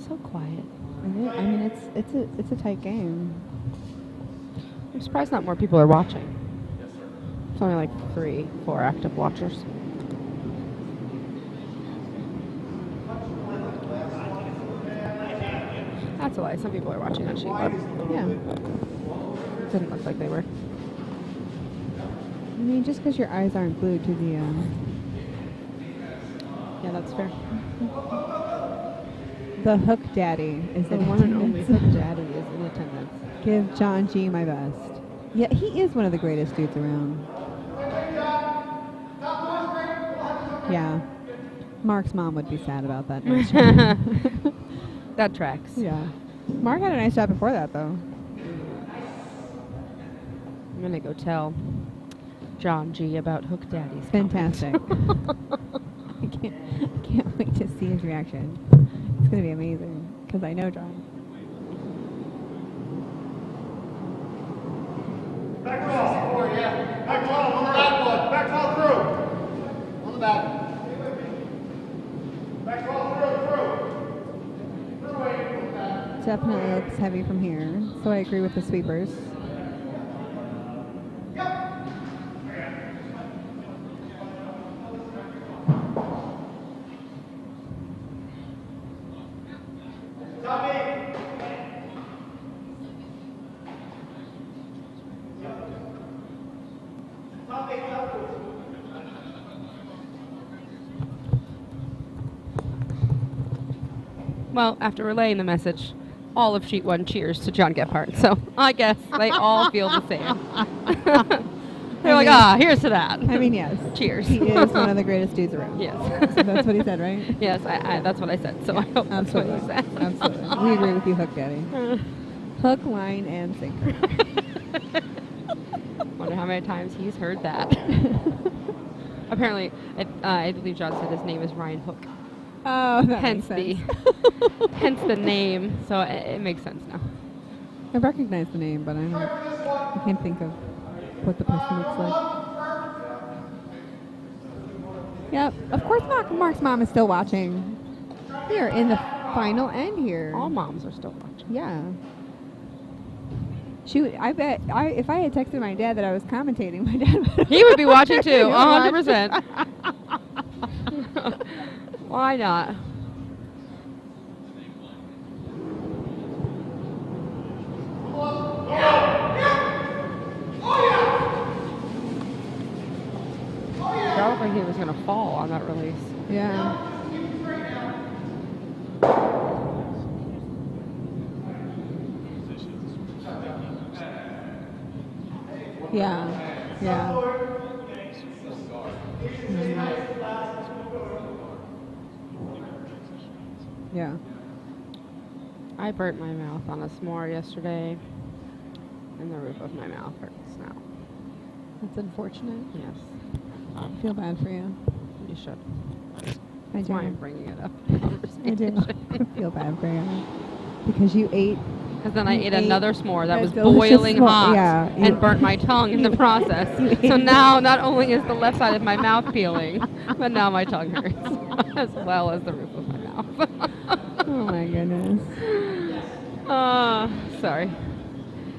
So quiet. I mean, it's a tight game. I'm surprised not more people are watching. It's only like 3, 4 active watchers. That's a lie. Some people are watching on Sheet Club. Yeah. Didn't look like they were. I mean, just because your eyes aren't glued to the. Yeah, that's fair. The Hook Daddy is The in one and only attendance. Hook Daddy is in attendance. Give John G my best. Yeah, he is one of the greatest dudes around. Yeah. Mark's mom would be sad about that. That tracks. Yeah. Mark had a nice shot before that, though. I'm gonna go tell John G about Hook Daddy's Fantastic. I can't wait to see his reaction. It's going to be amazing because I know John. Back ball. Back ball on the back one. Back ball through. On the back. Back ball through. Through away. On the back. Definitely looks heavy from here, so I agree with the sweepers. Well, after relaying the message, all of Sheet 1 cheers to John Gephardt. So I guess they all feel the same. They're like, here's to that. I mean, yes. Cheers. He is one of the greatest dudes around. Yes. So that's what he said, right? Yes, that's what I said. So I hope Absolutely. that's what he said. Absolutely. We agree with you, Hook Daddy. Hook, line, and sinker. Wonder how many times he's heard that. Apparently, I believe John said his name is Ryan Hook. Oh, that Hence makes sense. hence the name. So it makes sense now. I recognize the name, but I can't think of what the person looks like. Yep. Of course, Mark's mom is still watching. We are in the final end here. All moms are still watching. Yeah. I bet if I had texted my dad that I was commentating, my dad He would be watching too, He would watch. 100%. Why not? That looked like he was going to fall on that release. Yeah. Yeah. Yeah. Yeah. I burnt my mouth on a s'more yesterday, and the roof of my mouth hurts now. That's unfortunate. Yes, I feel bad for you. you should. I That's do. why I'm bringing it up. I do. I feel bad for you because you ate. Because then I You ate ate another s'more that a was delicious boiling s'more. hot Yeah, you- and burnt my tongue in the process. So now not only is the left side of my mouth peeling, but now my tongue hurts as well as the roof of my mouth. Oh my goodness. Sorry.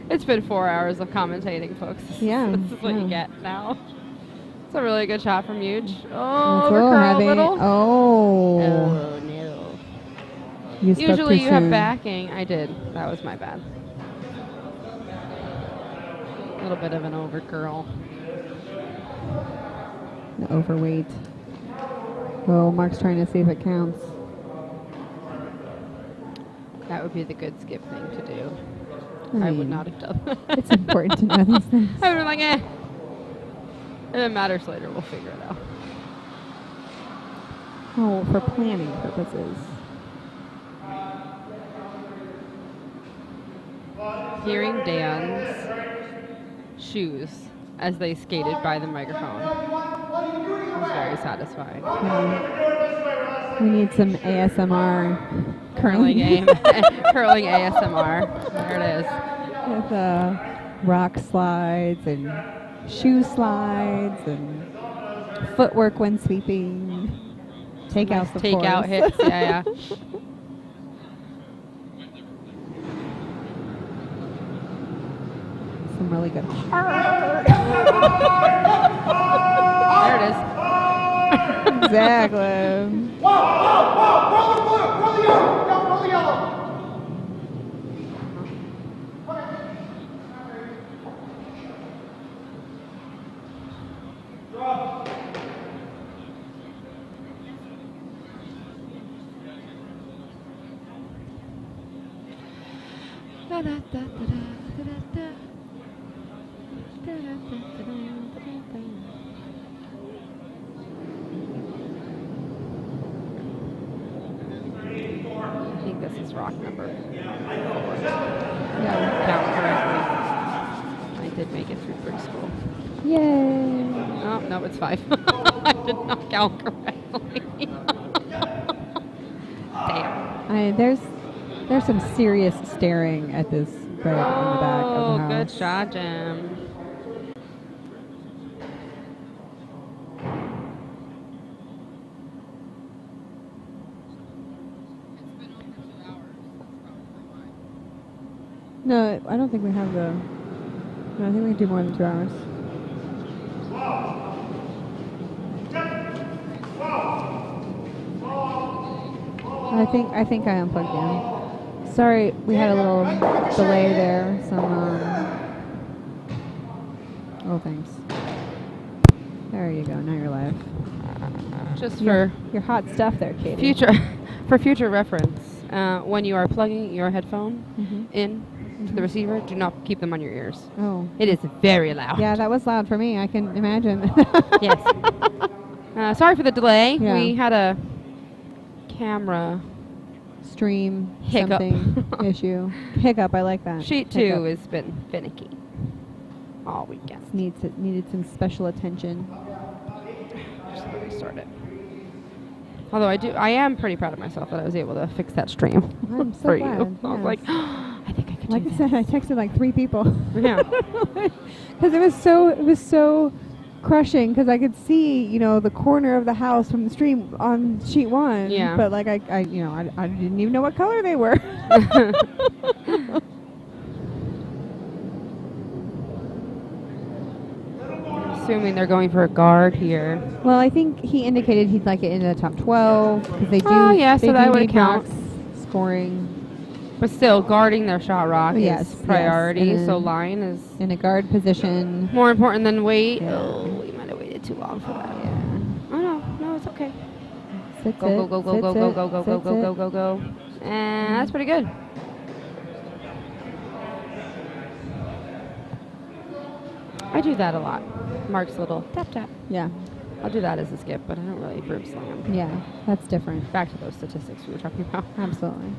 It's been 4 hours of commentating, folks. Yeah, This is what yeah. you get now. It's a really good shot from Huge. Oh, Oh, over cool, curl a heavy. little. Oh. Oh, no. You spoke Usually too you have soon. backing. I did. That was my bad. A little bit of an over curl. The overweight. Oh, Mark's trying to see if it counts. That would be the good skip thing to do. I I would mean, not have done that. It's important to know these things. I would have been like, eh. If it matters later, we'll figure it out. Oh, for planning purposes. Hearing Dan's shoes as they skated by the microphone was very satisfying. We need some ASMR Curling curling ASMR. There it is. with rock slides and shoe slides and footwork when sweeping. Takeouts, of Takeout course. hits. Yeah, yeah. Some really good. There it is. Exactly. I think this is rock number 4. Yeah. Count correctly. I did make it through preschool. Yay. Oh, no, it's 5. I did not count correctly. Damn. There's some serious staring at this bed in the back of the Oh, house. good shot, Jim. No, I don't think we have the. No, I think we can do more than 2 hours. I think I unplugged you. Sorry, we had a little delay there. Some little things. There you go. Now you're live. Just Your for hot stuff there, Katie. future reference, when you are plugging your headphone Mhm. in to the receiver, do not keep them on your ears. Oh. It is very loud. Yeah, that was loud for me. I can imagine. Yes. Sorry for the delay. Yeah. We had a camera Stream hiccup. something issue. Hiccup. I like that. Sheet 2 Hiccup. has been finicky all weekend. Needed some special attention. Just let me restart it. Although I am pretty proud of myself that I was able to fix that stream I'm so for glad. you. I was yes. like, I think I could Like do I this. said, I texted like 3 people. Yeah. Because it was so crushing. Because I could see, the corner of the house from the stream on sheet 1. Yeah. But like I didn't even know what color they were. Assuming they're going for a guard here. Well, I think he indicated he'd like it in the top 12 because they do. Oh, yeah, so they that do would need count. max scoring But still, guarding their shot rock Yes, is yes, priority. and So line is in a guard position. more important than weight. Yeah. Oh, we might have waited too long for that. Yeah. Oh no, it's okay. Sits Go, it, go, go, go, sits go, it, go, go, go, go, sits go, it. go, go, go. And that's pretty good. I do that a lot. Mark's little tap tap. Yeah, I'll do that as a skip, but I don't really broom slam. yeah, that's different. Back to those statistics we were talking about. Absolutely.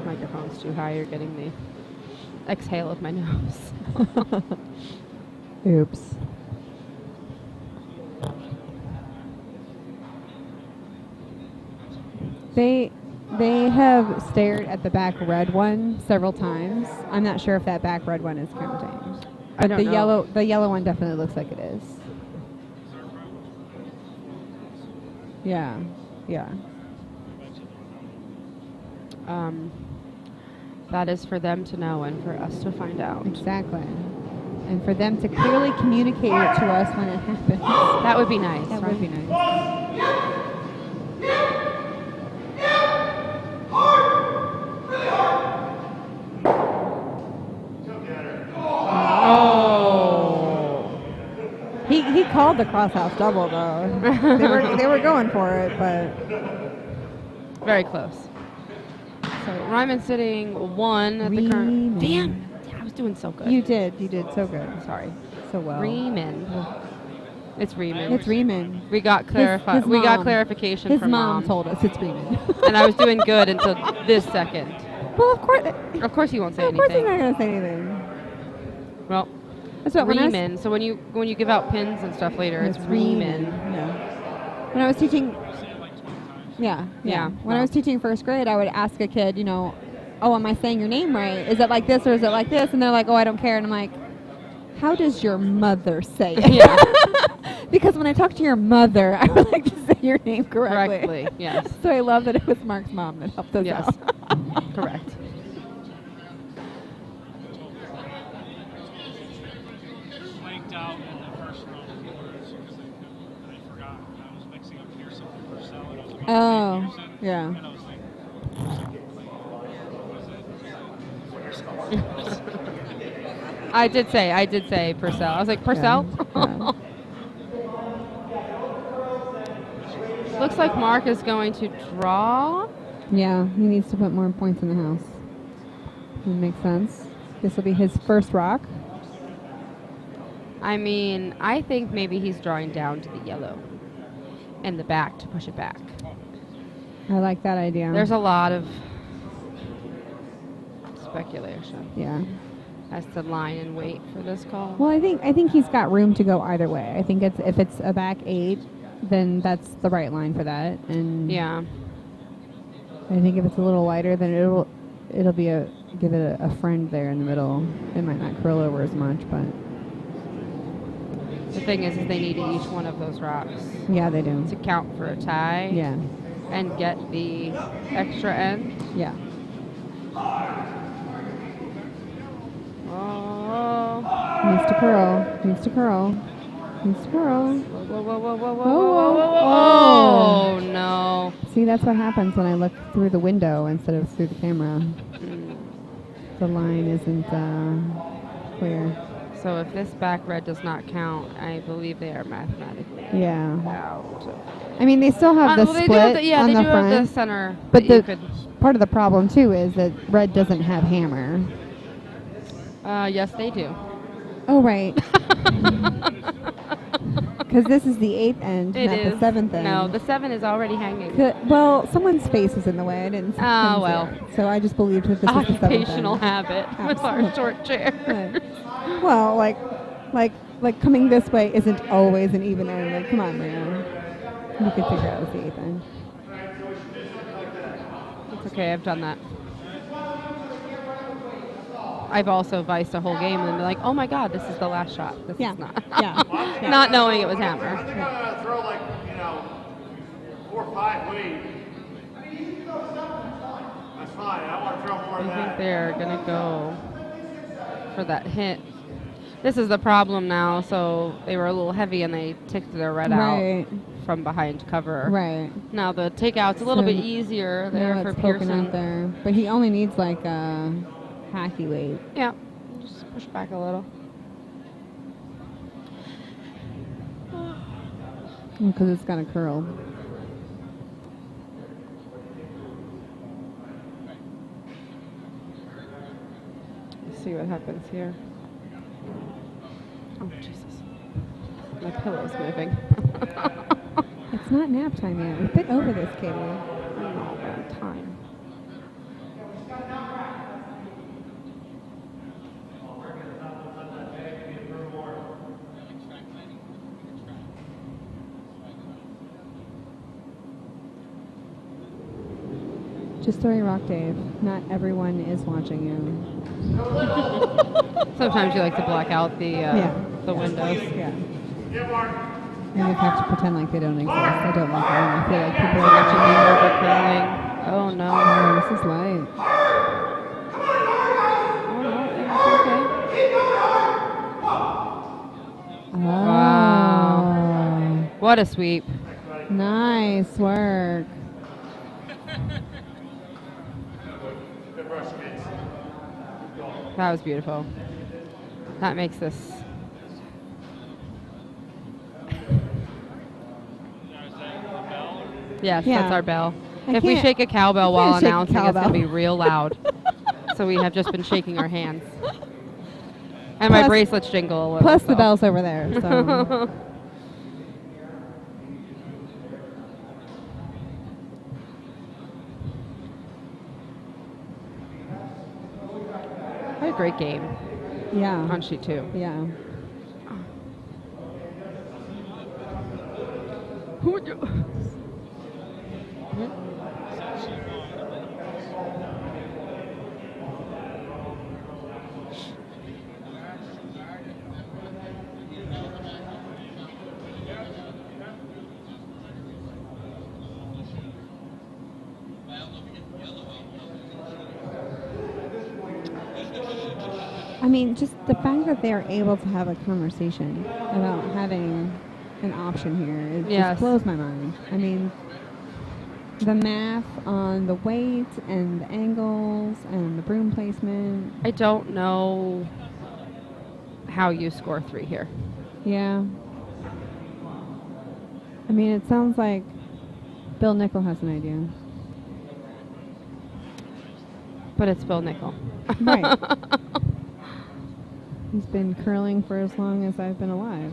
Microphone's too high. You're getting the exhale of my nose. Oops. They have stared at the back red one several times. I'm not sure if that back red one is counting. I But don't know. the yellow one definitely looks like it is. Yeah. Yeah. That is for them to know and for us to find out. Exactly. And for them to clearly communicate it to us when it happens. That would be nice. That right? would be nice. Oh. He called the crosshouse double though. they were going for it, but Very close. So Ryman sitting 1 at the current. Riemann. Damn. I was doing so good. you did so good, Sorry. so well. Riemann. It's Riemann. It's Riemann. We got his We got mom. clarification His from mom told us it's Riemann. and I was doing good until this second. Well, of course. Of course, he won't say Of course, he's anything. not gonna say anything. Well, That's what when I was- Riemann. So when you give out pins and stuff later, it's Riemann. Yeah. When I was teaching, yeah. Yeah. When I was teaching first grade, I would ask a kid, oh, am I saying your name right? Is it like this or is it like this? And they're like, oh, I don't care. And I'm like, how does your mother say it? Yeah. Because when I talk to your mother, I would like to say your name correctly. Correctly, yes. So I love that it was Mark's mom that helped us Yes. out. Correct. Blanked out in the first round of quarters because I forgot. I was mixing up Pearson with Purcell and I was about to Oh, say Pearson. yeah. And I was like, was it? I did say Purcell. I was like, Purcell? Yeah. Looks like Mark is going to draw. Yeah, he needs to put more points in the house. That makes sense. This will be his first rock. I mean, I think maybe he's drawing down to the yellow and the back to push it back. I like that idea. There's a lot of speculation yeah. as to line and weight for this call. Well, I think he's got room to go either way. I think if it's a back 8, then that's the right line for that. And Yeah. I think if it's a little lighter, then it'll be give it a friend there in the middle. It might not curl over as much, but The thing is they need each one of those rocks yeah, they do. to count for a tie Yeah, and get the extra end. yeah. Oh. Needs to curl. Needs to curl. Needs to curl. Whoa, whoa, whoa, whoa, whoa, Whoa, whoa, whoa, whoa. Oh, no. See, that's what happens when I look through the window instead of through the camera. Mm. The line isn't clear. So if this back red does not count, I believe they are mathematically Yeah. out. I mean, they still have the Well, they split do have the, yeah, on they the do front. have the center. But that you the could, part of the problem too is that red doesn't have hammer. yes, they do. Oh right. Because this is the 8th end, It not is. the 7th end. No, the 7 is already hanging. Well, someone's face is in the way. I didn't. Ah, couldn't see well. it. So I just believed that this was the 7th Occupational end. habit with our Absolutely. short chair. Right. Well, like coming this way isn't always an even end. Like, come on, man. You could figure out it's the 8th end. It's okay, I've done that. I've also viced a whole game and been like, oh my god, this is the last shot. This Yeah. is not. Yeah. Not knowing it was I hammer. think I'm gonna throw like 4 or 5 weight. That's fine. I want to throw more I than think that. they're gonna go for that hit. This is the problem now, so they were a little heavy and they ticked their red Right. out from behind cover. Right. Now the takeout's a little So bit easier there Now for it's poking Pearson. out there, but he only needs like a hacky weight. Yeah, just push back a little. Because it's got a curl. Let's see what happens here. Oh, Jesus. My pillow's moving. It's not nap time yet. We've been over this, Katie. Oh, bad time. Just throw your rock, Dave. Not everyone is watching you. Sometimes you like to black out the the windows. Yeah. Yeah, Mark. And we have to pretend like they don't exist. I don't like it when I feel like people are Watching watching me me. over curling. Oh no. Oh, this is light. Oh no, it's okay. Wow. What a sweep. Nice work. Good brush, kids. That was beautiful. That makes this. Yes, Yeah. that's our bell. I If we can't- shake a cowbell I while can't shake a announcing, it's going to cowbell. be real loud. So we have just been shaking our hands. And my Plus- bracelets jingle a little. Plus the so. bell's over there. So. What a great game Yeah. on sheet 2. Yeah. Who would you? I mean, just the fact that they are able to have a conversation about having an option here, it Yes. just blows my mind. I mean, the math on the weight and the angles and the broom placement. I don't know how you score 3 here. Yeah. I mean, it sounds like Bill Nickel has an idea. But it's Bill Nickel. Right. He's been curling for as long as I've been alive.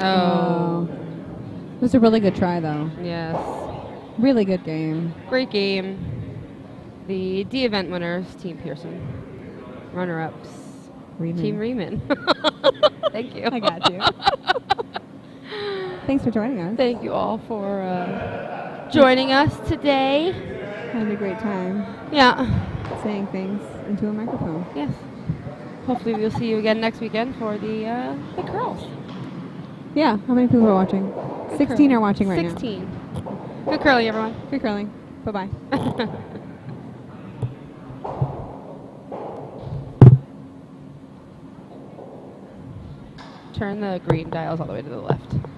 Oh, It was a really good try, though. yes. Really good game. Great game. The D event winners, Team Pearson. Runner-ups, Riemann. Team Riemann. Thank you. I got you. Thanks for joining us. Thank you all for joining us today. Had a great time Yeah. saying things into a microphone. Yes. Hopefully we'll see you again next weekend for the curls. Yeah, how many people are watching? 16 are watching right 16. Good curling, everyone. now. Good curling. Bye-bye. turn the green dials all the way to the left.